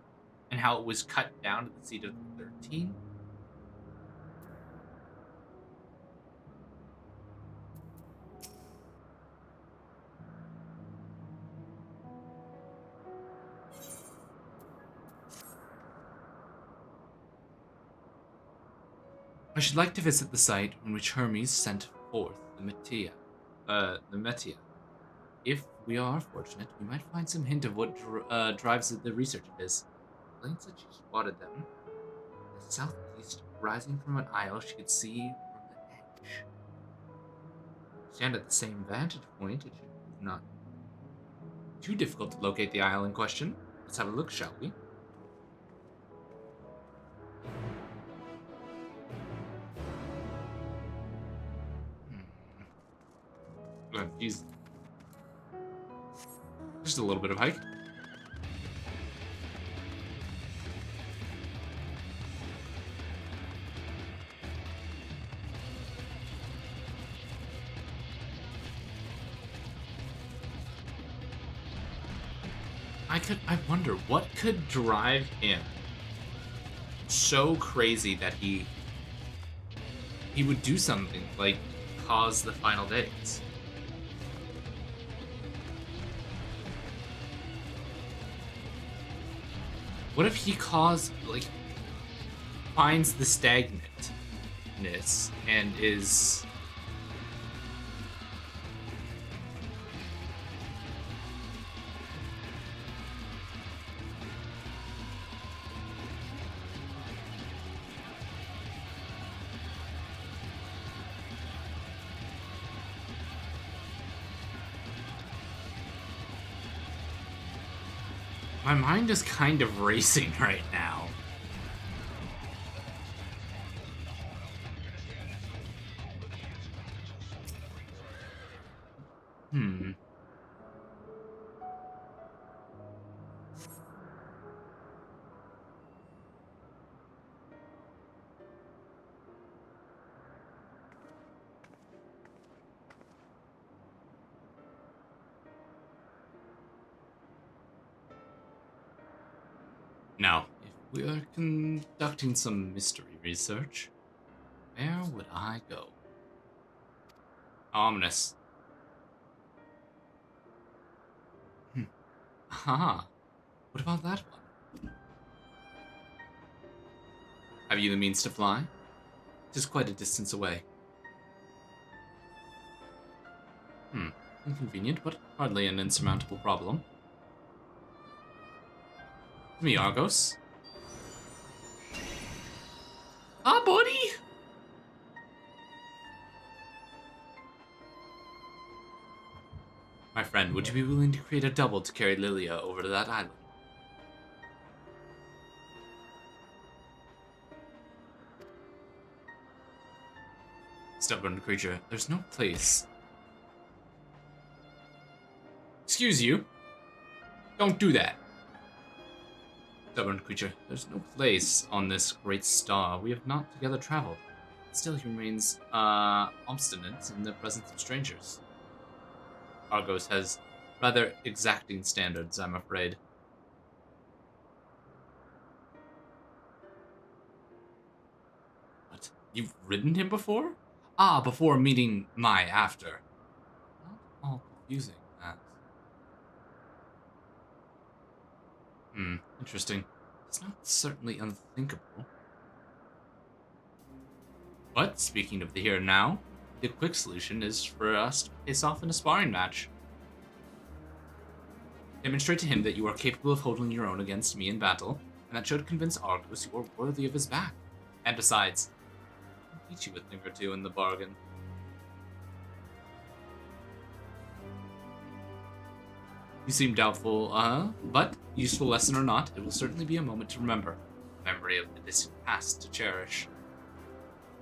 And how it was cut down to the seat of the 13? I should like to visit the site on which Hermes sent forth the Metia. If we are fortunate, we might find some hint of what drives the research of his. Elaine said she spotted them in the southeast, rising from an isle she could see from the edge. Stand at the same vantage point, it should not be too difficult to locate the isle in question. Let's have a look, shall we? Jeez. Just a little bit of hike. I wonder what could drive him so crazy that he would do something like cause the final days. What if he finds the stagnantness and is... My mind is kind of racing right now. Now, if we are conducting some mystery research, where would I go? Ominous. Aha. What about that one? Have you the means to fly? It is quite a distance away. Inconvenient, but hardly an insurmountable problem. Me, Argos. Ah, buddy! My friend, would you be willing to create a double to carry Lilia over to that island? Stubborn creature, there's no place. Excuse you. Don't do that. Stubborn creature, there's no place on this great star. We have not together traveled. Still, he remains obstinate in the presence of strangers. Argos has rather exacting standards, I'm afraid. What? You've ridden him before? Ah, before meeting my after. Not all confusing, that. Interesting. It's not certainly unthinkable. But, speaking of the here and now, the quick solution is for us to face off in a sparring match. Demonstrate to him that you are capable of holding your own against me in battle, and that should convince Argos you are worthy of his back. And besides, I'll teach you a thing or two in the bargain. You seem doubtful, but useful lesson or not, it will certainly be a moment to remember. A memory of the distant past to cherish.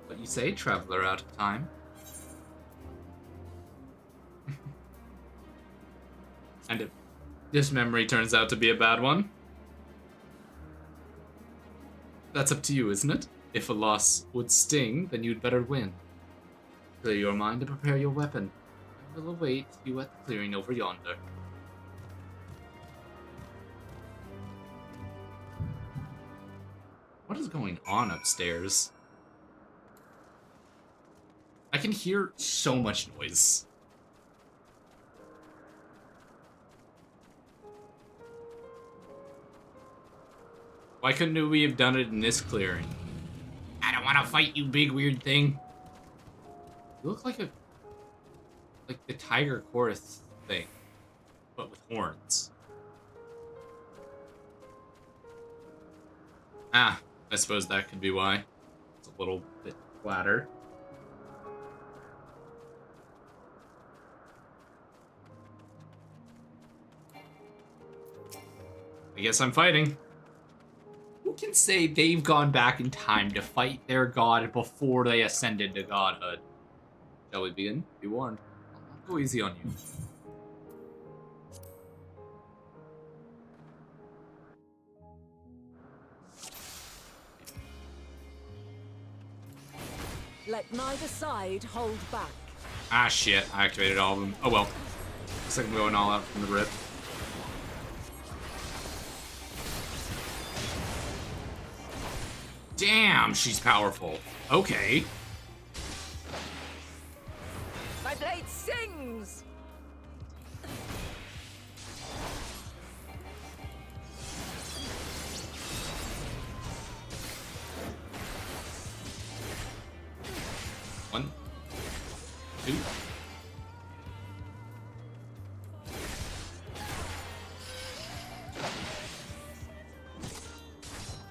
What you say, traveler out of time? And if this memory turns out to be a bad one, that's up to you, isn't it? If a loss would sting, then you'd better win. Clear your mind and prepare your weapon. I will await you at the clearing over yonder. What is going on upstairs? I can hear so much noise. Why couldn't we have done it in this clearing? I don't want to fight you, big weird thing. You look like the tiger chorus thing, but with horns. Ah, I suppose that could be why. It's a little bit flatter. I guess I'm fighting. Who can say they've gone back in time to fight their god before they ascended to godhood? Shall we begin? Be warned. I'll go easy on you. Let neither side hold back. Ah, shit. I activated all of them. Oh, well. Looks like I'm going all out from the rip. Damn, she's powerful. Okay. My blade sings! One. Two.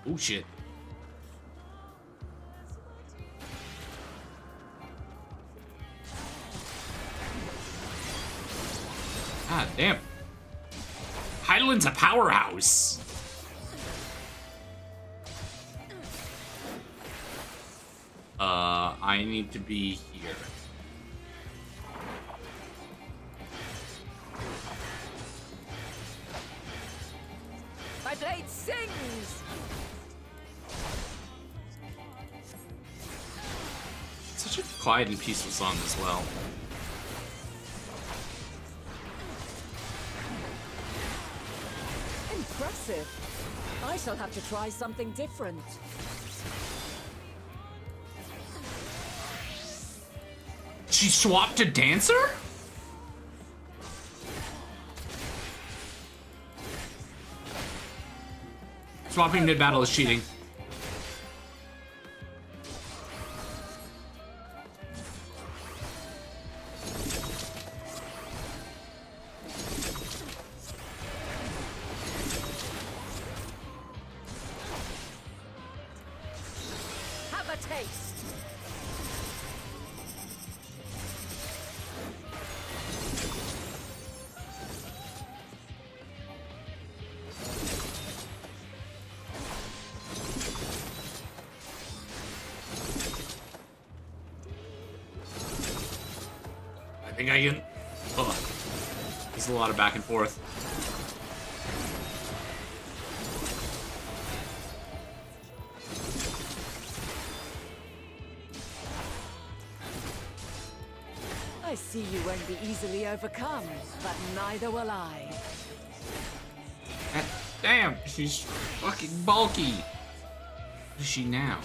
Oh, shit. God damn. Heidelin's a powerhouse. I need to be here. My blade sings! Such a quiet and peaceful song as well. Impressive. I shall have to try something different. She swapped to dancer? Swapping mid-battle is cheating. Have a taste. I think I can... Ugh. There's a lot of back and forth. I see you won't be easily overcome, but neither will I. God damn, she's fucking bulky. What is she now?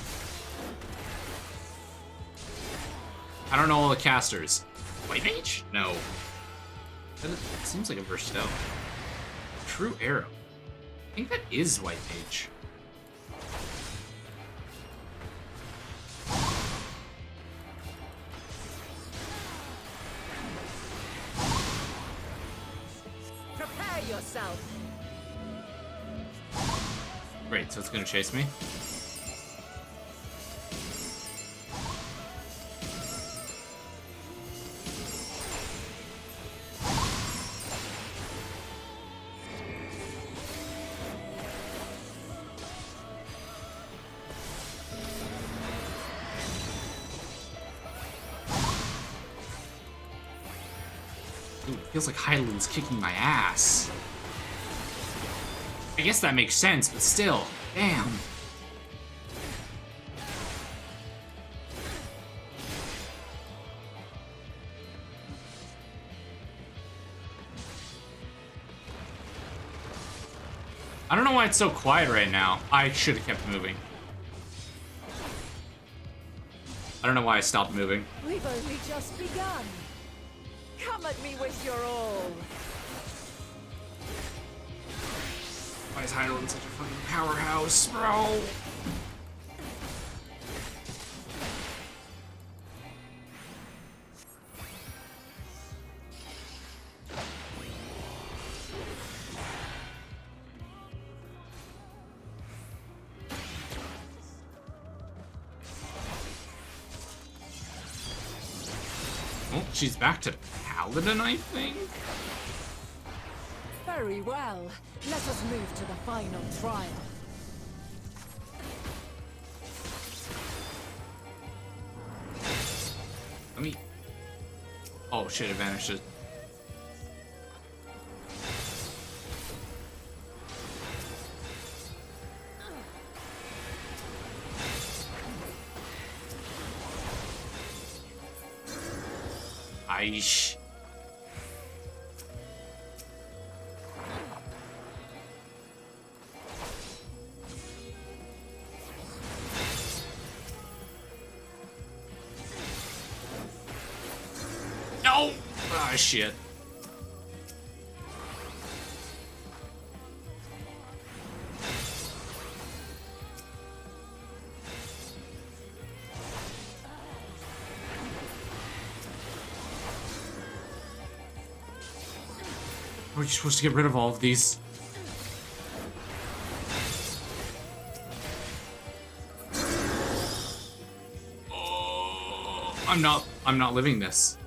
I don't know all the casters. White Mage? No. That seems like a Verstone. True Arrow. I think that is White Mage. Prepare yourself. Great, so it's gonna chase me? Ooh, it feels like Hyland's kicking my ass. I guess that makes sense, but still, damn. I don't know why it's so quiet right now. I should have kept moving. I don't know why I stopped moving. We've only just begun. Come at me with your all. Why is Hyrulean such a fucking powerhouse, bro? Oh, she's back to Paladin, I think? Very well. Let us move to the final trial. Let me... Oh shit, it vanishes. Aish. No! Ah, shit. We're supposed to get rid of all of these. Oh, I'm not living this.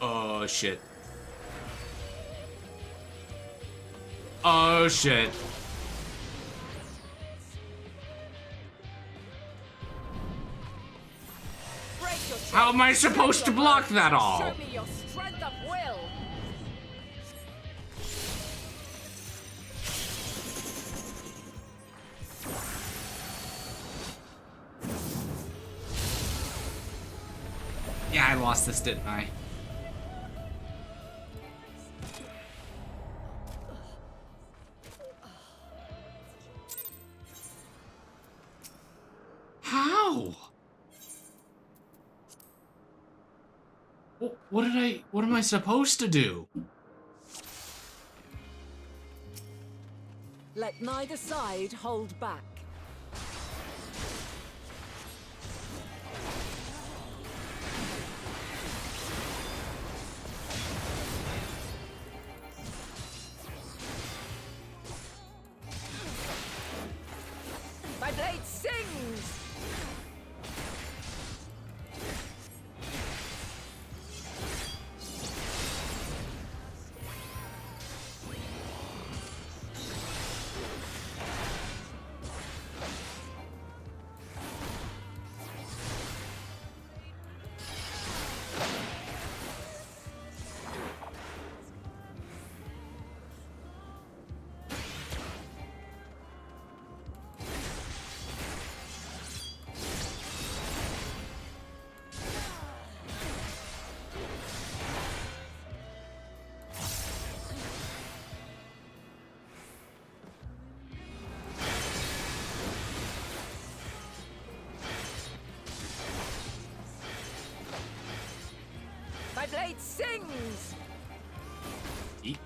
Oh shit. Oh shit. How am I supposed to block that all? Show me your strength of will. Yeah, I lost this, didn't I? How? What am I supposed to do? Let neither side hold back. My blade sings! My blade sings! Eat.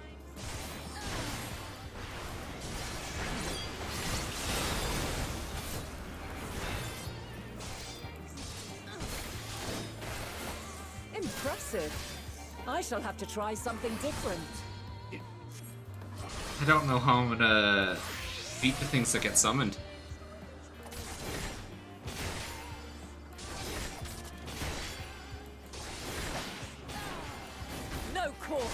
Impressive. I shall have to try something different. I don't know how I'm gonna beat the things that get summoned. No quarter.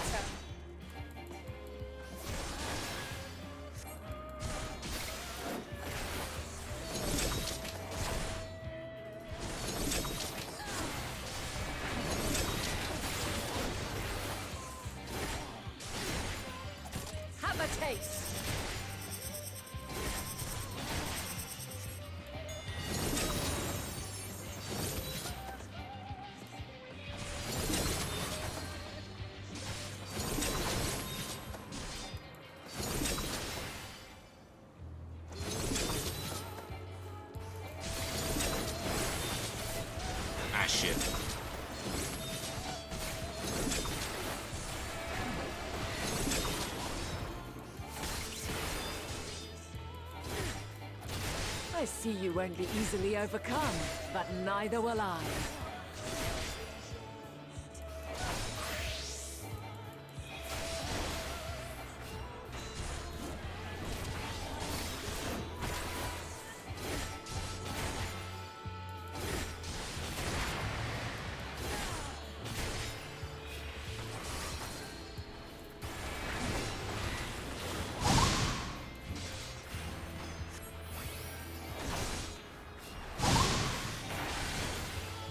Have a taste. I see you won't be easily overcome, but neither will I.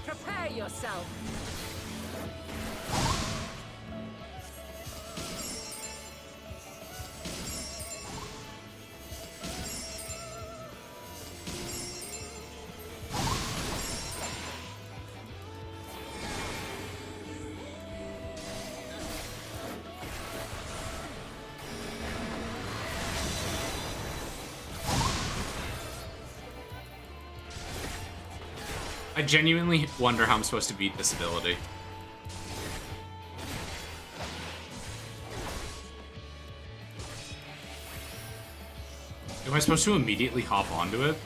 Prepare yourself. I genuinely wonder how I'm supposed to beat this ability. Am I supposed to immediately hop onto it?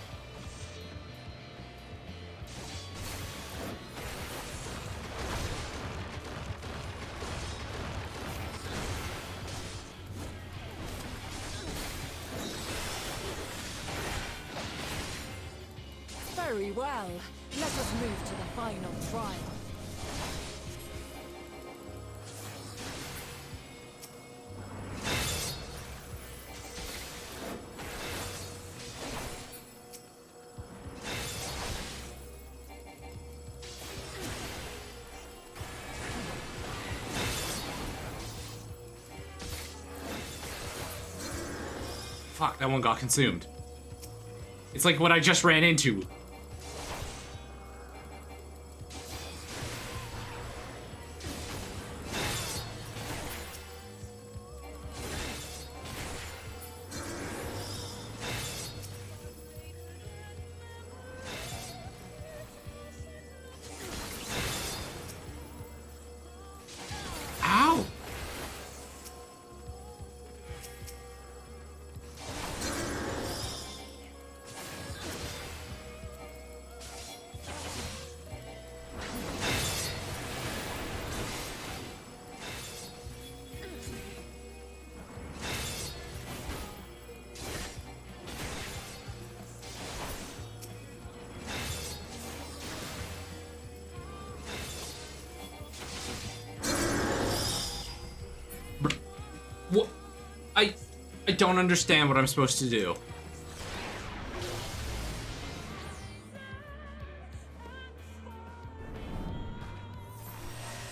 Very well. Let us move to the final trial. Fuck, that one got consumed. It's like what I just ran into. Ow! What? I don't understand what I'm supposed to do.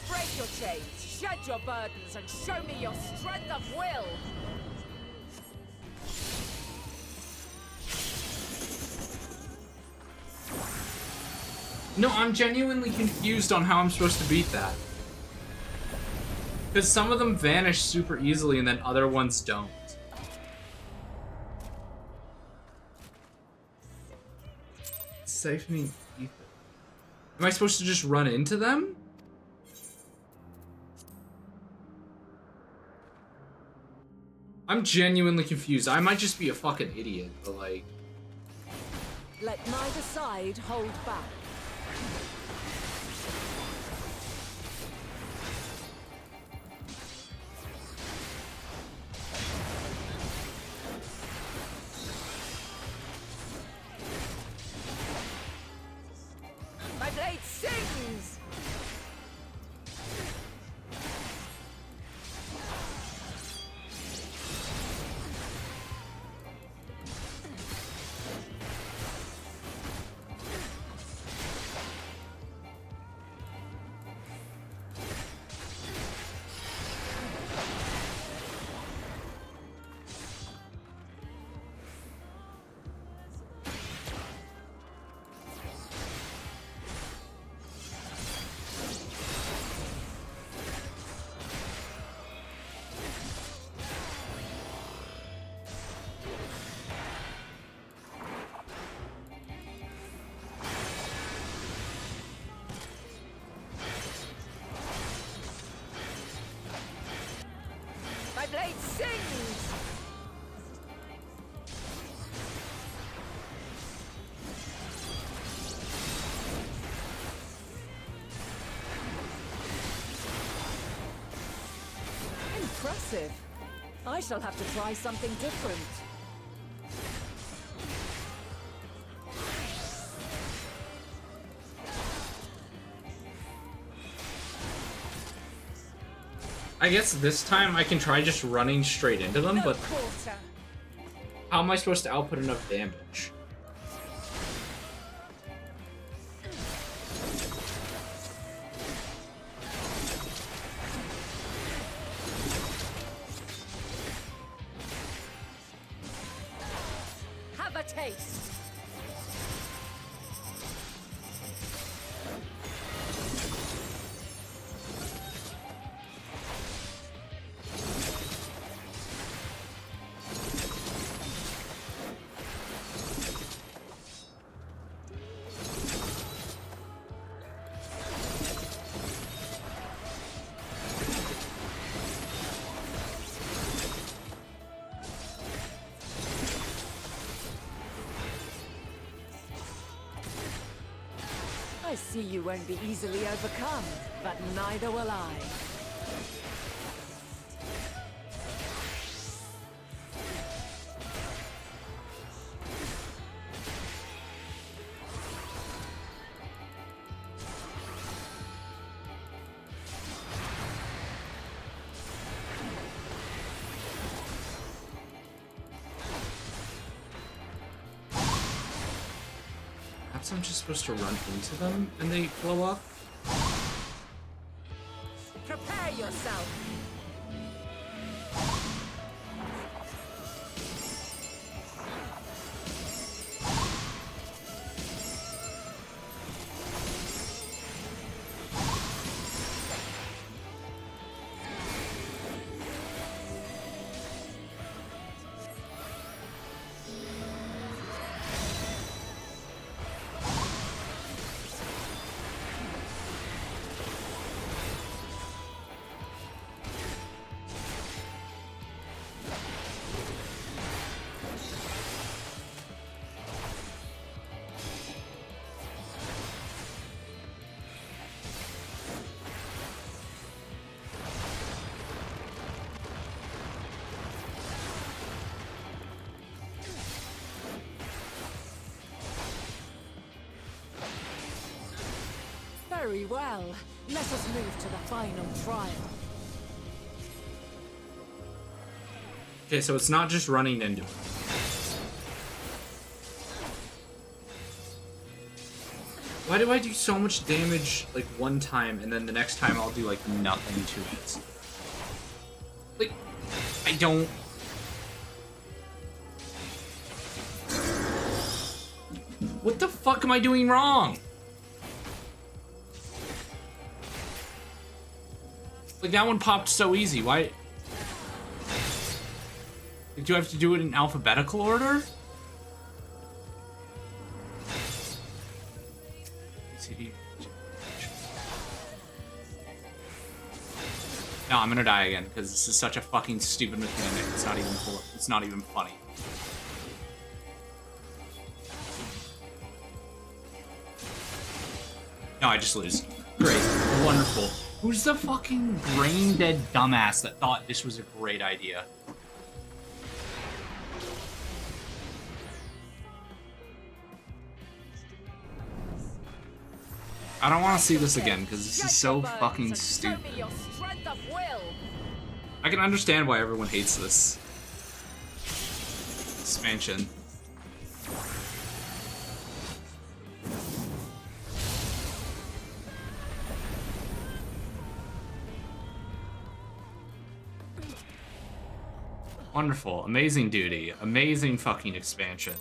Break your chains, shed your burdens, and show me your strength of will! No, I'm genuinely confused on how I'm supposed to beat that. Because some of them vanish super easily and then other ones don't. Siphoning ether. Am I supposed to just run into them? I'm genuinely confused. I might just be a fucking idiot, but like... Let neither side hold back. My blade sings! My blade sings! impressive. I shall have to try something different. I guess this time I can try just running straight into them, but how am I supposed to output enough damage? Have a taste. I see you won't be easily overcome, but neither will I. Perhaps I'm just supposed to run into them and they blow up? Prepare yourself. Very well. Let us move to the final trial. Okay, so it's not just running into it. Why do I do so much damage, like, one time, and then the next time I'll do, like, nothing to it? Like, I don't... What the fuck am I doing wrong? Like, that one popped so easy. Why? Like, do I have to do it in alphabetical order? No, I'm gonna die again because this is such a fucking stupid mechanic. It's not even cool. It's not even funny. No, I just lose. Great. Wonderful. Who's the fucking brain-dead dumbass that thought this was a great idea? I don't want to see this again, because this is so fucking stupid. I can understand why everyone hates this expansion. Wonderful. Amazing duty. Amazing fucking expansion.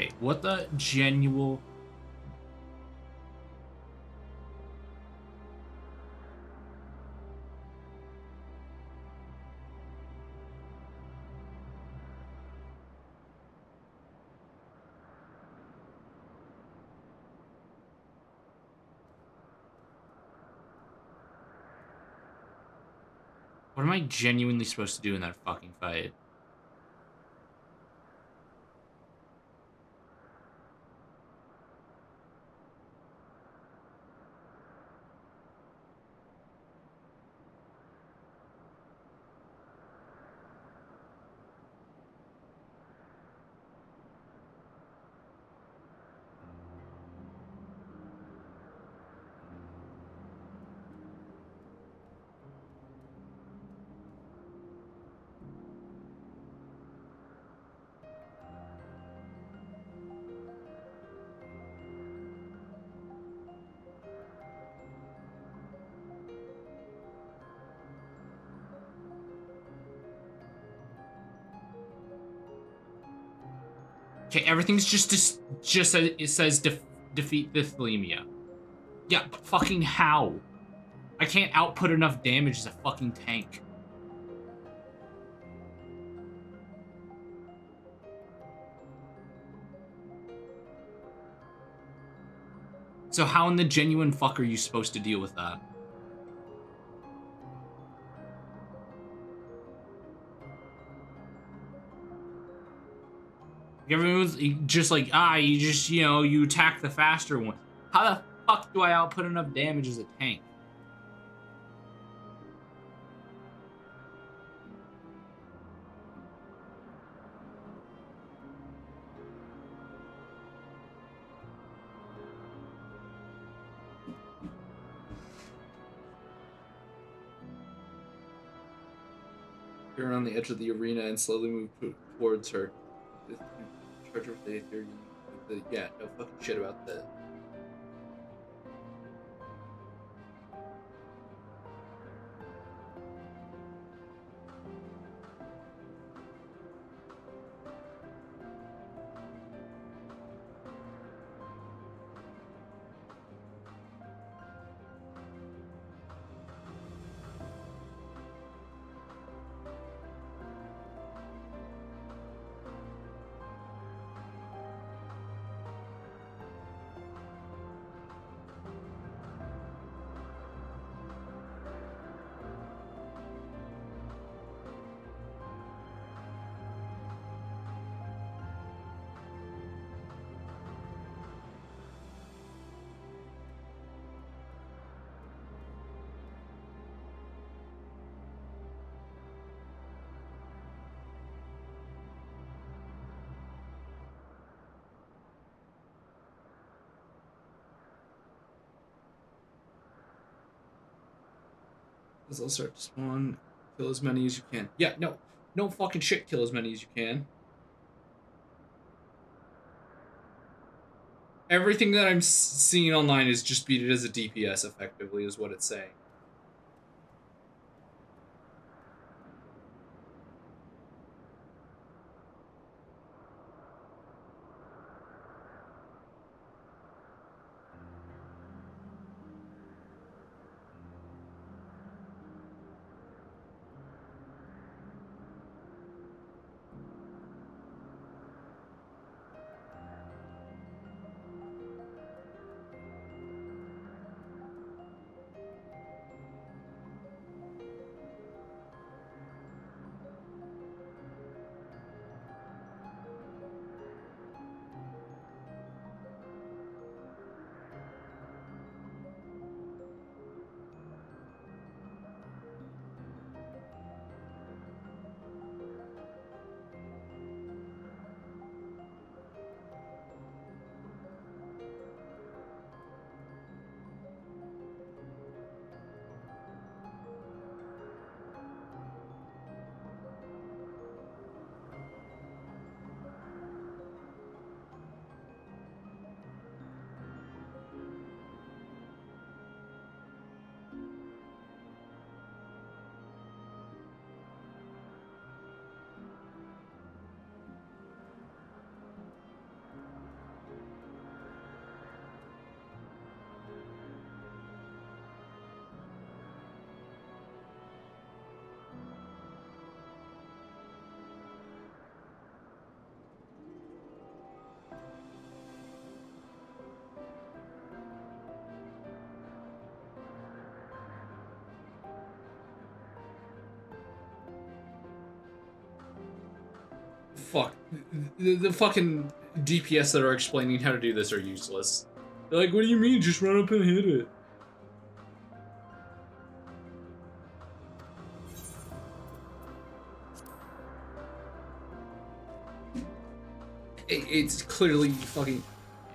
Okay, what the genuine... What am I genuinely supposed to do in that fucking fight? Okay, everything's just it says defeat the Thalemia. Yeah, but fucking how? I can't output enough damage as a fucking tank. So how in the genuine fuck are you supposed to deal with that? Everyone's just like, you just, you attack the faster one. How the fuck do I output enough damage as a tank? You're on the edge of the arena and slowly move towards her. Charge her with the Aether. Yeah, no fucking shit about that. They'll start to spawn. Kill as many as you can. Yeah, no fucking shit. Kill as many as you can. Everything that I'm seeing online is just beat it as a DPS effectively, is what it's saying. fuck. The fucking DPS that are explaining how to do this are useless. They're like, what do you mean? Just run up and hit it. It's clearly fucking...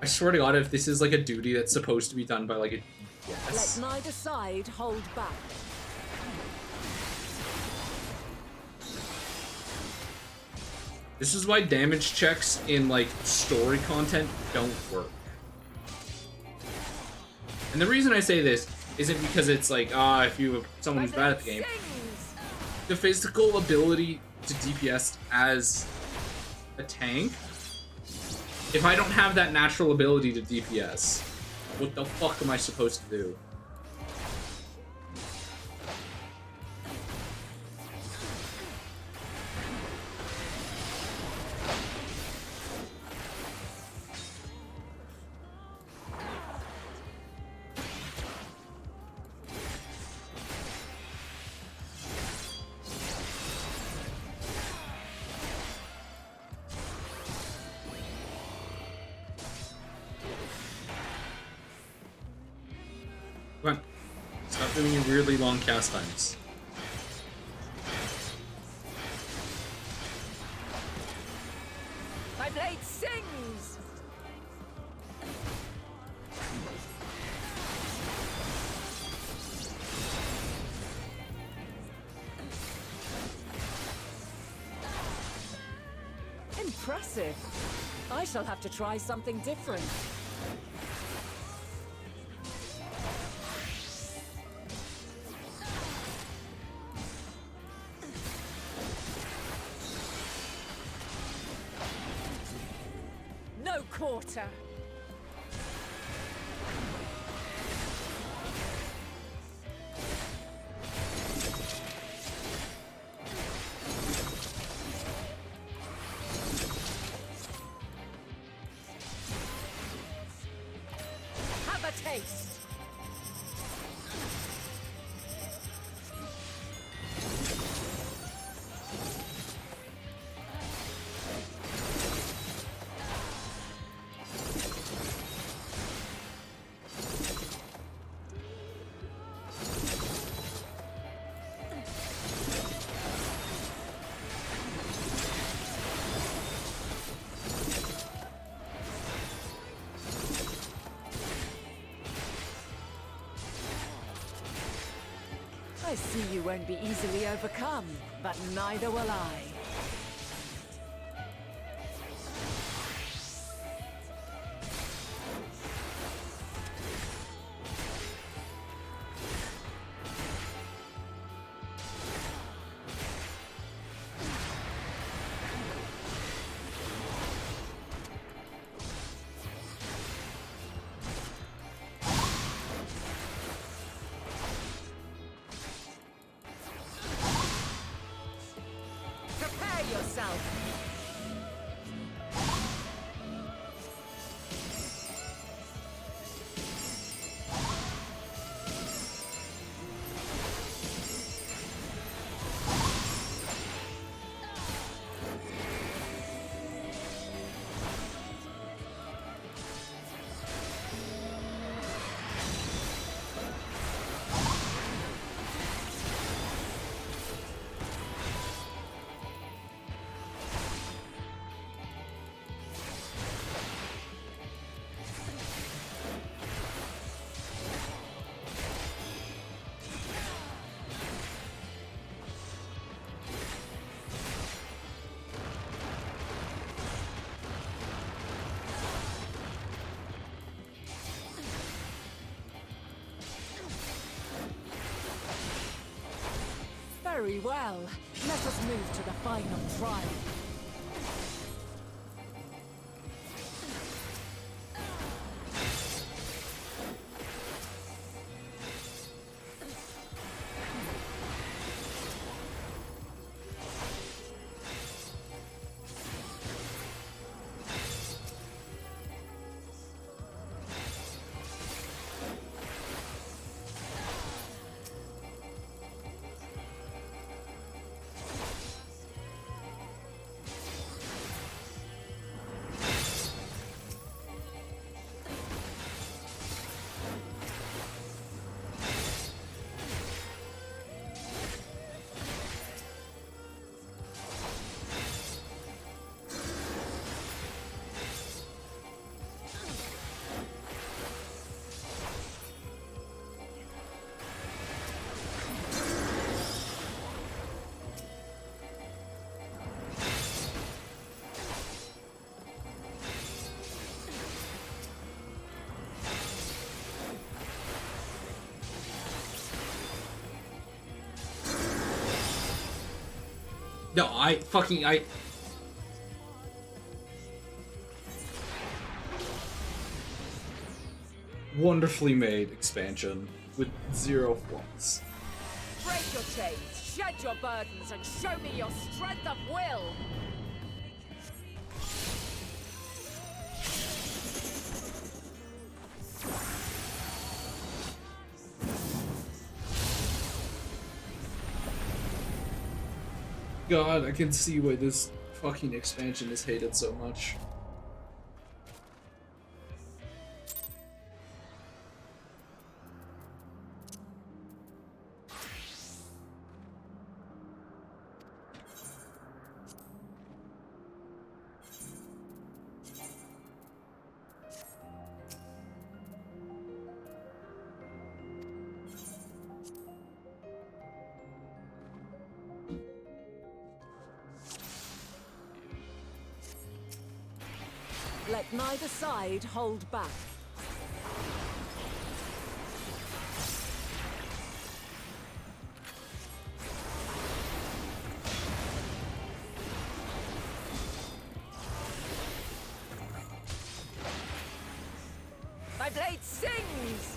I swear to God, if this is like a duty that's supposed to be done by like a DPS. Let neither side hold back. This is why damage checks in like story content don't work. And the reason I say this isn't because it's like, if you someone who's bad at the game. The physical ability to DPS as a tank, if I don't have that natural ability to DPS, what the fuck am I supposed to do? Come on. Stop doing your weirdly long cast times. My blade sings! Impressive. I shall have to try something different. No quarter. Have a taste. I see you won't be easily overcome, but neither will I. Prepare yourself. Very well. Let us move to the final trial. No, I wonderfully made expansion with 0 flaws. Break your chains, shed your burdens, and show me your strength of will! God, I can see why this fucking expansion is hated so much. Let neither side hold back. My blade sings!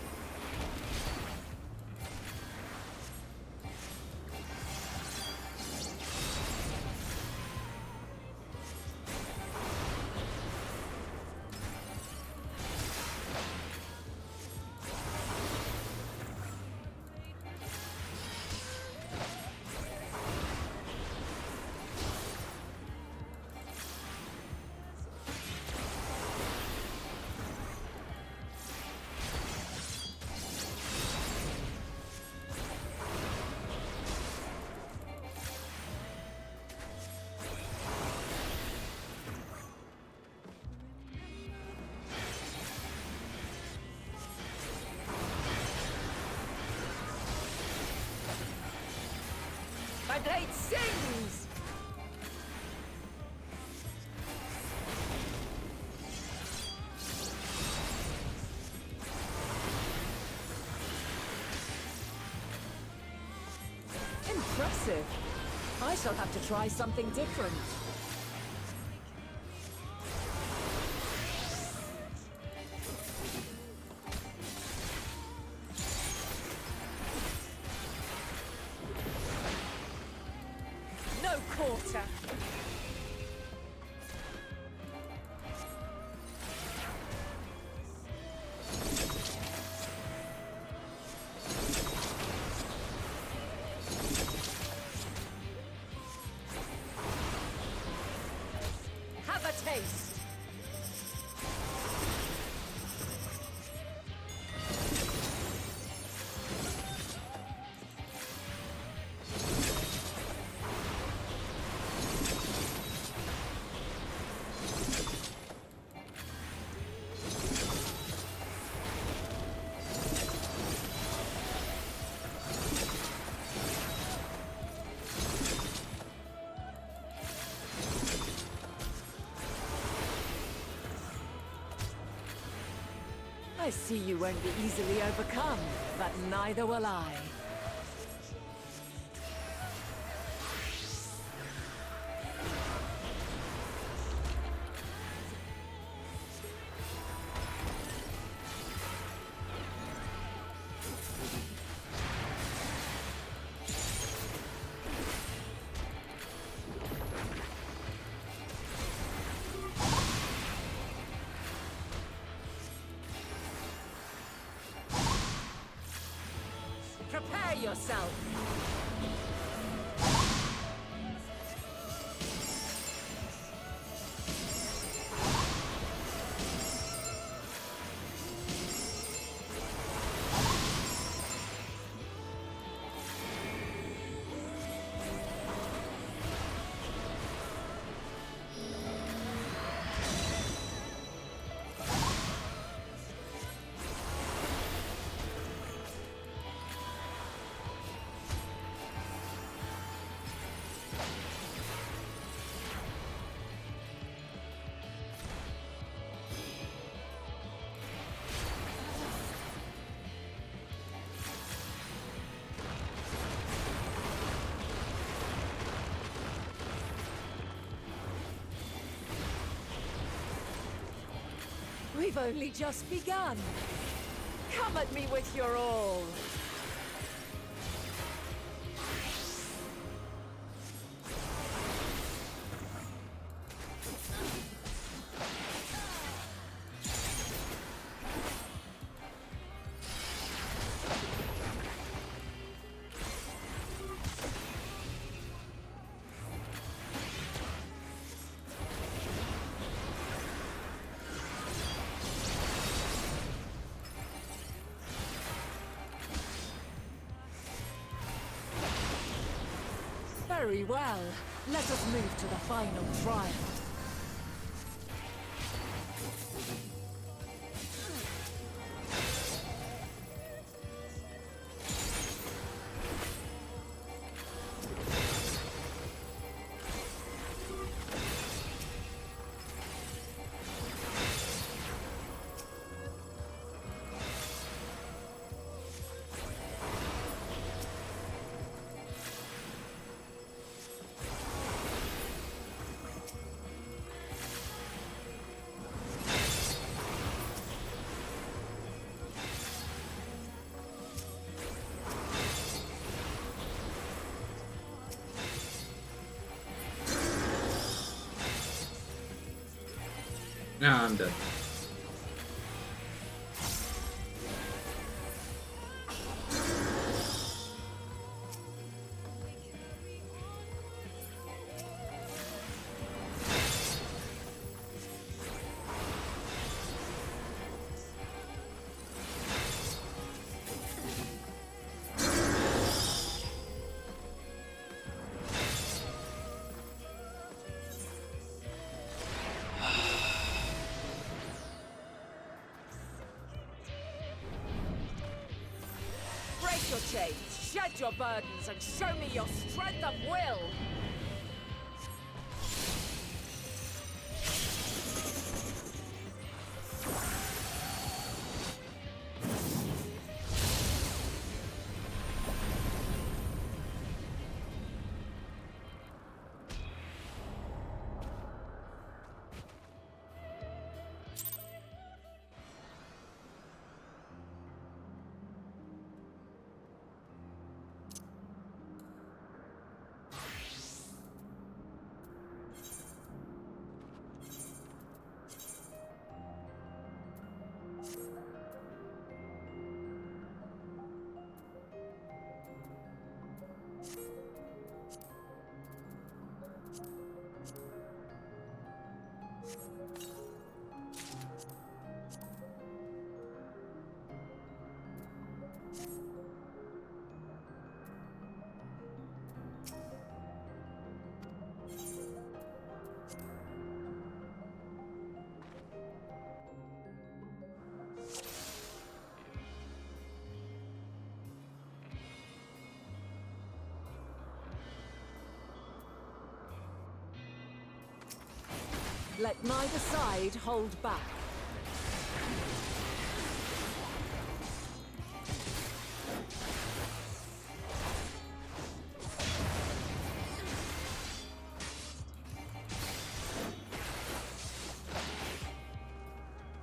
My blade sings! Impressive. I shall have to try something different. No quarter. Have a taste. I see you won't be easily overcome, but neither will I. Prepare yourself. We've only just begun. Come at me with your all. Very well. Let us move to the final trial. Nah, I'm dead. Break your chains, shed your burdens, and show me your strength of will! Let neither side hold back.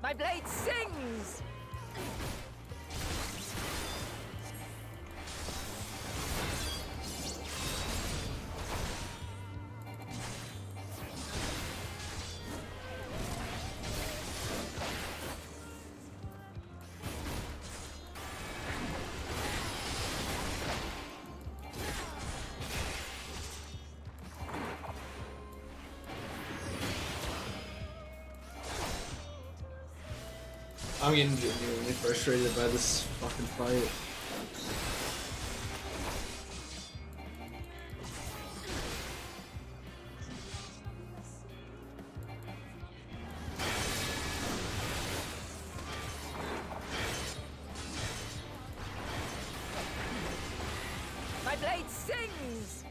My blade sings! I'm getting genuinely frustrated by this fucking fight. My blade sings!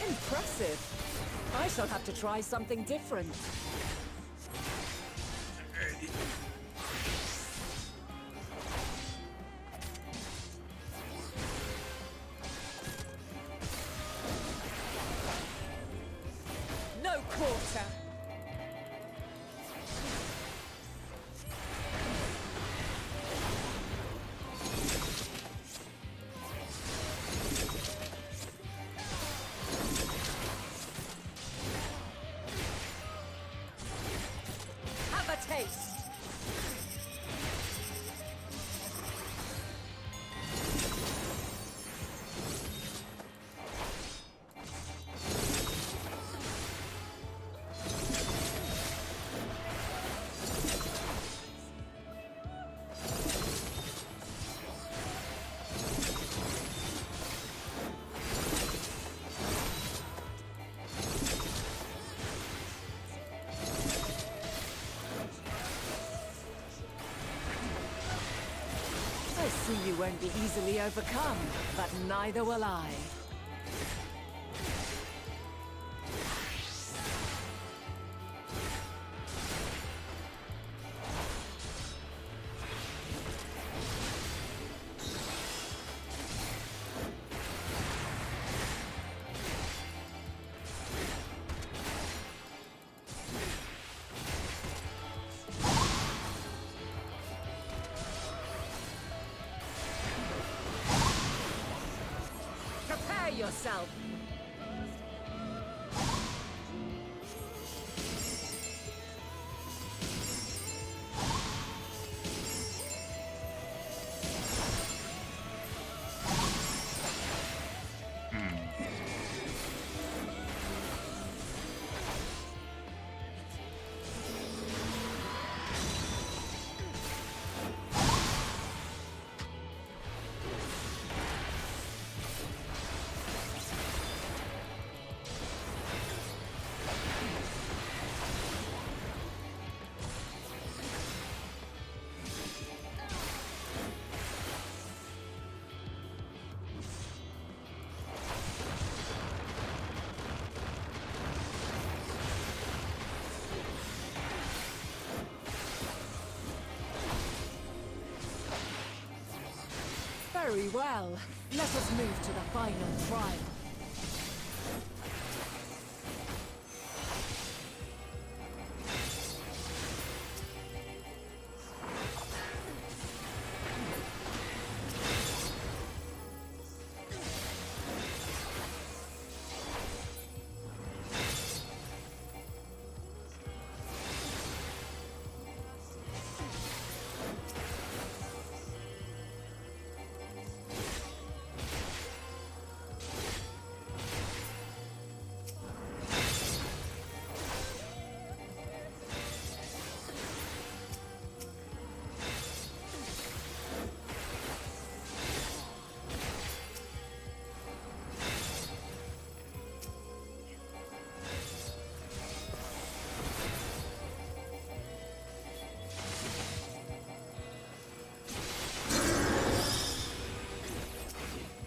Impressive. I shall have to try something different. see you won't be easily overcome, but neither will I. Prepare yourself! Very well. Let us move to the final trial.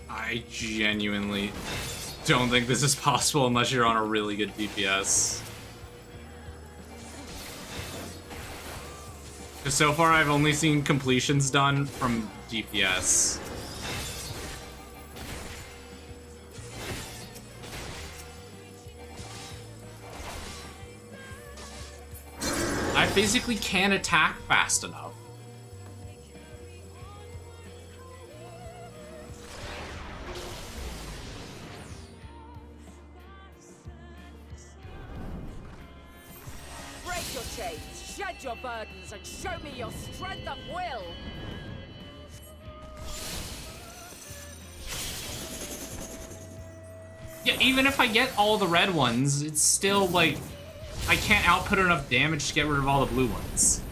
I genuinely don't think this is possible unless you're on a really good DPS. Because so far I've only seen completions done from DPS. I physically can't attack fast enough. Break your chains, shed your burdens, and show me your strength of will! Yeah, even if I get all the red ones, it's still like I can't output enough damage to get rid of all the blue ones.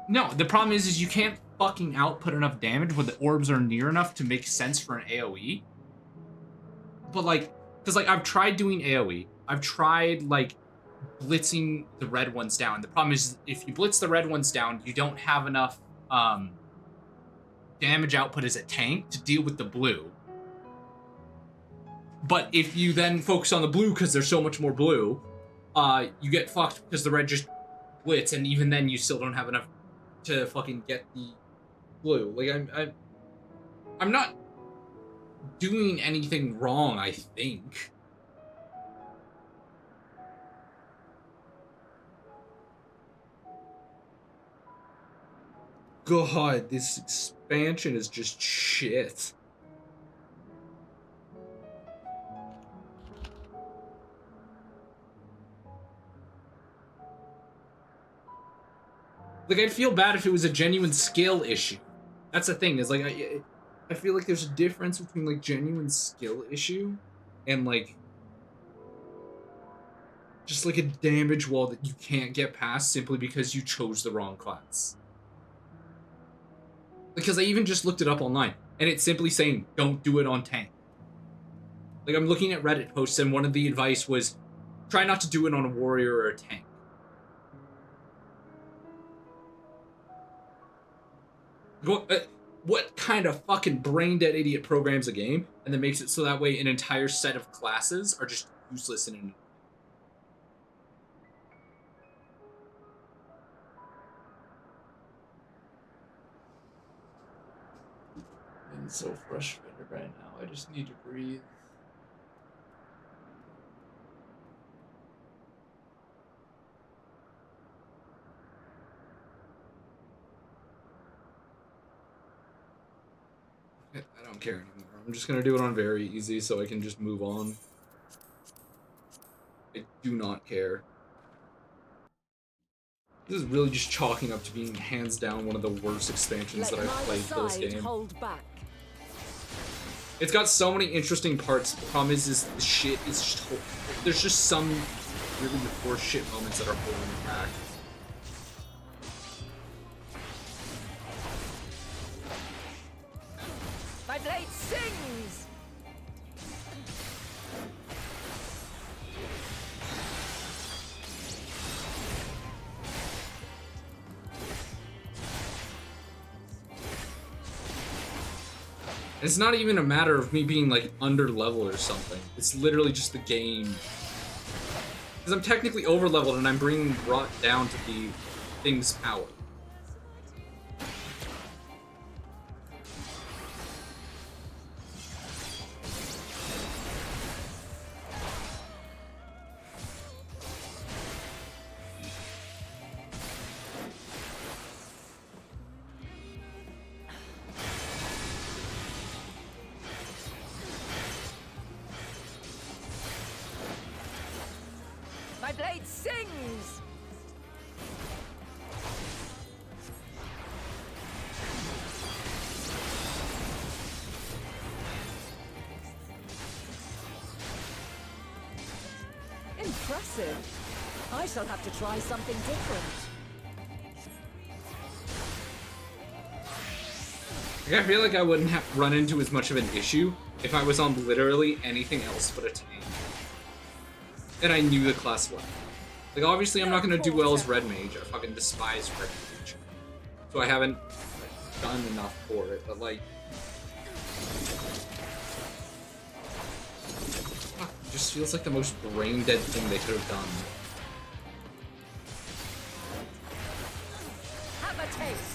No, the problem is you can't fucking output enough damage when the orbs are near enough to make sense for an AoE. But like, because like I've tried doing AoE, I've tried like blitzing the red ones down. The problem is if you blitz the red ones down, you don't have enough damage output as a tank to deal with the blue. But if you then focus on the blue because there's so much more blue, you get fucked because the red just blitz, and even then you still don't have enough to fucking get the blue. Like I'm not doing anything wrong, I think. God, this expansion is just shit. Like, I'd feel bad if it was a genuine skill issue. That's the thing, is like, I feel like there's a difference between like genuine skill issue and like just like a damage wall that you can't get past simply because you chose the wrong class. Because I even just looked it up online and it's simply saying don't do it on tank. Like, I'm looking at Reddit posts and one of the advice was try not to do it on a warrior or a tank. What kind of fucking brain-dead idiot programs a game and then makes it so that way an entire set of classes are just useless in an... I'm so frustrated right now. I just need to breathe. I don't care anymore. I'm just gonna do it on very easy so I can just move on. I do not care. This is really just chalking up to being hands down one of the worst expansions that I've played for this game. Hold back. It's got so many interesting parts. The problem is the shit is just... There's just some really horse shit moments that are holding me back. My blade sings! It's not even a matter of me being like under level or something. It's literally just the game. Because I'm technically over leveled and I'm being brought down to the thing's power. My blade sings! Impressive. I shall have to try something different. Like, I feel like I wouldn't have run into as much of an issue if I was on literally anything else but a tank. And I knew the class well. Like, obviously I'm not gonna do well as Red Mage. I fucking despise Red Mage. So I haven't done enough for it, but like... Fuck, it just feels like the most brain-dead thing they could have done. Have a taste!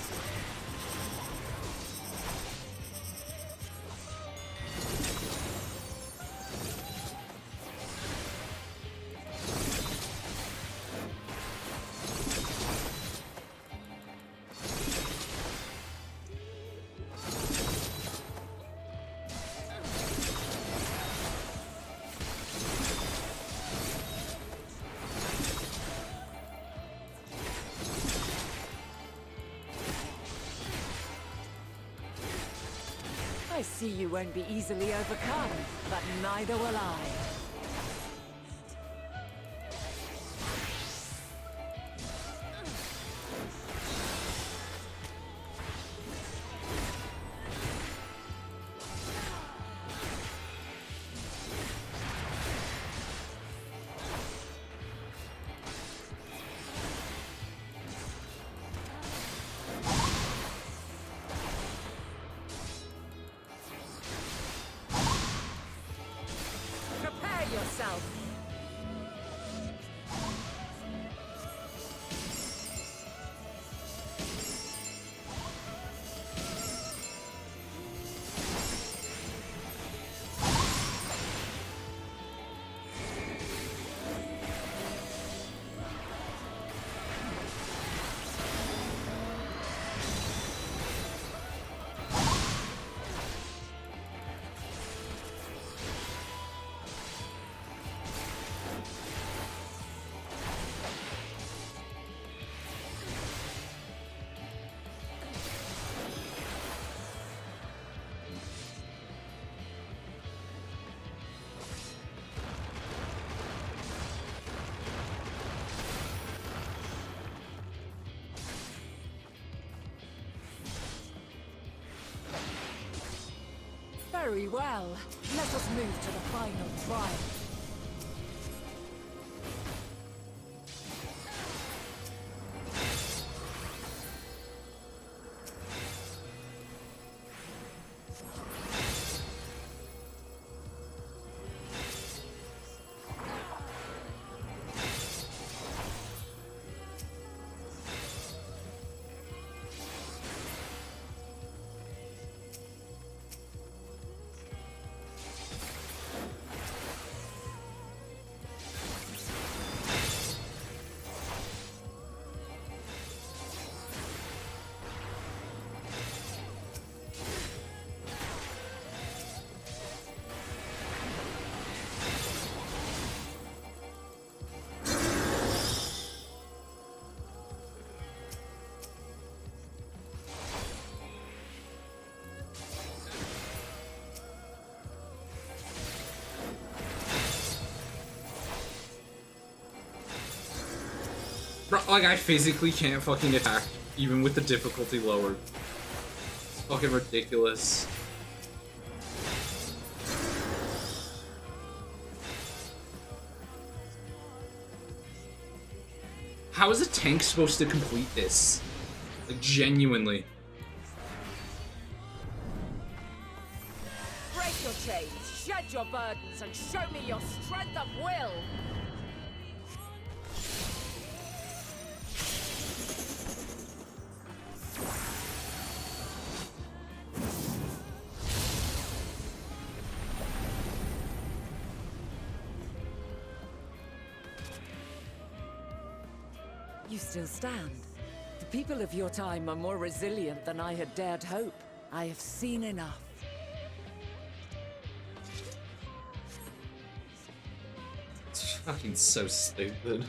I see you won't be easily overcome, but neither will I. Very well. Let us move to the final trial. Bro, like, I physically can't fucking attack, even with the difficulty lowered. It's fucking ridiculous. How is a tank supposed to complete this? Like, genuinely. Break your chains, shed your burdens, and show me your strength of will! You still stand. The people of your time are more resilient than I had dared hope. I have seen enough. It's fucking so stupid.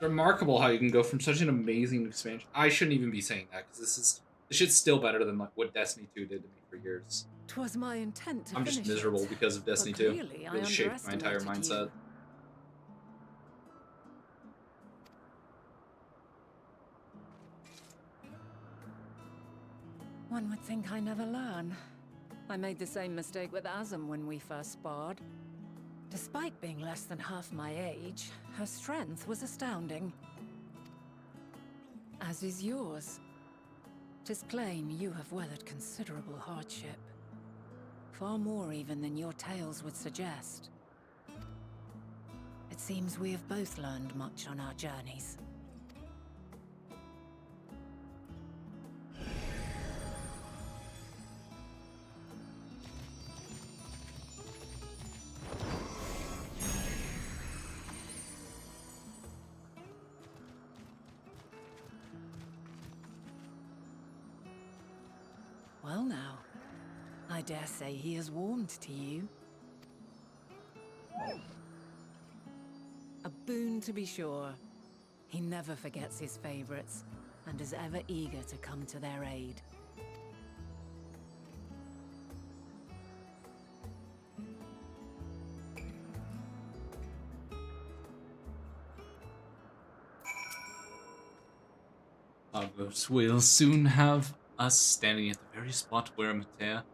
Remarkable how you can go from such an amazing expansion. I shouldn't even be saying that, because this shit's still better than like what Destiny 2 did to me for years. 'Twas my intent to I'm just finish miserable it, because of Destiny but 2. clearly I Really shaped my entire underestimated mindset. you. One would think I never learn. I made the same mistake with Azem when we first sparred. Despite being less than half my age, her strength was astounding. As is yours. 'Tis plain you have weathered considerable hardship. Far more even than your tales would suggest. It seems we have both learned much on our journeys. Well now, I dare say he has warmed to you. A boon to be sure. He never forgets his favorites, and is ever eager to come to their aid. Argos will soon have us standing at the very spot where Metea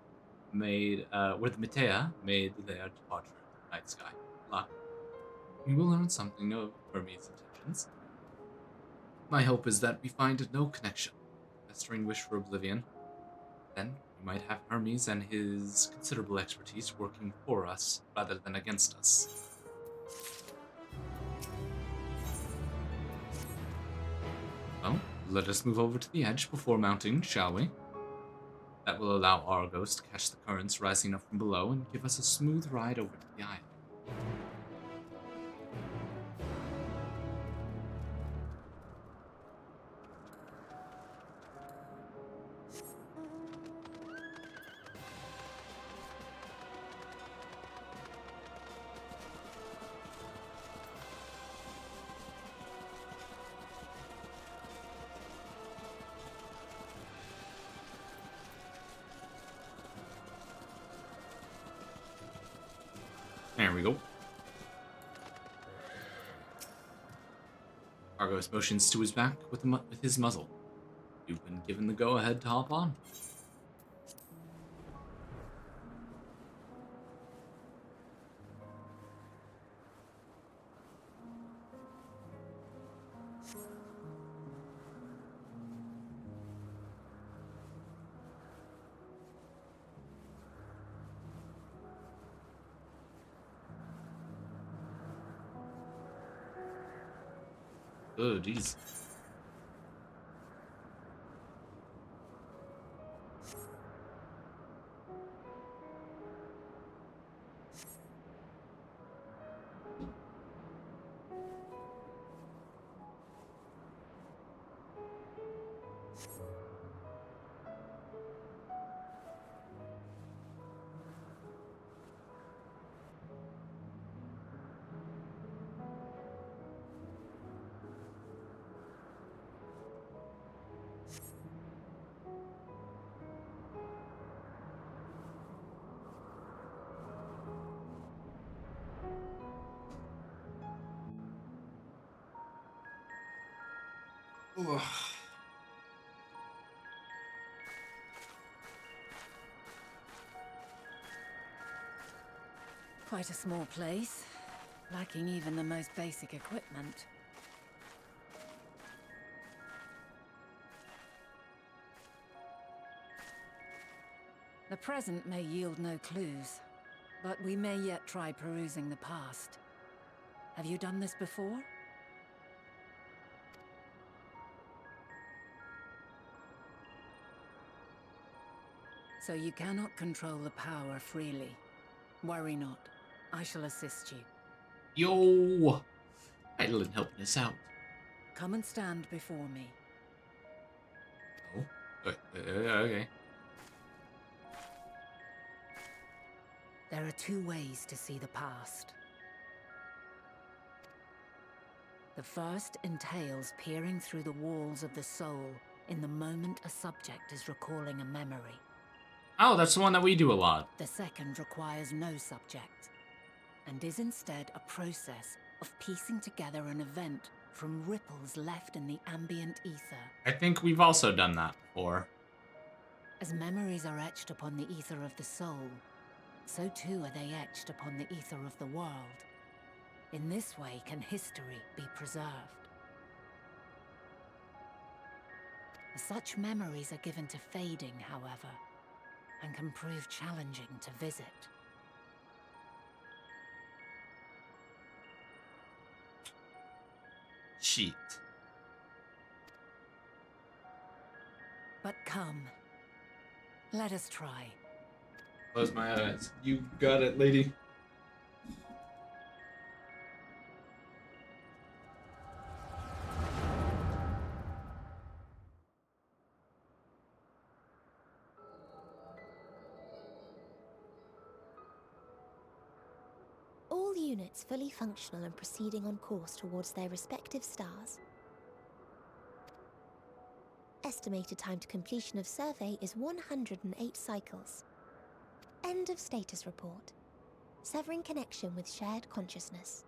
made, where the Metea made their departure to the night sky. Luck. We will learn something of Hermes' intentions. My hope is that we find no connection, festering wish for oblivion. Then we might have Hermes and his considerable expertise working for us rather than against us. Well, let us move over to the edge before mounting, shall we? That will allow Argos to catch the currents rising up from below and give us a smooth ride over to the island. There we go. Argos motions to his back with his muzzle, You've been given the go-ahead to hop on. Oh, jeez. Ugh. Quite a small place, lacking even the most basic equipment. The present may yield no clues, but we may yet try perusing the past. Have you done this before? So you cannot control the power freely. Worry not. I shall assist you. Yo! Idolin helping us out. Come and stand before me. Oh, okay. There are two ways to see the past. The first entails peering through the walls of the soul in the moment a subject is recalling a memory. Oh, that's the one that we do a lot. The second requires no subject, and is instead a process of piecing together an event from ripples left in the ambient ether. I think we've also done that before. As memories are etched upon the ether of the soul, so too are they etched upon the ether of the world. In this way can history be preserved. Such memories are given to fading, however, and can prove challenging to visit. Shit. But come, let us try. Close my eyes. You got it, lady. All units fully functional and proceeding on course towards their respective stars. Estimated time to completion of survey is 108 cycles. End of status report. Severing connection with shared consciousness.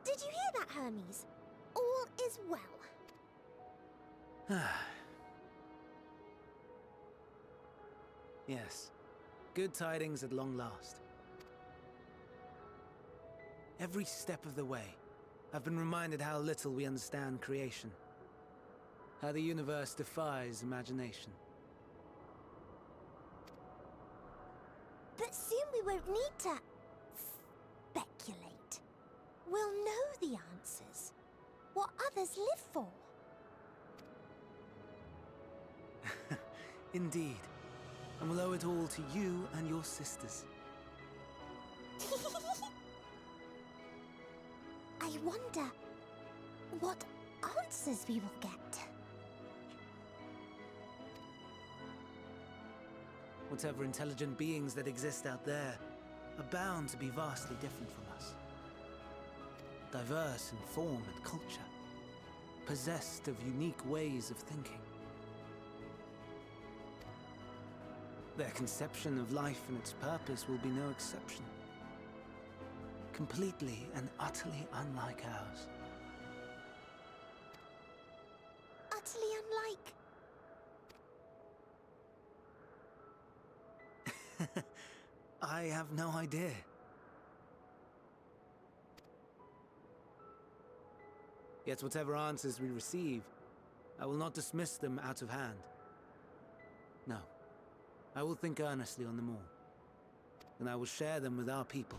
Did you hear that, Hermes? All is well. Yes. Good tidings at long last. Every step of the way, I've been reminded how little we understand creation. How the universe defies imagination. But soon we won't need to speculate. We'll know the answers. What others live for. Indeed. And we'll owe it all to you and your sisters. I wonder what answers we will get. Whatever intelligent beings that exist out there are bound to be vastly different from us. Diverse in form and culture, possessed of unique ways of thinking. Their conception of life and its purpose will be no exception. Completely and utterly unlike ours. I have no idea. Yet whatever answers we receive, I will not dismiss them out of hand. No, I will think earnestly on them all, and I will share them with our people,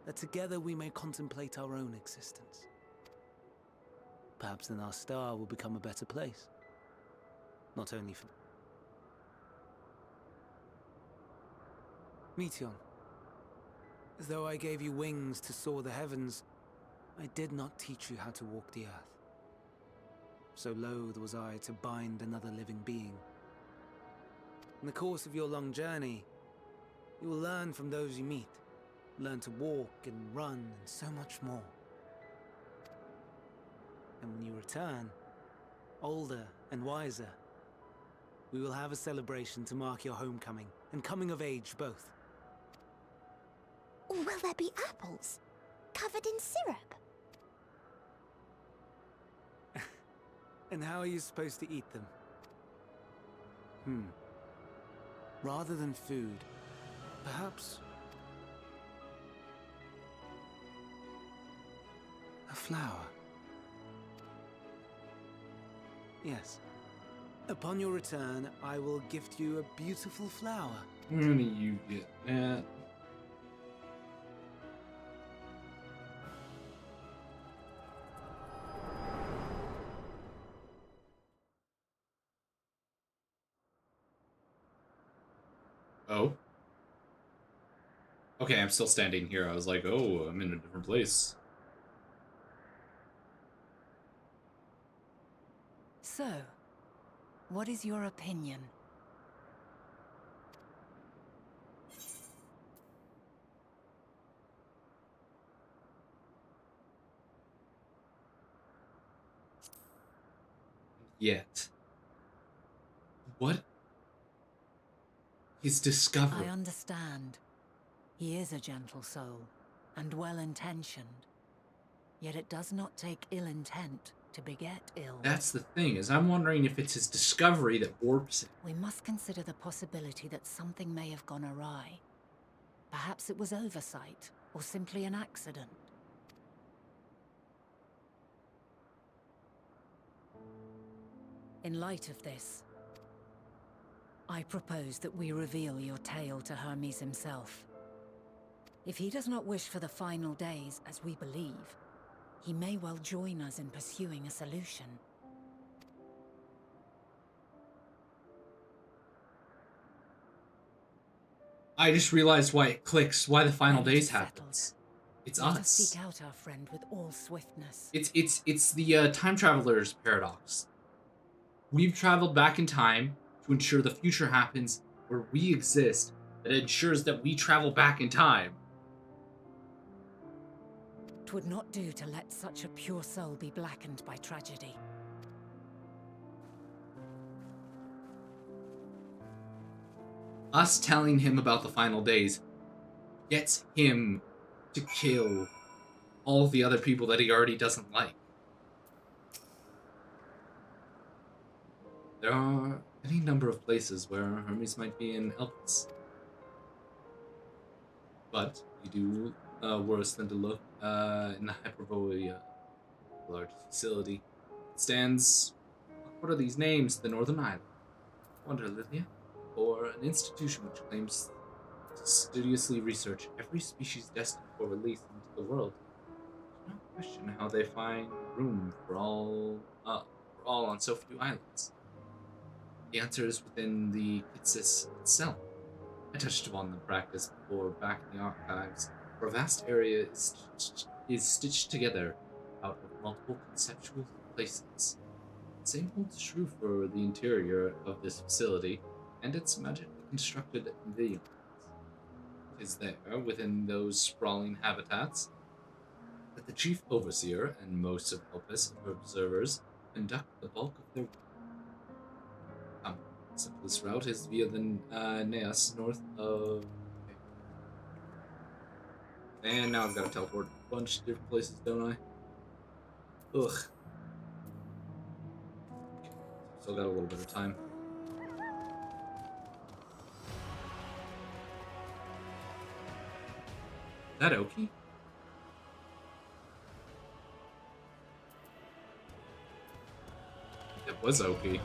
that together we may contemplate our own existence. Perhaps then our star will become a better place. Not only for... Meteon, though I gave you wings to soar the heavens, I did not teach you how to walk the earth. So loath was I to bind another living being. In the course of your long journey, you will learn from those you meet, learn to walk and run and so much more. And when you return, older and wiser, we will have a celebration to mark your homecoming and coming of age both. Or will there be apples? Covered in syrup? And how are you supposed to eat them? Rather than food, perhaps... a flower. Yes. Upon your return, I will gift you a beautiful flower. Where do you get that? Oh. Okay, I'm still standing here. I was like, oh, I'm in a different place. So, what is your opinion? Yet. What? His discovery. I understand. He is a gentle soul, and well-intentioned. Yet it does not take ill intent to beget ill. That's the thing, is I'm wondering if it's his discovery that warps it. We must consider the possibility that something may have gone awry. Perhaps it was oversight, or simply an accident. In light of this, I propose that we reveal your tale to Hermes himself. If he does not wish for the final days, as we believe, he may well join us in pursuing a solution. I just realized why it clicks, why the final Then it days is settled. happens. It's Let us us. seek out our friend with all swiftness. It's the time traveler's paradox. We've traveled back in time to ensure the future happens where we exist. That ensures that we travel back in time. 'Twould not do to let such a pure soul be blackened by tragedy. Us telling him about the final days gets him to kill all the other people that he already doesn't like. There are any number of places where Hermes might be in Elpis. But you do worse than to look in the Hyperborea, large facility. It stands, what are these names? The Northern Island. Wonder, Lithia? Or an institution which claims to studiously research every species destined for release into the world. No question how they find room for all on so few islands. The answer is within the Kitsis itself. I touched upon the practice before back in the archives, where a vast area is stitched together out of multiple conceptual places. The same holds true for the interior of this facility and its magically constructed environments. It is there, within those sprawling habitats, that the chief overseer and most of Elpis observers conduct the bulk of their work. The simplest route is via the Neas north of... And now I've got to teleport a bunch of different places, don't I? Ugh. Still got a little bit of time. that Oki? It was Oki.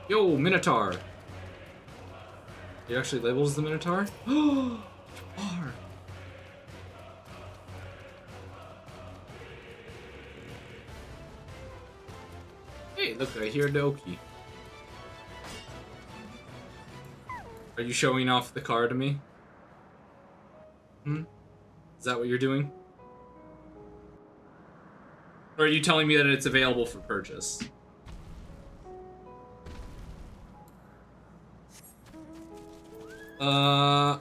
Yo, Minotaur! He actually labels the Minotaur? Oh, are. Hey, look, I hear Doki. Are you showing off the car to me? Hmm? Is that what you're doing? Or are you telling me that it's available for purchase?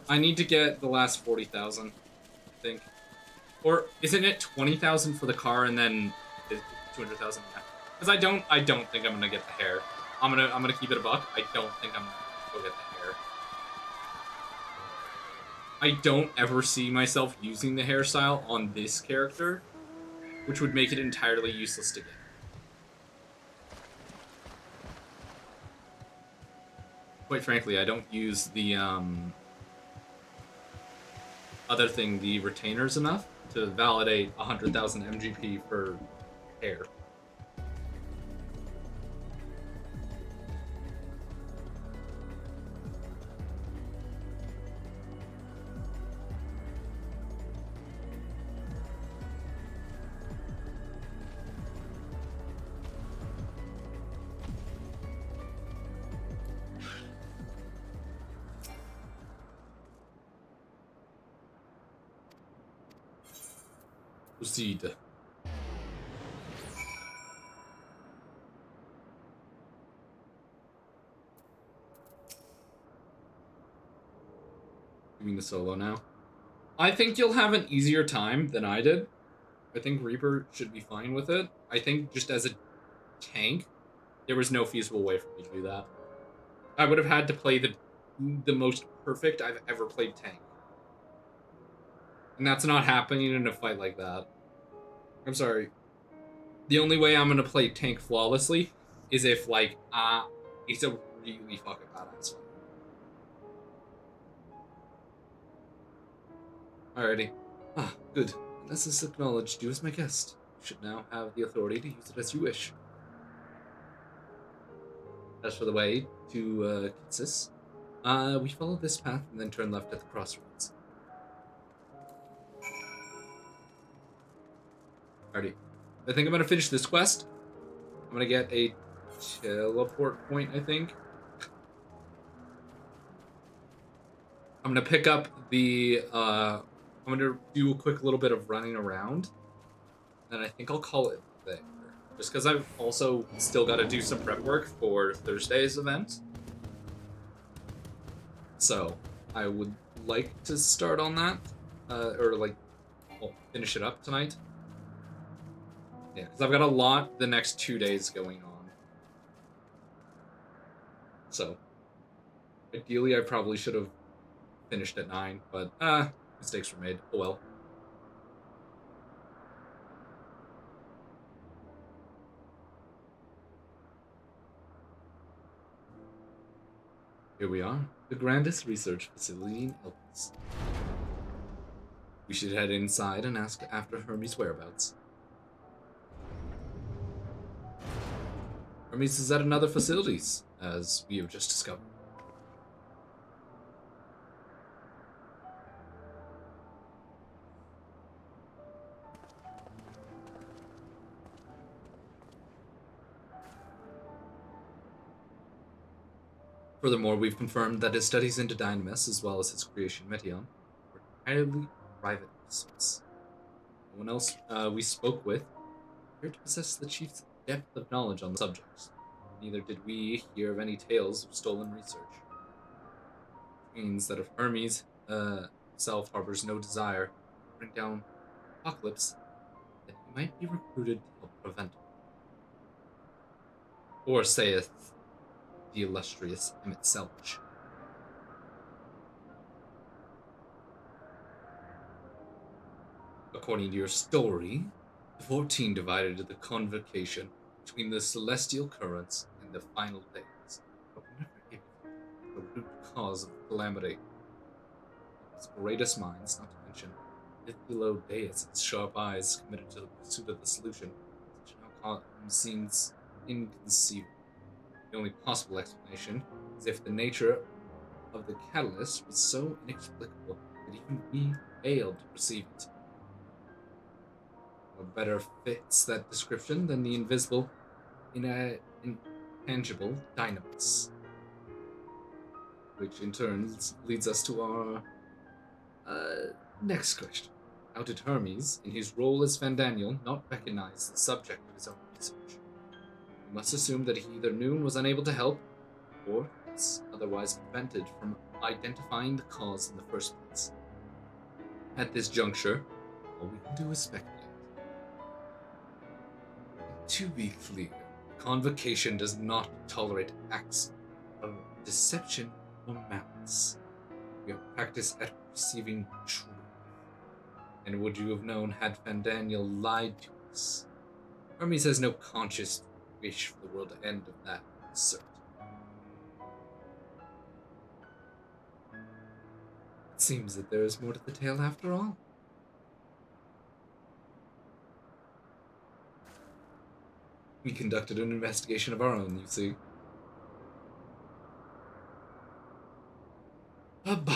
I need to get the last 40,000, I think. Or isn't it 20,000 for the car and then 200,000? Because I don't think I'm gonna get the hair. I'm gonna keep it a buck. I don't think I'm gonna go get the hair. I don't ever see myself using the hairstyle on this character, which would make it entirely useless to get. Quite frankly, I don't use the other thing, the retainers, enough to validate 100,000 MGP for hair. Proceed. Doing the solo now. I think you'll have an easier time than I did. I think Reaper should be fine with it. I think just as a tank, there was no feasible way for me to do that. I would have had to play the most perfect I've ever played tank. And that's not happening in a fight like that. I'm sorry. The only way I'm gonna play tank flawlessly is if, like, it's a really fucking badass fight. Alrighty. Good. Unless it's acknowledged you as my guest, you should now have the authority to use it as you wish. As for the way to Kitsis, we follow this path and then turn left at the crossroads. Alrighty. I think I'm gonna finish this quest. I'm gonna get a teleport point, I think. I'm gonna pick up the, I'm gonna do a quick little bit of running around. And I think I'll call it there. Just because I've also still got to do some prep work for Thursday's event. So, I would like to start on that. Or, like, well, finish it up tonight. Yeah, because I've got a lot the next 2 days going on. So, ideally I probably should have finished at 9, but, mistakes were made. Oh well. Here we are, the grandest research facility in Elpis. We should head inside and ask after Hermes' whereabouts. Hermes is at another facilities, as we have just discovered. Furthermore, we've confirmed that his studies into Dynamis, as well as his creation Meteon, were entirely private pursuits. No one else we spoke with appeared to possess the chief's depth of knowledge on the subjects. Neither did we hear of any tales of stolen research. Which means that if Hermes himself harbors no desire to bring down Apocalypse, then he might be recruited to help prevent it. Or saith the illustrious Emmett Selch. According to your story, the 14 divided the convocation between the celestial currents and the final days, but were never able to find the root cause of the calamity. Its greatest minds, not to mention Ithilo Deus' sharp eyes committed to the pursuit of the solution, such an outcome seems inconceivable. The only possible explanation is if the nature of the catalyst was so inexplicable that even we failed to perceive it. What better fits that description than the invisible, intangible dynamis? Which in turn leads us to our next question. How did Hermes, in his role as Fandaniel, not recognize the subject of his own research? We must assume that he either knew and was unable to help, or was otherwise prevented from identifying the cause in the first place. At this juncture, all we can do is speculate. To be clear, Convocation does not tolerate acts of deception or malice. We are practiced at perceiving truth. And would you have known had Fandaniel lied to us? Hermes has no conscious wish for the world to end, of that is certain. It seems that there is more to the tale after all. We conducted an investigation of our own, you see. Abba.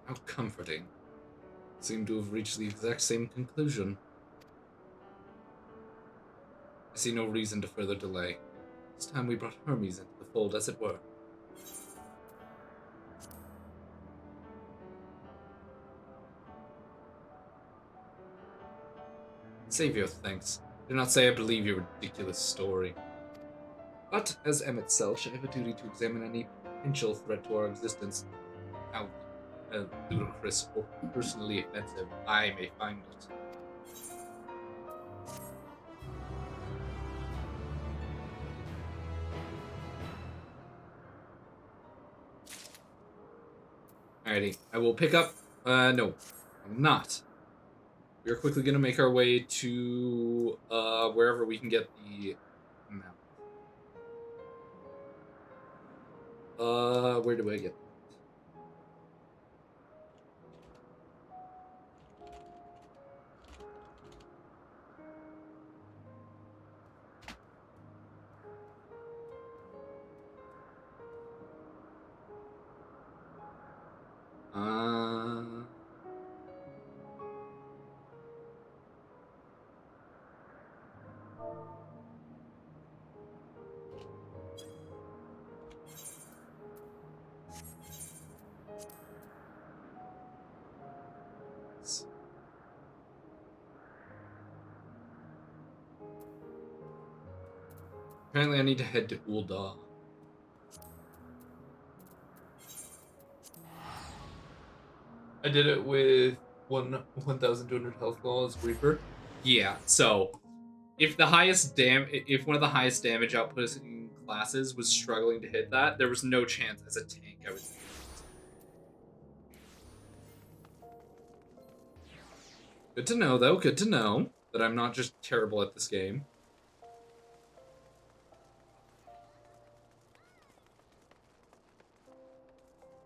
How comforting. Seem to have reached the exact same conclusion. I see no reason to further delay. It's time we brought Hermes into the fold, as it were. Save your thanks. Do not say I believe your ridiculous story. But, as Emmett Selch, I have a duty to examine any potential threat to our existence. How ludicrous or personally offensive I may find it. Alrighty, I will pick up. No, I'm not. We are quickly going to make our way to wherever we can get the map. Where do I get? Apparently I need to head to Ul'dah. I did it with 1,200 health claws Reaper. Yeah, so if one of the highest damage outputting classes was struggling to hit that, there was no chance as a tank I was doing it. Good to know, though. Good to know that I'm not just terrible at this game.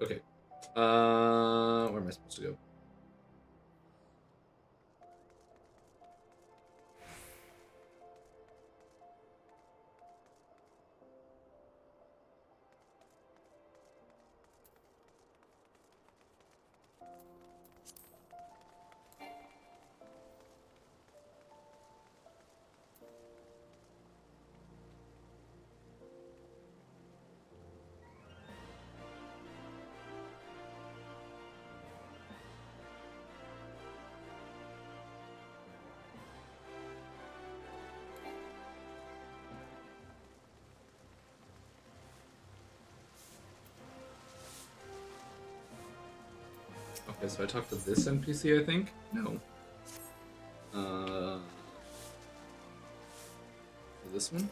Okay. Where am I supposed to go? Okay, so I talked to this NPC, I think? No. This one?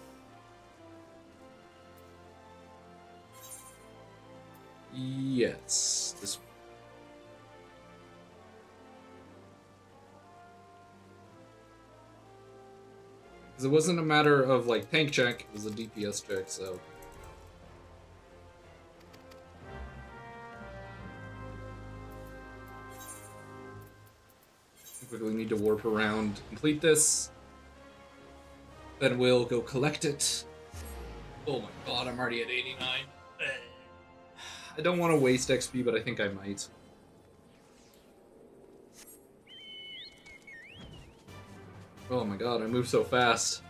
Yes. This. Because it wasn't a matter of like tank check, it was a DPS check, so. Quickly need to warp around, complete this. Then we'll go collect it. Oh my god, I'm already at 89. I don't want to waste XP, but I think I might. Oh my god, I move so fast.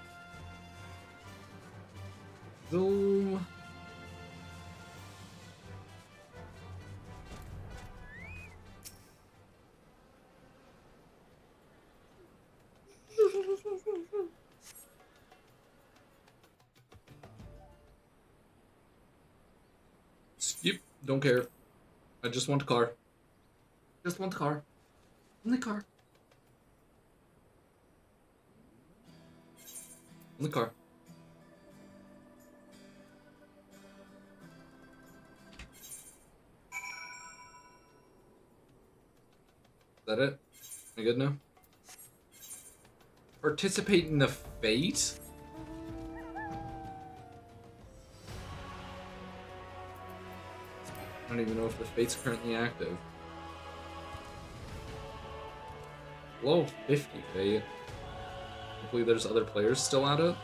So... Skip, don't care. I just want a car. Just want a car. Only car. Only car. Is that it? Am I good now? Participate in the fate? I don't even know if the fate's currently active. Low 50 fate. Hopefully there's other players still at it.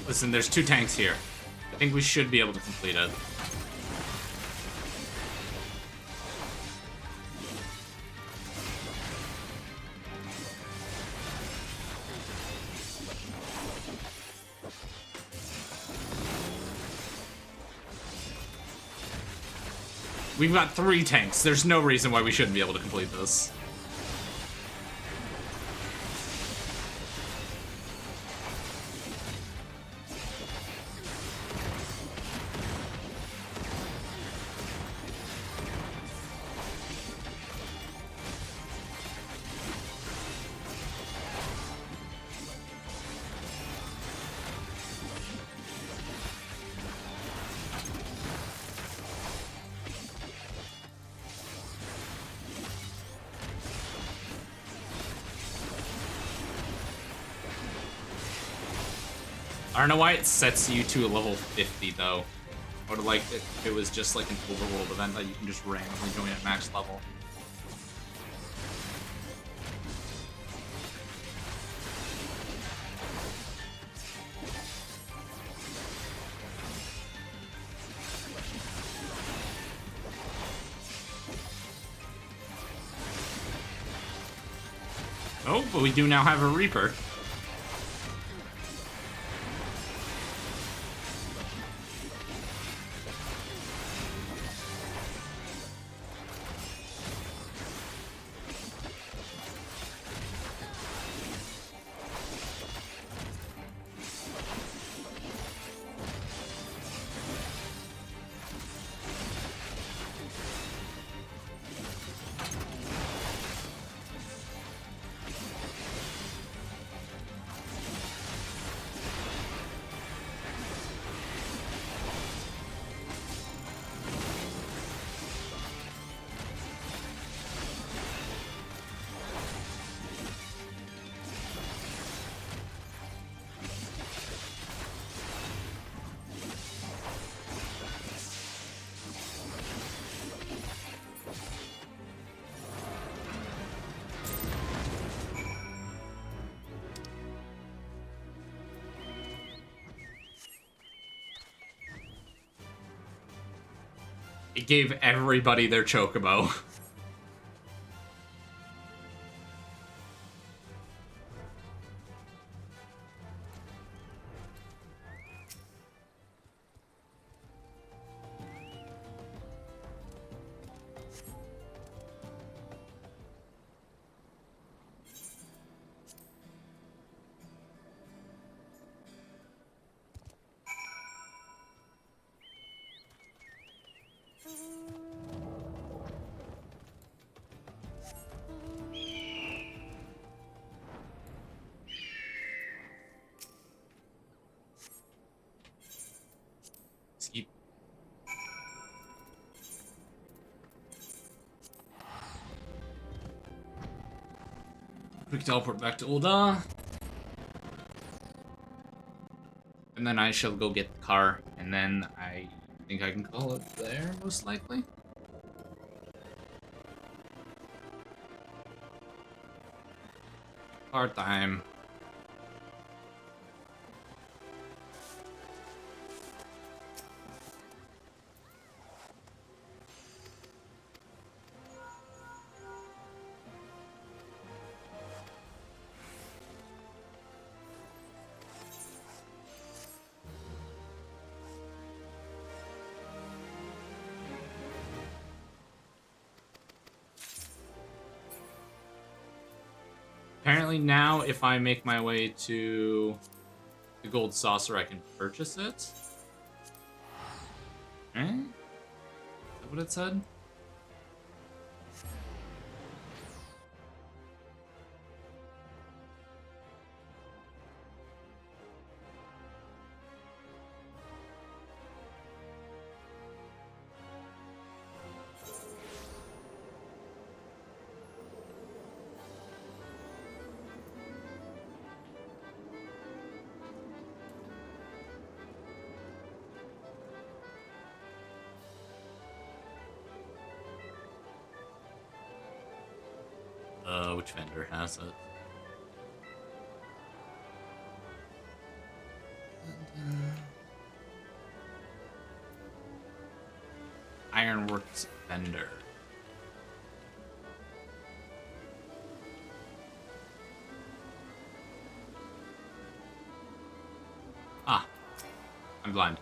Listen, there's 2 tanks here. I think we should be able to complete it. We've got 3 tanks. There's no reason why we shouldn't be able to complete this. I don't know why it sets you to a level 50, though. I would have liked it if it was just like an overworld event that you can just randomly join at max level. Oh, but we do now have a Reaper. It gave everybody their chocobo. Quick teleport back to Ul'dah. And then I shall go get the car, and then I think I can call it there, most likely. Car time. Apparently now, if I make my way to the gold saucer, I can purchase it. Eh? Is that what it said? Which vendor has it? Ironworks vendor. Ah, I'm blind.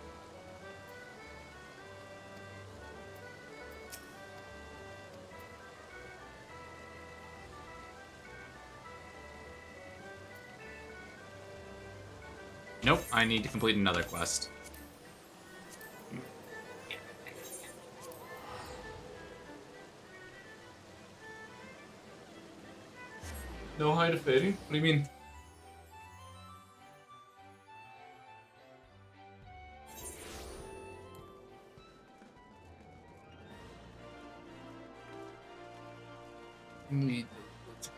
Nope, I need to complete another quest. No hide of fading? What do you mean? Need the attack.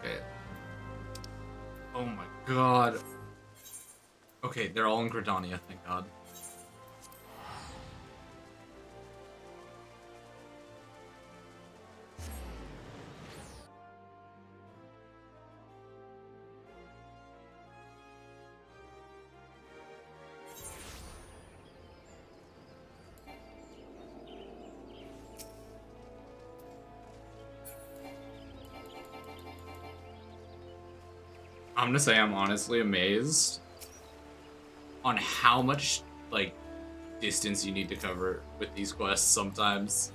Okay. Oh my god. Okay, they're all in Gridania, thank god. I'm gonna say I'm honestly amazed on how much, like, distance you need to cover with these quests sometimes.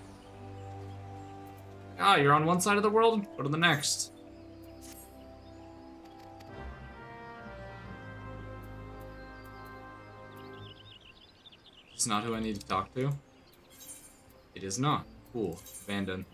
Ah, you're on one side of the world, go to the next. It's not who I need to talk to. It is not. Cool. Abandon.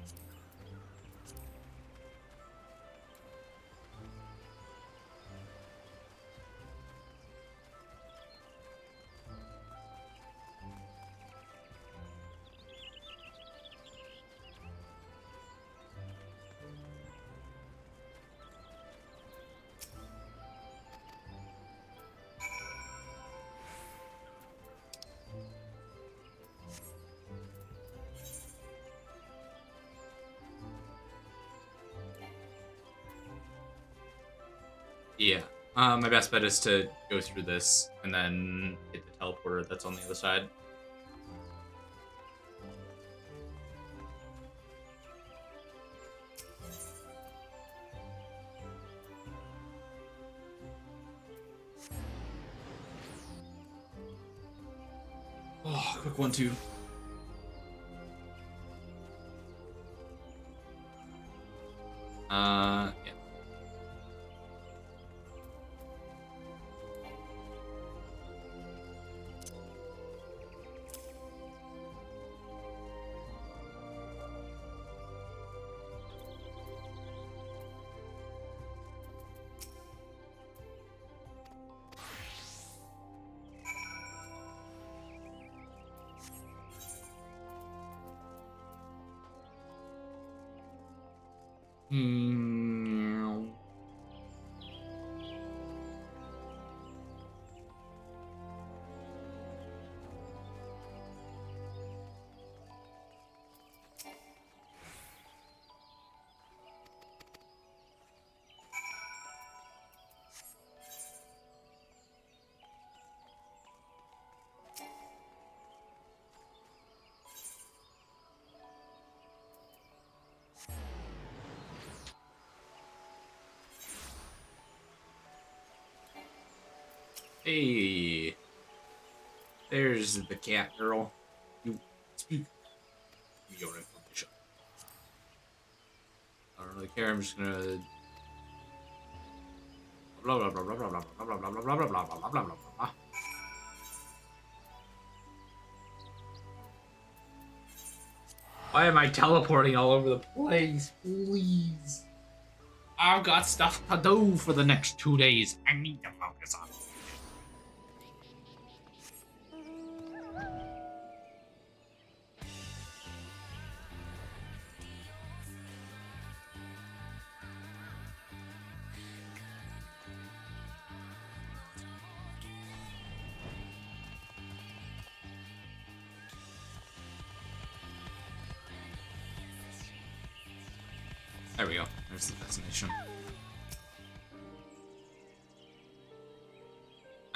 Yeah. My best bet is to go through this and then hit the teleporter that's on the other side. Oh, quick 1-2. Yeah. Hmm. Hey, there's the cat girl. You speak your information. I don't really care. I'm just gonna blah blah blah blah blah blah blah blah blah blah blah blah blah blah blah blah blah. Why am I teleporting all over the place? Please. I've got stuff to do for the next 2 days. I need to focus on. There we go. There's the destination.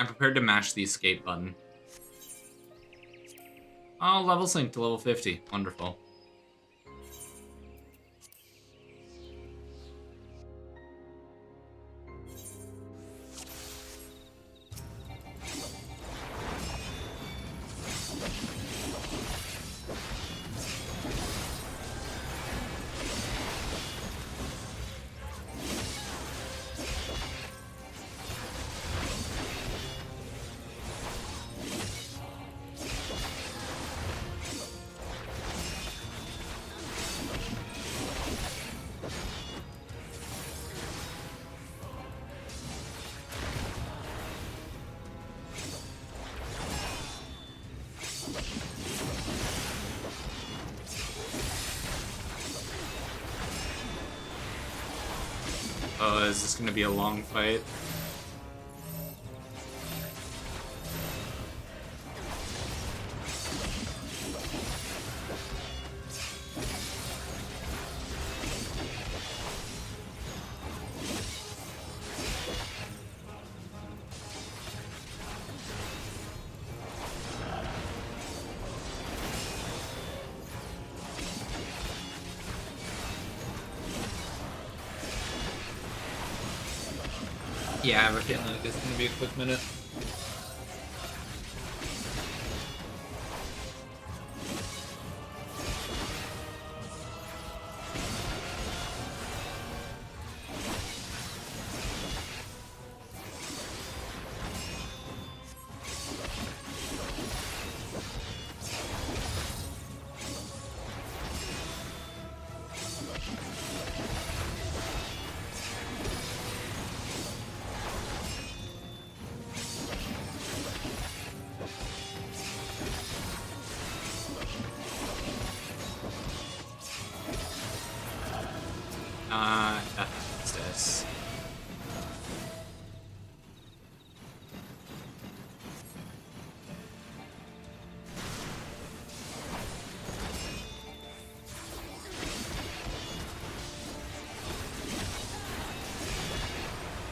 I'm prepared to mash the escape button. Oh, level sync to level 50. Wonderful. Is this gonna be a long fight? Yeah, I have a feeling like this is gonna be a quick minute. What's this?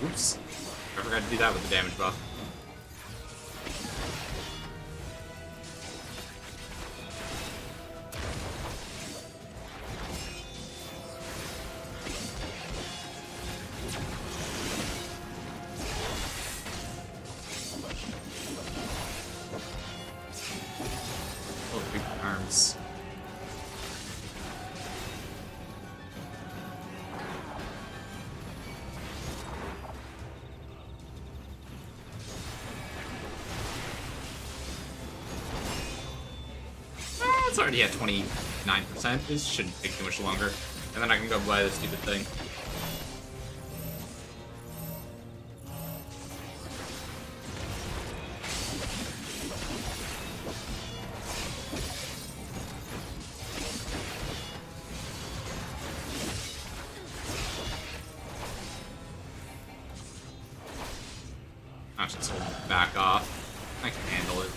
Oops. I forgot to do that with the damage buff. Arms. It's already at 29%. This shouldn't take too much longer. And then I can go buy this stupid thing. I can handle it.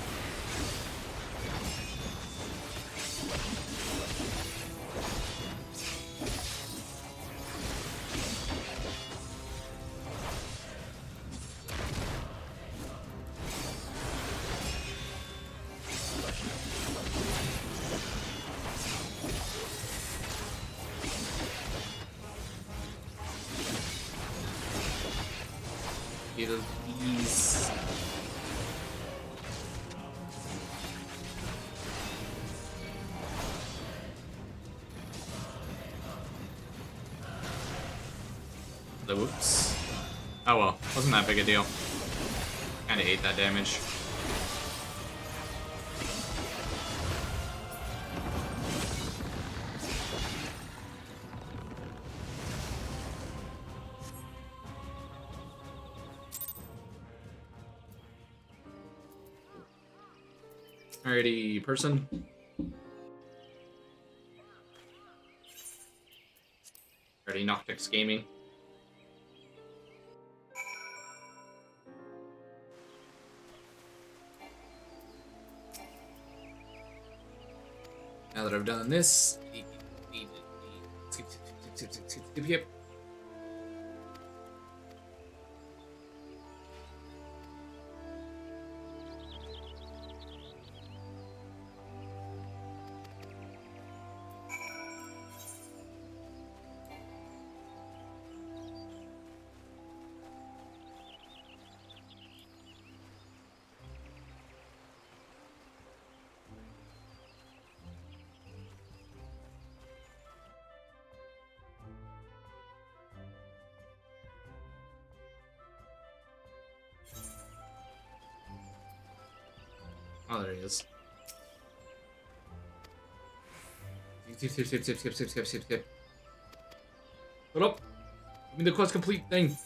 Get these. Oops. Oh well, wasn't that big a deal. Kinda ate that damage. Alrighty, person. Alrighty, Noctix Gaming. Now that I've done this, skip. Oh, there he is. Skip. Hold up. Give me the quest complete thing.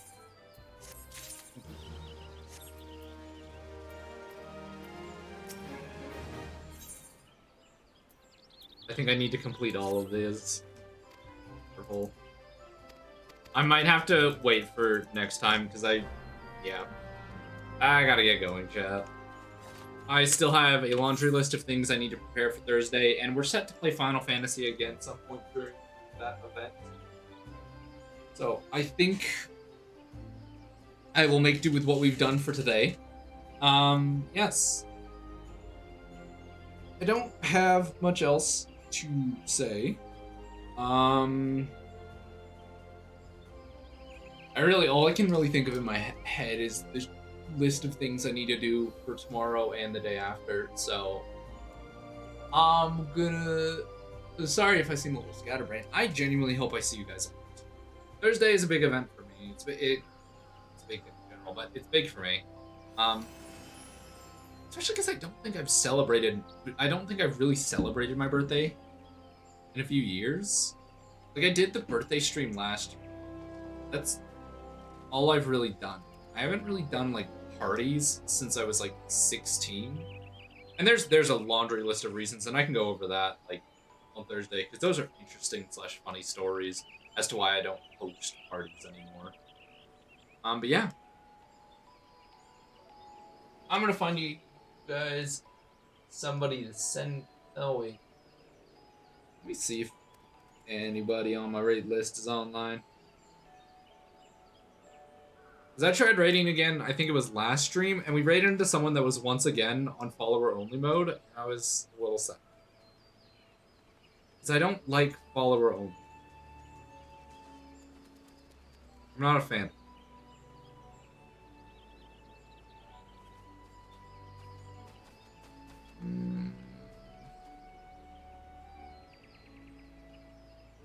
I think I need to complete all of this. Purple. I might have to wait for next time because I gotta get going, chat. I still have a laundry list of things I need to prepare for Thursday, and we're set to play Final Fantasy again at some point during that event. So I think I will make do with what we've done for today. Yes. I don't have much else to say. All I can really think of in my head is the list of things I need to do for tomorrow and the day after. So I'm gonna. Sorry if I seem a little scatterbrained. I genuinely hope I see you guys. Thursday is a big event for me. It's big in general, but it's big for me. Especially because I don't think I've really celebrated my birthday in a few years. Like, I did the birthday stream last year. That's all I've really done. I haven't really done, like, parties since I was, like, 16. And there's a laundry list of reasons, and I can go over that, like, on Thursday, because those are interesting / funny stories as to why I don't host parties anymore. But yeah. I'm gonna find you guys somebody to send. Oh, wait. Let me see if anybody on my raid list is online. Because I tried raiding again, I think it was last stream, and we raided into someone that was once again on follower-only mode, and I was a little sad. Because I don't like follower-only. I'm not a fan.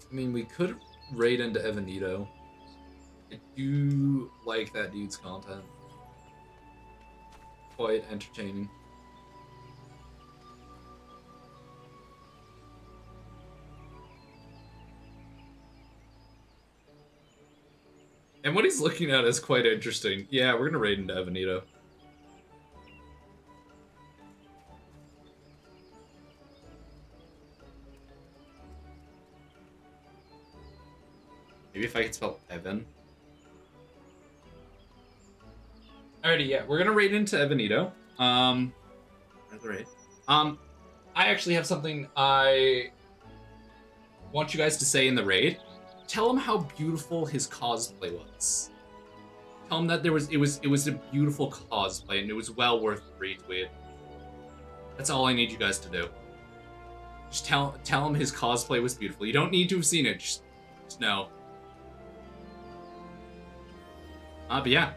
I mean, we could raid into Evanito. I do like that dude's content. Quite entertaining. And what he's looking at is quite interesting. Yeah, we're gonna raid into Evanito. Maybe if I could spell Evan. Alrighty, yeah, we're gonna raid into Evanito. Great. I actually have something I want you guys to say in the raid. Tell him how beautiful his cosplay was. Tell him that it was a beautiful cosplay and it was well worth the retweet. That's all I need you guys to do. Just tell him his cosplay was beautiful. You don't need to have seen it. Just know. But yeah,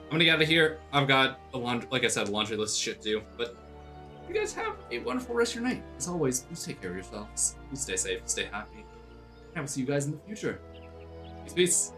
I'm gonna get out of here. I've got a like I said, a laundry list of shit to do. But you guys have a wonderful rest of your night. As always, please take care of yourselves. Please stay safe, stay happy. And I will see you guys in the future. Peace, peace.